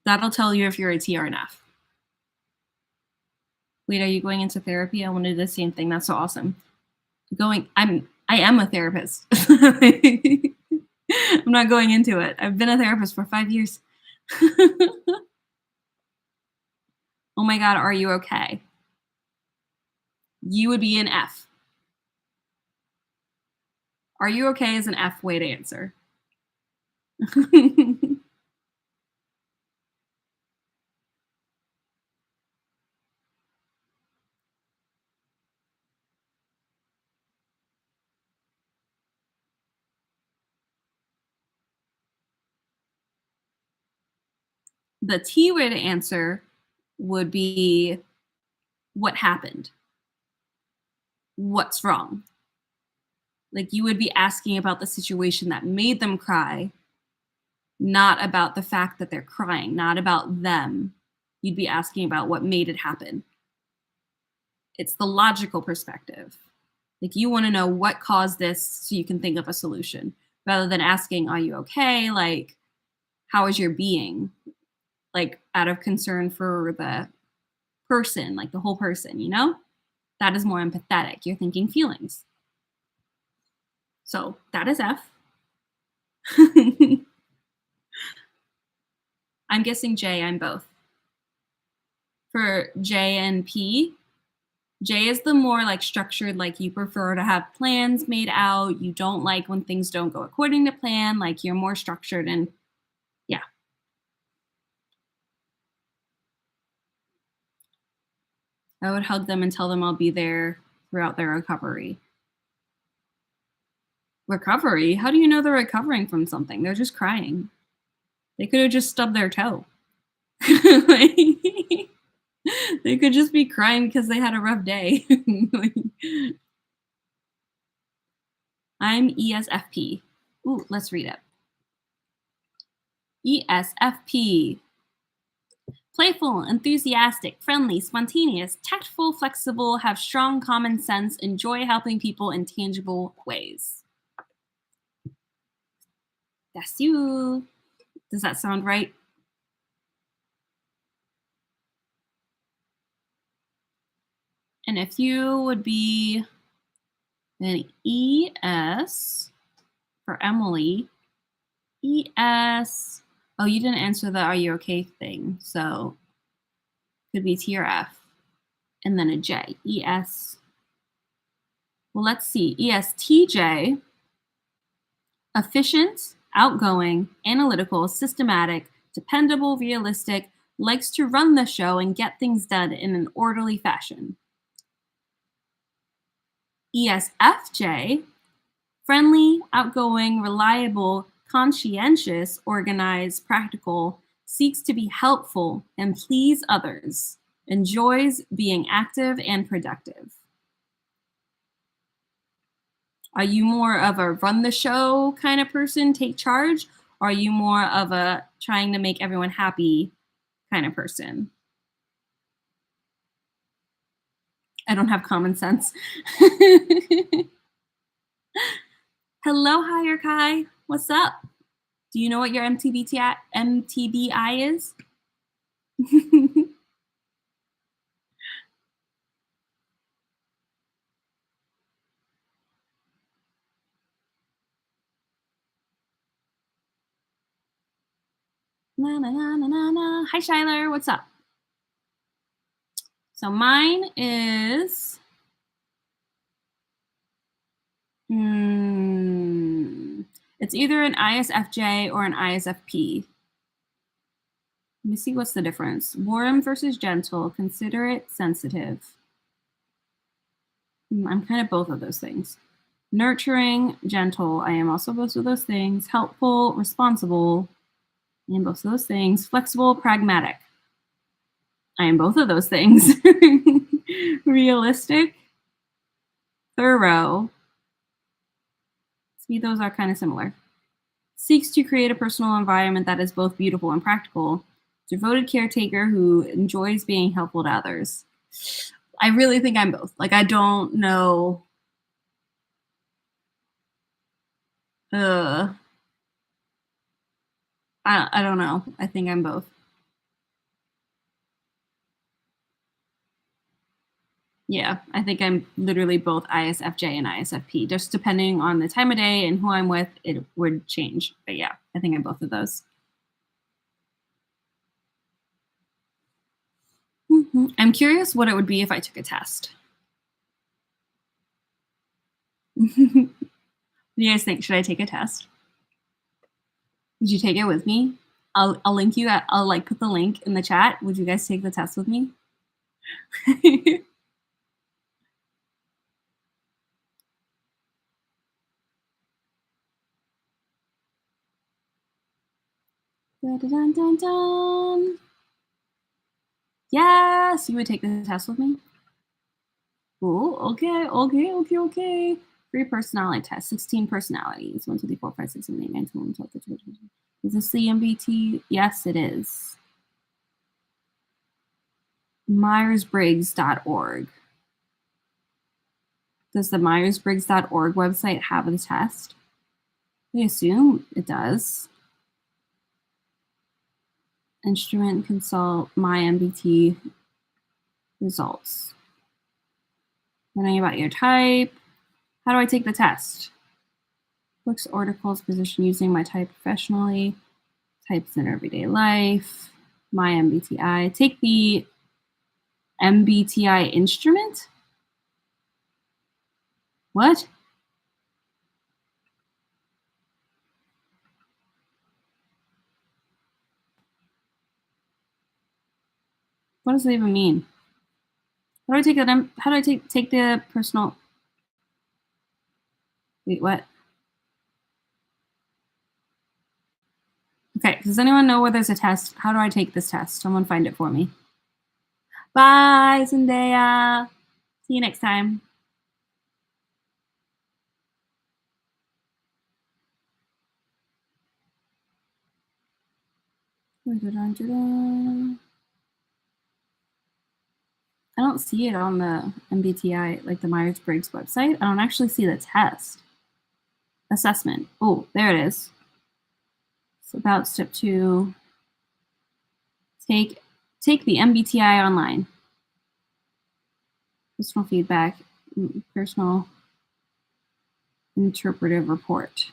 That'll tell you if you're a T or an F. Wait, are you going into therapy? I want to do the same thing. That's so awesome. I am a therapist. I'm not going into it. I've been a therapist for 5 years. Oh my God, are you okay? You would be an F. Are you okay is an F way to answer. The T way to answer would be what happened? What's wrong? Like you would be asking about the situation that made them cry, not about the fact that they're crying, not about them. You'd be asking about what made it happen. It's the logical perspective. Like you want to know what caused this so you can think of a solution rather than asking, are you okay? Like, how is your being? Like, out of concern for the person, like the whole person, you know? That is more empathetic. You're thinking feelings. So that is F. I'm guessing J, I'm both. For J and P, J is the more like structured, like you prefer to have plans made out. You don't like when things don't go according to plan. Like you're more structured and yeah. I would hug them and tell them I'll be there throughout their recovery. Recovery? How do you know they're recovering from something? They're just crying. They could have just stubbed their toe. Like, they could just be crying because they had a rough day. Like, I'm ESFP. Ooh, let's read it. ESFP. Playful, enthusiastic, friendly, spontaneous, tactful, flexible, have strong common sense, enjoy helping people in tangible ways. That's you. Does that sound right? And if you would be an ES for Emily, ES. Oh, you didn't answer the are you okay thing. So could be T or F. And then a J. ES. Well, let's see. ESTJ. Efficient, outgoing, analytical, systematic, dependable, realistic, likes to run the show and get things done in an orderly fashion. ESFJ, friendly, outgoing, reliable, conscientious, organized, practical, seeks to be helpful and please others, enjoys being active and productive. Are you more of a run the show kind of person, take charge? Or are you more of a trying to make everyone happy kind of person? I don't have common sense. Hello, Higher Kai. What's up? Do you know what your MTBI is? Na, na, na, na, na, na. Hi, Shyler. What's up? So mine is it's either an ISFJ or an ISFP. Let me see what's the difference. Warm versus gentle, considerate, sensitive. I'm kind of both of those things. Nurturing, gentle. I am also both of those things. Helpful, responsible. I am both of those things. Flexible, pragmatic. I am both of those things. Realistic, thorough. See, those are kind of similar. Seeks to create a personal environment that is both beautiful and practical. Devoted caretaker who enjoys being helpful to others. I really think I'm both. Like, I don't know. I don't know. I think I'm both. Yeah, I think I'm literally both ISFJ and ISFP. Just depending on the time of day and who I'm with, it would change. But yeah, I think I'm both of those. I'm curious what it would be if I took a test. What do you guys think? Should I take a test? Would you take it with me? I'll link you at, I'll like put the link in the chat. Would you guys take the test with me? Dun, dun, dun, dun. Yes, you would take the test with me? Oh, okay. Free personality test, 16 personalities. 1, 2, 3, 4, 5, 6, 7, 8, 9, 10, 11, 12, 13, 14. Is this the MBT? Yes, it is. Myers-Briggs.org. Does the Myers-Briggs.org website have the test? I assume it does. Instrument consult my MBT results. Learning about your type. How do I take the test? Books, articles, position using my type professionally. Types in everyday life. My MBTI. Take the MBTI instrument? What? What does it even mean? How do I take that? How do I take the personal? Wait, what? Okay, does anyone know where there's a test? How do I take this test? Someone find it for me. Bye, Zendaya. See you next time. I don't see it on the MBTI, like the Myers-Briggs website. I don't actually see the test. Assessment. Oh, there it is. It's about step 2. Take the MBTI online. Personal feedback, personal interpretive report.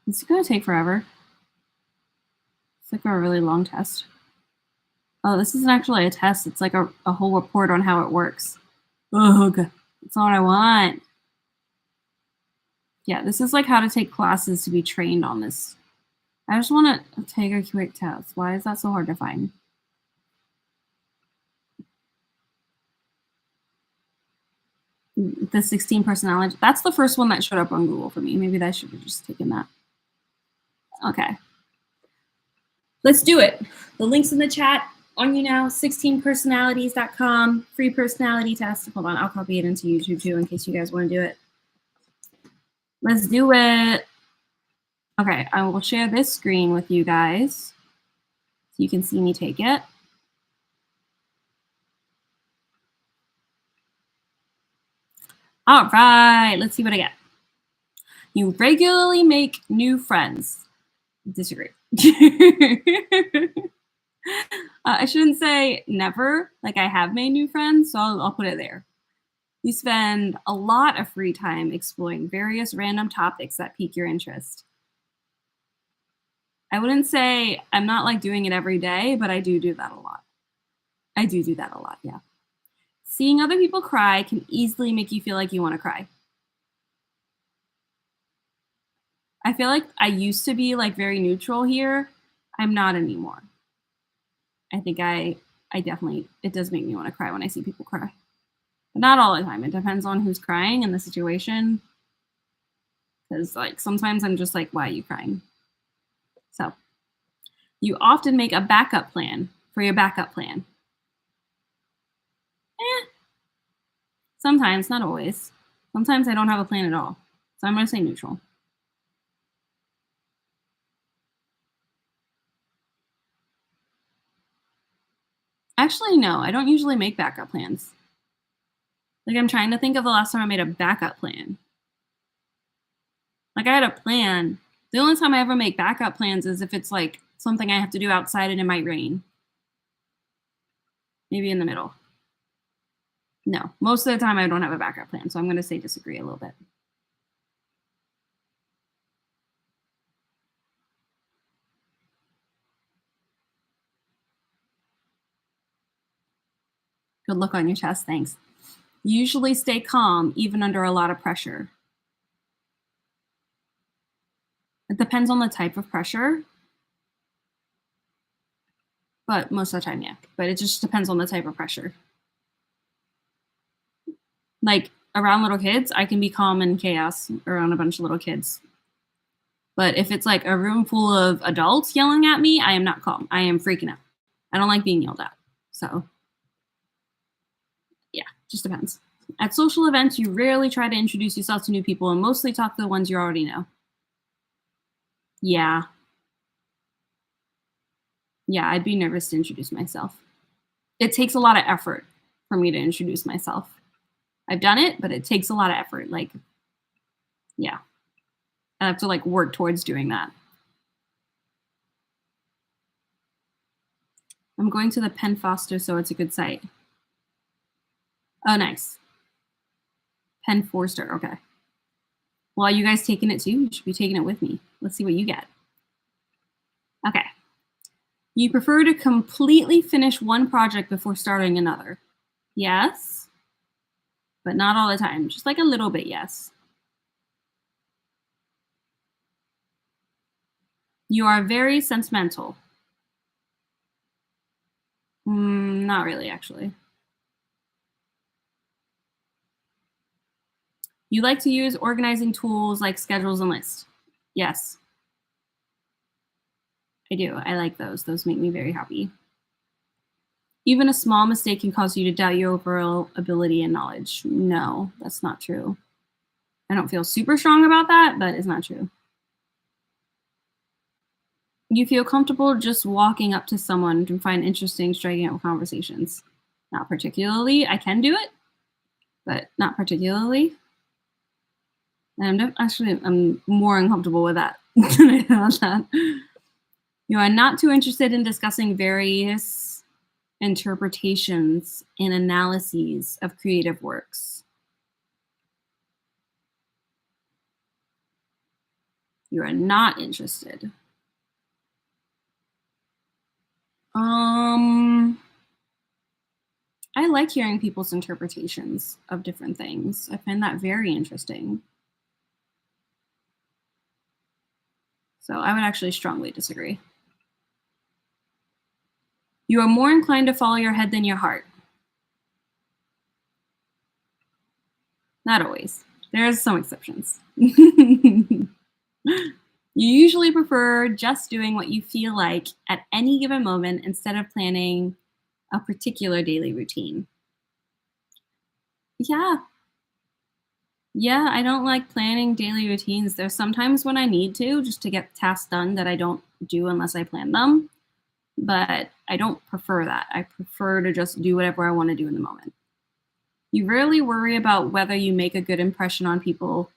It's going to take forever. It's like a really long test. Oh, this isn't actually a test. It's like a whole report on how it works. Ugh, that's not what I want. Yeah, this is like how to take classes to be trained on this. I just want to take a quick test. Why is that so hard to find? The 16 personality. That's the first one that showed up on Google for me. Maybe I should have just taken that. Okay. Let's do it. The link's in the chat on you now, 16personalities.com, free personality test. Hold on, I'll copy it into YouTube too in case you guys want to do it. Let's do it. Okay, I will share this screen with you guys so you can see me take it. All right, let's see what I get. You regularly make new friends. Disagree. I shouldn't say never, like I have made new friends, so I'll put it there. You spend a lot of free time exploring various random topics that pique your interest. I wouldn't say I'm not like doing it every day, but I do that a lot. I do that a lot, yeah. Seeing other people cry can easily make you feel like you want to cry. I feel like I used to be like very neutral here. I'm not anymore. I think I definitely, it does make me want to cry when I see people cry. But not all the time. It depends on who's crying and the situation. Because like sometimes I'm just like, why are you crying? So you often make a backup plan for your backup plan. Sometimes, not always. Sometimes I don't have a plan at all. So I'm going to say neutral. Actually, no, I don't usually make backup plans. Like I'm trying to think of the last time I made a backup plan. Like I had a plan. The only time I ever make backup plans is if it's like something I have to do outside and it might rain. Maybe in the middle. No, most of the time I don't have a backup plan. So I'm going to say disagree a little bit. Good look on your chest. Thanks. Usually stay calm even under a lot of pressure. It depends on the type of pressure. But most of the time, yeah. But it just depends on the type of pressure. Like around little kids, I can be calm in chaos around a bunch of little kids. But if it's like a room full of adults yelling at me, I am not calm. I am freaking out. I don't like being yelled at. So, yeah, just depends. At social events, you rarely try to introduce yourself to new people and mostly talk to the ones you already know. Yeah. Yeah, I'd be nervous to introduce myself. It takes a lot of effort for me to introduce myself. I've done it, but it takes a lot of effort. Like, yeah. I have to like work towards doing that. I'm going to the Penn Foster, so it's a good site. Oh, nice. Penn Forster, okay. Well, you guys taking it too? You should be taking it with me. Let's see what you get. Okay. You prefer to completely finish one project before starting another? Yes, but not all the time. Just like a little bit, yes. You are very sentimental. Not really, actually. You like to use organizing tools like schedules and lists? Yes, I do. I like those. Those make me very happy. Even a small mistake can cause you to doubt your overall ability and knowledge. No, that's not true. I don't feel super strong about that, but it's not true. You feel comfortable just walking up to someone to find interesting, striking out conversations? Not particularly. I can do it, but not particularly. And I'm more uncomfortable with that than I thought that. You are not too interested in discussing various interpretations and analyses of creative works. You are not interested. I like hearing people's interpretations of different things. I find that very interesting. So I would actually strongly disagree. You are more inclined to follow your head than your heart. Not always. There's some exceptions. You usually prefer just doing what you feel like at any given moment instead of planning a particular daily routine. Yeah. Yeah, I don't like planning daily routines. There's sometimes when I need to just to get tasks done that I don't do unless I plan them, but I don't prefer that. I prefer to just do whatever I want to do in the moment. You rarely worry about whether you make a good impression on people.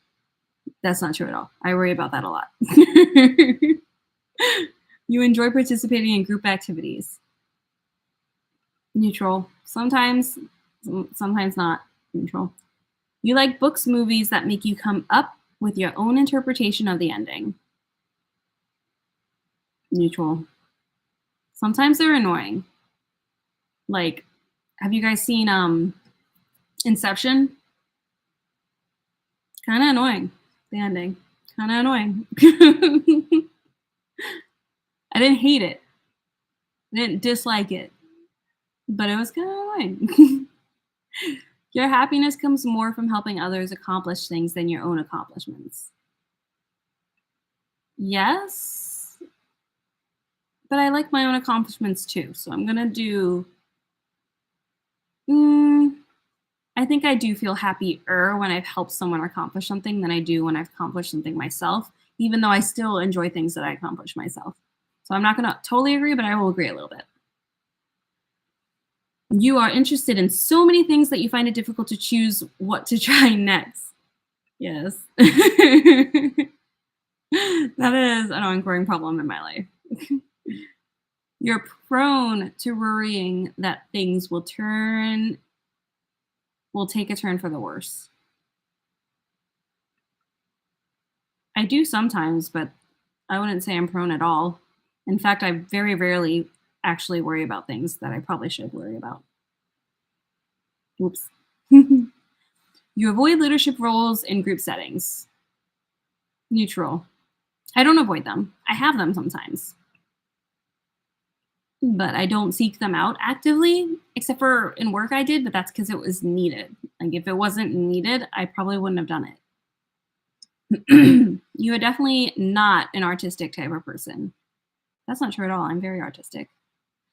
That's not true at all. I worry about that a lot. You enjoy participating in group activities. Neutral. Sometimes, sometimes not. Neutral. You like books, movies that make you come up with your own interpretation of the ending. Neutral. Sometimes they're annoying. Like, have you guys seen Inception? Kind of annoying. The ending. Kind of annoying. I didn't hate it. I didn't dislike it. But it was kind of annoying. Your happiness comes more from helping others accomplish things than your own accomplishments. Yes, but I like my own accomplishments too. So I'm going to do. I think I do feel happier when I've helped someone accomplish something than I do when I've accomplished something myself, even though I still enjoy things that I accomplish myself. So I'm not going to totally agree, but I will agree a little bit. You are interested in so many things that you find it difficult to choose what to try next. Yes. That is an ongoing problem in my life. You're prone to worrying that things will take a turn for the worse. I do sometimes, but I wouldn't say I'm prone at all. In fact, I very rarely actually worry about things that I probably should worry about. Oops. You avoid leadership roles in group settings. Neutral. I don't avoid them. I have them sometimes. But I don't seek them out actively, except for in work I did, but that's because it was needed. Like if it wasn't needed, I probably wouldn't have done it. You are definitely not an artistic type of person. That's not true at all. I'm very artistic.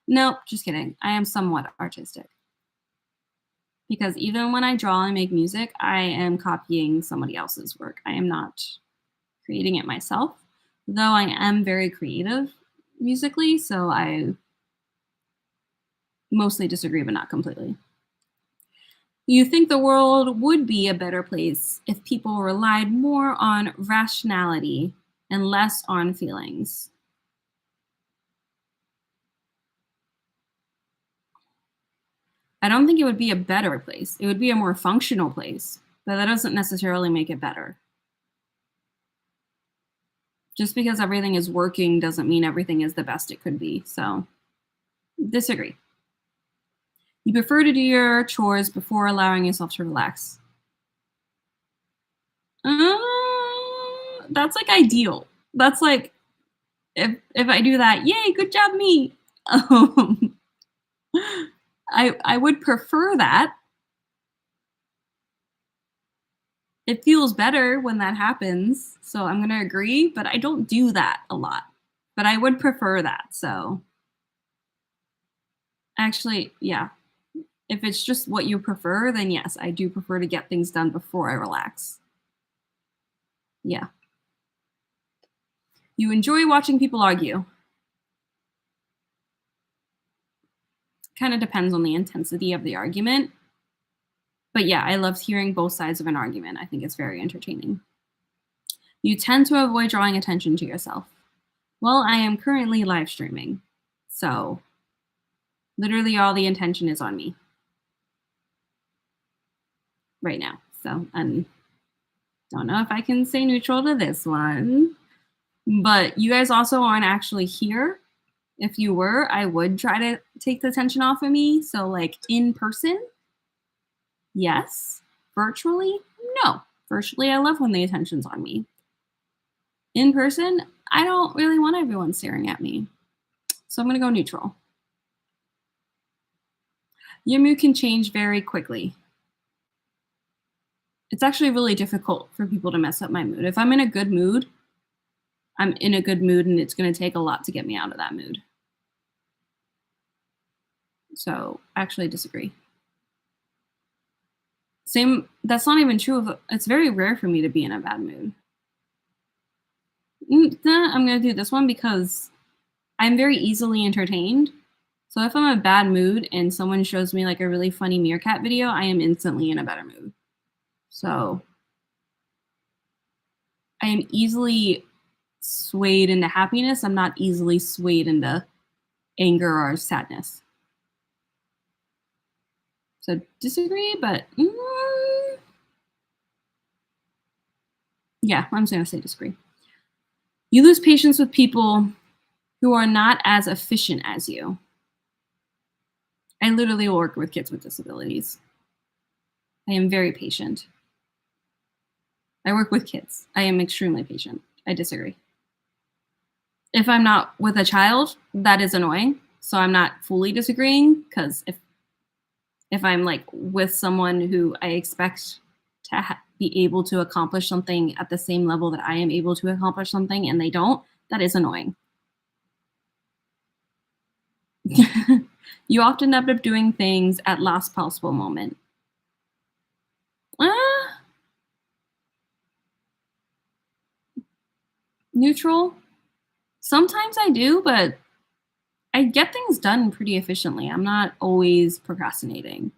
Nope, just kidding. I am somewhat artistic. Because even when I draw and make music, I am copying somebody else's work. I am not creating it myself, though I am very creative musically, so I mostly disagree, but not completely. You think the world would be a better place if people relied more on rationality and less on feelings. I don't think it would be a better place. It would be a more functional place, but that doesn't necessarily make it better. Just because everything is working doesn't mean everything is the best it could be. So, disagree. You prefer to do your chores before allowing yourself to relax. Uh, that's like ideal. That's like if I do that, yay, good job me. Um, I would prefer that. It feels better when that happens, so I'm gonna agree, but I don't do that a lot. But I would prefer that, so actually, yeah. If it's just what you prefer, then yes, I do prefer to get things done before I relax. Yeah. You enjoy watching people argue. Kind of depends on the intensity of the argument. But yeah, I love hearing both sides of an argument. I think it's very entertaining. You tend to avoid drawing attention to yourself. Well, I am currently live streaming. So literally all the attention is on me right now. So I don't know if I can say neutral to this one. But you guys also aren't actually here. If you were, I would try to take the tension off of me. So like in person, yes. Virtually, no. Virtually, I love when the attention's on me. In person, I don't really want everyone staring at me. So I'm going to go neutral. Your mood can change very quickly. It's actually really difficult for people to mess up my mood. If I'm in a good mood, I'm in a good mood and it's going to take a lot to get me out of that mood. So I actually disagree. Same, that's not even true of, it's very rare for me to be in a bad mood. I'm going to do this one because I'm very easily entertained. So if I'm in a bad mood and someone shows me like a really funny meerkat video, I am instantly in a better mood. So I am easily swayed into happiness. I'm not easily swayed into anger or sadness. So disagree, but yeah, I'm just going to say disagree. You lose patience with people who are not as efficient as you. I literally work with kids with disabilities. I am very patient. I work with kids. I am extremely patient. I disagree. If I'm not with a child, that is annoying. So I'm not fully disagreeing because if I'm like with someone who I expect to be able to accomplish something at the same level that I am able to accomplish something and they don't, that is annoying. You often end up doing things at last possible moment. Neutral. Sometimes I do, but I get things done pretty efficiently. I'm not always procrastinating.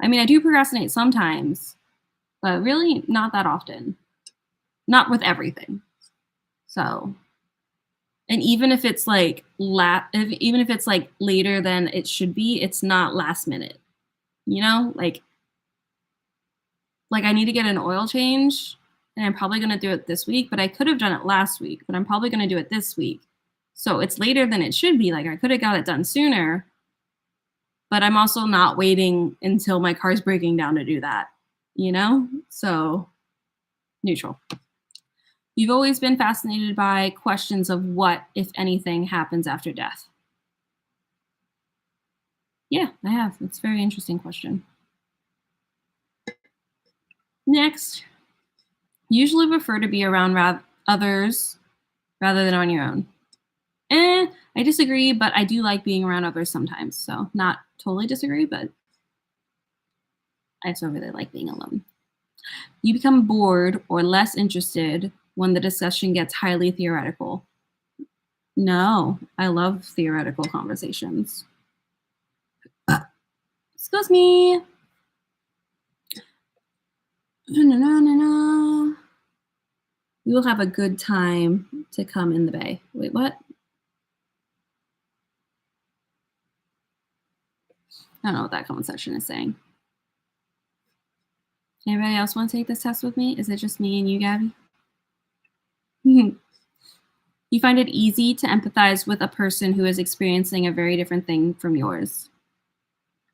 I mean, I do procrastinate sometimes, but really not that often. Not with everything. So, and even if it's like even if it's like later than it should be, it's not last minute. You know, like I need to get an oil change and I'm probably going to do it this week, but I could have done it last week, but I'm probably going to do it this week. So it's later than it should be. Like I could have got it done sooner, but I'm also not waiting until my car's breaking down to do that, you know? So neutral. You've always been fascinated by questions of what, if anything, happens after death. Yeah, I have. It's a very interesting question. Next, usually prefer to be around others rather than on your own. I disagree, but I do like being around others sometimes. So not totally disagree, but I also really like being alone. You become bored or less interested when the discussion gets highly theoretical. No, I love theoretical conversations. Excuse me. You will have a good time to come in the bay. Wait, what? I don't know what that comment section is saying. Anybody else want to take this test with me? Is it just me and you, Gabby? You find it easy to empathize with a person who is experiencing a very different thing from yours.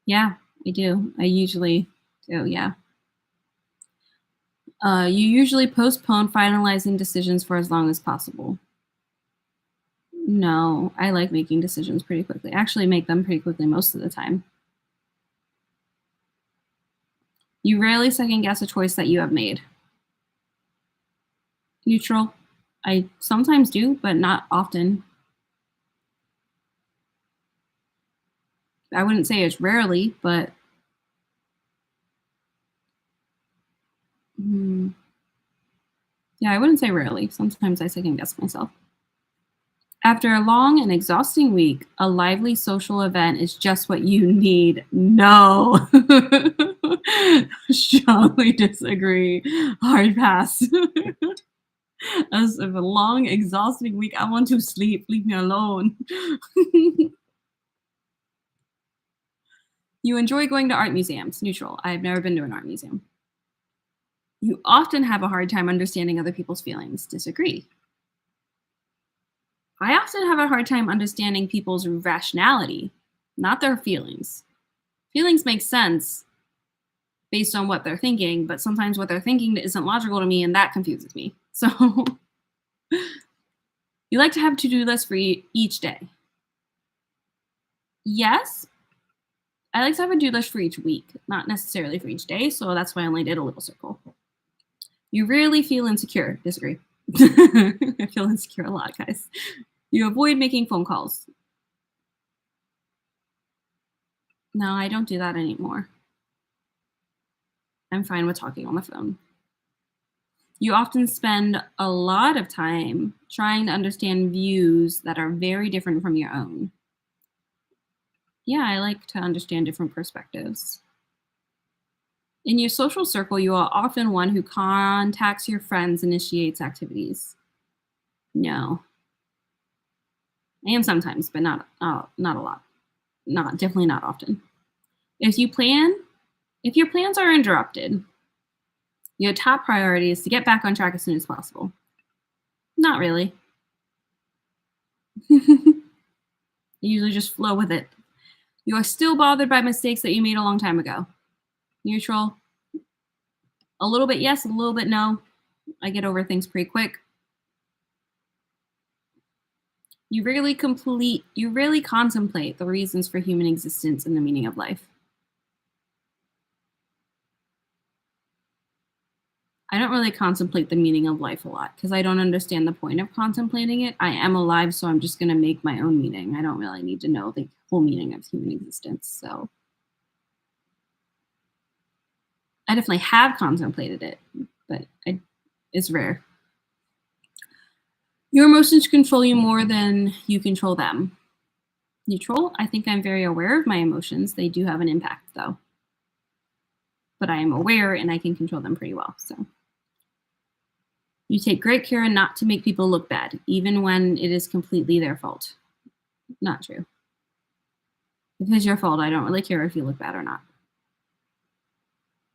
Yeah, I do. I usually do, yeah. You usually postpone finalizing decisions for as long as possible. No, I like making decisions pretty quickly. I actually make them pretty quickly most of the time. You rarely second guess a choice that you have made. Neutral. I sometimes do, but not often. I wouldn't say it's rarely, but yeah, I wouldn't say rarely. Sometimes I second guess myself. After a long and exhausting week, a lively social event is just what you need. No. Strongly disagree. Hard pass. As of a long, exhausting week, I want to sleep. Leave me alone. You enjoy going to art museums. Neutral. I've never been to an art museum. You often have a hard time understanding other people's feelings. Disagree. I often have a hard time understanding people's rationality, not their feelings. Feelings make sense based on what they're thinking, but sometimes what they're thinking isn't logical to me, and that confuses me. So You like to have a to-do list for each day. Yes, I like to have a to-do list for each week, not necessarily for each day, so that's why I only did a little circle. You rarely feel insecure. Disagree. I feel insecure a lot, guys. You avoid making phone calls. No, I don't do that anymore. I'm fine with talking on the phone. You often spend a lot of time trying to understand views that are very different from your own. Yeah, I like to understand different perspectives. In your social circle, you are often one who contacts your friends, initiates activities. No, I am sometimes, but not a lot. Not definitely not often. If you plan, if your plans are interrupted, your top priority is to get back on track as soon as possible. Not really. You usually just flow with it. You are still bothered by mistakes that you made a long time ago. Neutral. A little bit yes, a little bit no. I get over things pretty quick. You rarely contemplate the reasons for human existence and the meaning of life. I don't really contemplate the meaning of life a lot because I don't understand the point of contemplating it. I am alive, so I'm just going to make my own meaning. I don't really need to know the whole meaning of human existence. So I definitely have contemplated it, but it's rare. Your emotions control you more than you control them. Neutral. I think I'm very aware of my emotions. They do have an impact, though. But I am aware and I can control them pretty well. So you take great care not to make people look bad, even when it is completely their fault. Not true. If it's your fault, I don't really care if you look bad or not.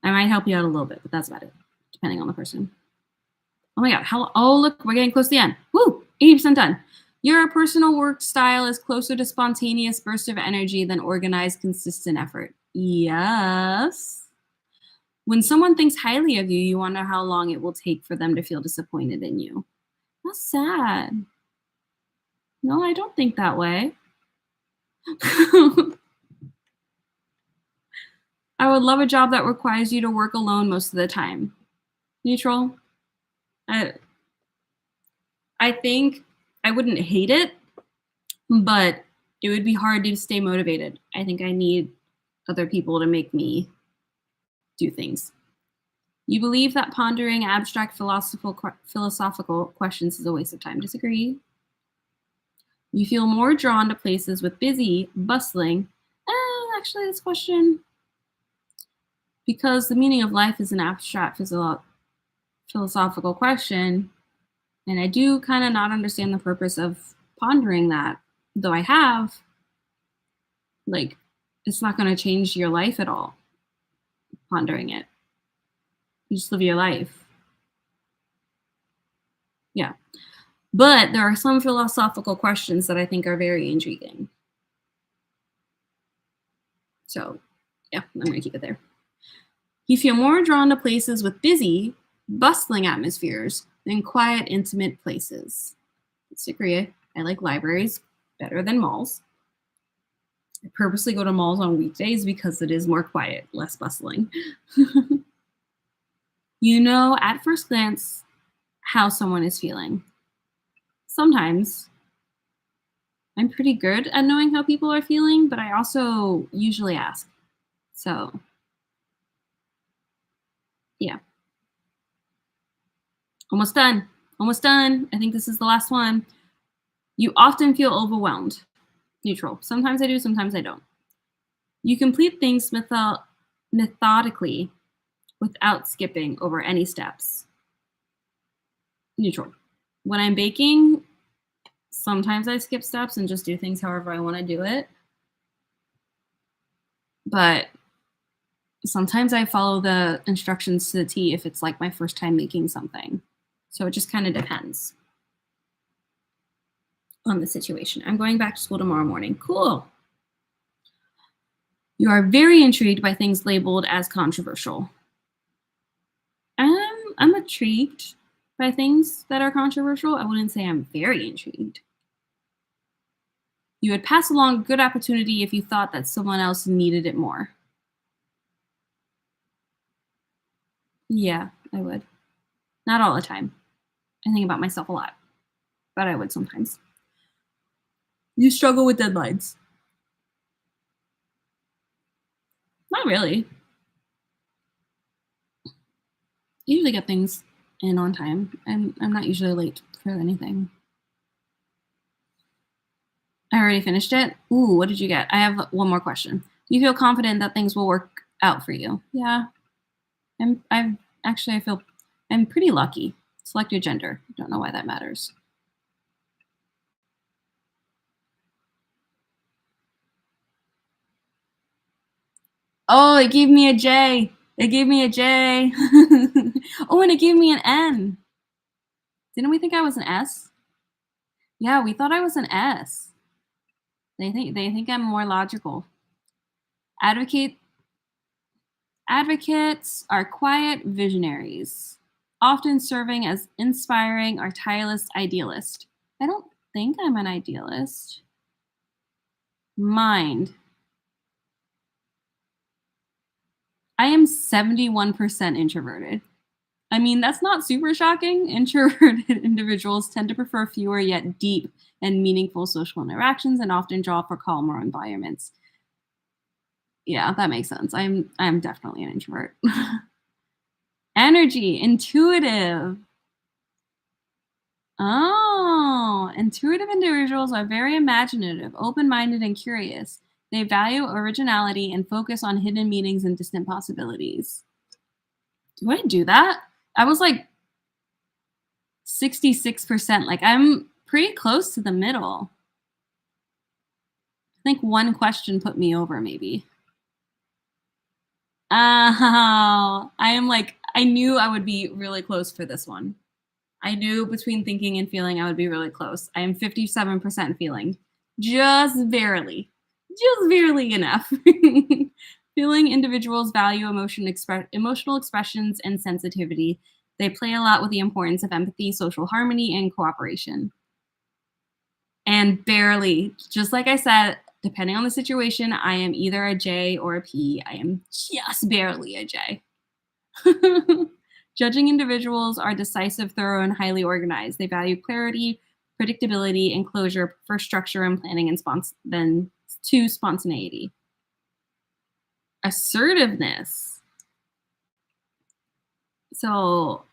I might help you out a little bit, but that's about it, depending on the person. Oh my God. Oh, look, we're getting close to the end. Woo! 80% done. Your personal work style is closer to spontaneous burst of energy than organized, consistent effort. Yes. When someone thinks highly of you, you wonder how long it will take for them to feel disappointed in you. That's sad. No, I don't think that way. I would love a job that requires you to work alone most of the time. Neutral. I think I wouldn't hate it, but it would be hard to stay motivated. I think I need other people to make me do things. You believe that pondering abstract philosophical questions is a waste of time. Disagree. You feel more drawn to places with busy, bustling. Actually, this question, because the meaning of life is an abstract philosophical question, and I do kind of not understand the purpose of pondering that, though I have, like, it's not going to change your life at all, pondering it. You just live your life. Yeah. But there are some philosophical questions that I think are very intriguing. So, yeah, I'm going to keep it there. You feel more drawn to places with busy, bustling atmospheres than quiet, intimate places. Disagree. I like libraries better than malls. I purposely go to malls on weekdays because it is more quiet, less bustling. You know at first glance how someone is feeling. Sometimes I'm pretty good at knowing how people are feeling, but I also usually ask. So, yeah. Almost done. Almost done. I think this is the last one. You often feel overwhelmed. Neutral. Sometimes I do, sometimes I don't. You complete things methodically without skipping over any steps. Neutral. When I'm baking, sometimes I skip steps and just do things however I want to do it. But sometimes I follow the instructions to the T if it's like my first time making something. So it just kind of depends on the situation. I'm going back to school tomorrow morning. Cool. You are very intrigued by things labeled as controversial. I'm intrigued. by things that are controversial. I wouldn't say I'm very intrigued. You would pass along a good opportunity if you thought that someone else needed it more. Yeah, I would. Not all the time. I think about myself a lot, but I would sometimes. You struggle with deadlines. Not really. I usually get things in on time. I'm not usually late for anything. I already finished it. Ooh, what did you get? I have one more question. You feel confident that things will work out for you? Yeah, I feel I'm pretty lucky. Select your gender. Don't know why that matters. Oh, it gave me a J. It gave me a J. Oh, and it gave me an N. Didn't we think I was an S? Yeah, we thought I was an S. They think I'm more logical. Advocate Advocates are quiet visionaries, often serving as inspiring or tireless idealist. I don't think I'm an idealist. Mind. I am 71% introverted. I mean, that's not super shocking. Introverted individuals tend to prefer fewer yet deep and meaningful social interactions and often draw for calmer environments. Yeah, that makes sense. I'm definitely an introvert. Energy, intuitive. Oh, intuitive individuals are very imaginative, open minded, and curious. They value originality and focus on hidden meanings and distant possibilities. Do I do that? I was like 66%. Like, I'm pretty close to the middle. I think one question put me over, maybe. Oh, I am like, I knew I would be really close for this one. I knew between thinking and feeling I would be really close. I am 57% feeling. Just barely. Just barely enough. Feeling individuals value emotional expressions and sensitivity. They play a lot with the importance of empathy, social harmony, and cooperation. And barely, just like I said, depending on the situation, I am either a J or a P. I am just barely a J. Judging individuals are decisive, thorough, and highly organized. They value clarity, predictability, and closure for structure and planning and than to spontaneity. Assertiveness. So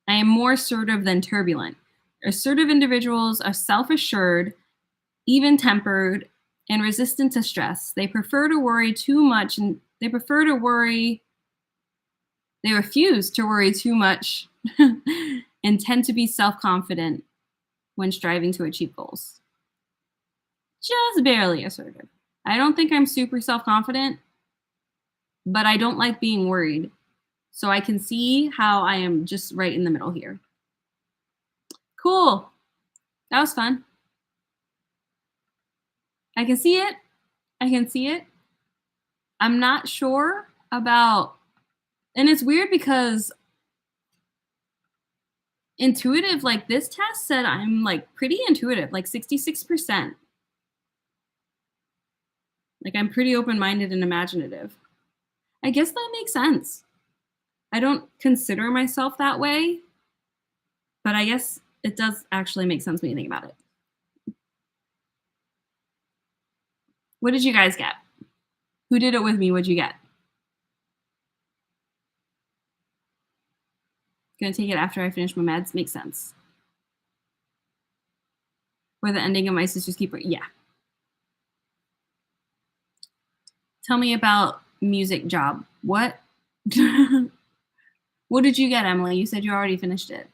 I am more assertive than turbulent. Assertive individuals are self-assured, even-tempered, and resistant to stress. They prefer to worry too much and they refuse to worry too much and tend to be self-confident when striving to achieve goals. Just barely assertive. I don't think I'm super self-confident, but I don't like being worried. So I can see how I am just right in the middle here. Cool. That was fun. I can see it. I can see it. I'm not sure about, and it's weird because intuitive, like this test said I'm like pretty intuitive, like 66%. Like I'm pretty open-minded and imaginative. I guess that makes sense. I don't consider myself that way, but I guess it does actually make sense when you think about it. What did you guys get? Who did it with me? What'd you get? Gonna take it after I finish my meds? Makes sense. Or the ending of My Sister's Keeper? Yeah. Tell me about music job. What? What did you get, Emily? You said you already finished it.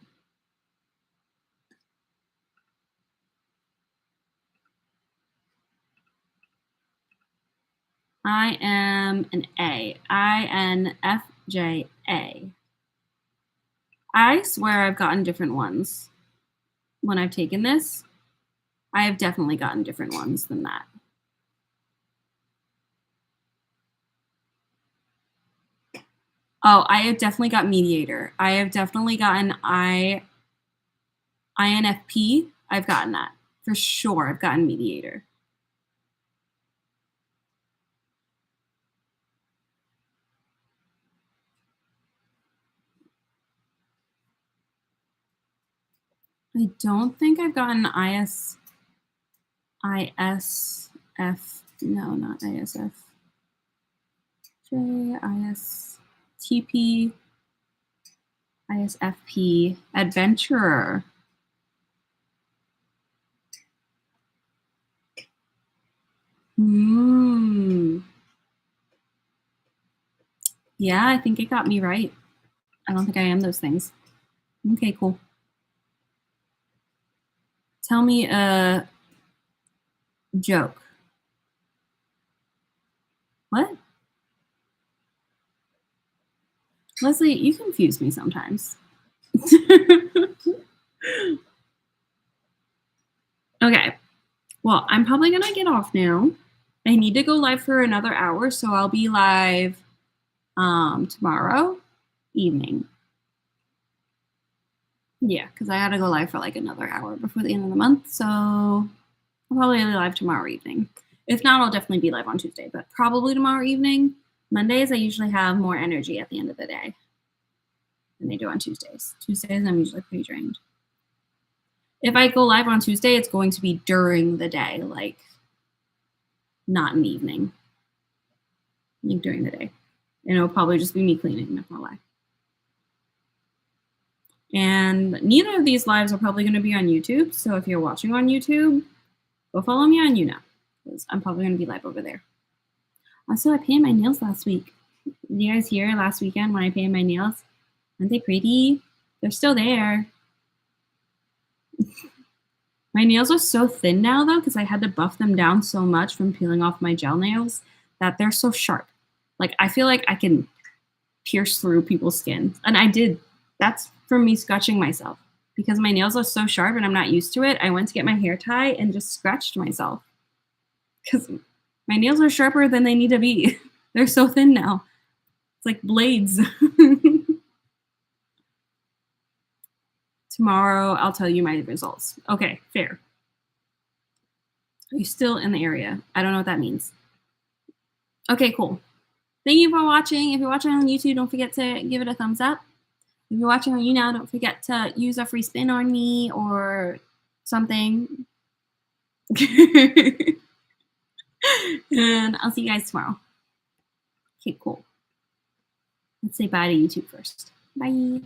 I am an A. INFJA. I swear I've gotten different ones when I've taken this. I have definitely gotten different ones than that. Oh, I have definitely got mediator. I have definitely gotten INFP, I've gotten that. For sure, I've gotten mediator. I don't think I've gotten ISF. No, not ISF. ISTP, ISFP, adventurer. Yeah, I think it got me right. I don't think I am those things. Okay, cool. Tell me a joke. What? Leslie, you confuse me sometimes. Okay. Well, I'm probably going to get off now. I need to go live for another hour, so I'll be live tomorrow evening. Yeah, because I got to go live for like another hour before the end of the month, so I'll probably be live tomorrow evening. If not, I'll definitely be live on Tuesday, but probably tomorrow evening. Mondays, I usually have more energy at the end of the day than I do on Tuesdays. Tuesdays, I'm usually pretty drained. If I go live on Tuesday, it's going to be during the day, like not in the evening, like during the day. And it'll probably just be me cleaning, not gonna lie. And neither of these lives are probably going to be on YouTube. So if you're watching on YouTube, go follow me on YouNow, because I'm probably going to be live over there. Also, I painted my nails last week. Did you guys hear last weekend when I painted my nails? Aren't they pretty? They're still there. My nails are so thin now, though, because I had to buff them down so much from peeling off my gel nails that they're so sharp. Like, I feel like I can pierce through people's skin. And I did. That's from me scratching myself. Because my nails are so sharp and I'm not used to it, I went to get my hair tie and just scratched myself. Because my nails are sharper than they need to be. They're so thin now. It's like blades. Tomorrow, I'll tell you my results. Okay, fair. Are you still in the area? I don't know what that means. Okay, cool. Thank you for watching. If you're watching on YouTube, don't forget to give it a thumbs up. If you're watching on YouNow, don't forget to use a free spin on me or something. And I'll see you guys tomorrow. Okay, cool. Let's say bye to YouTube first. Bye.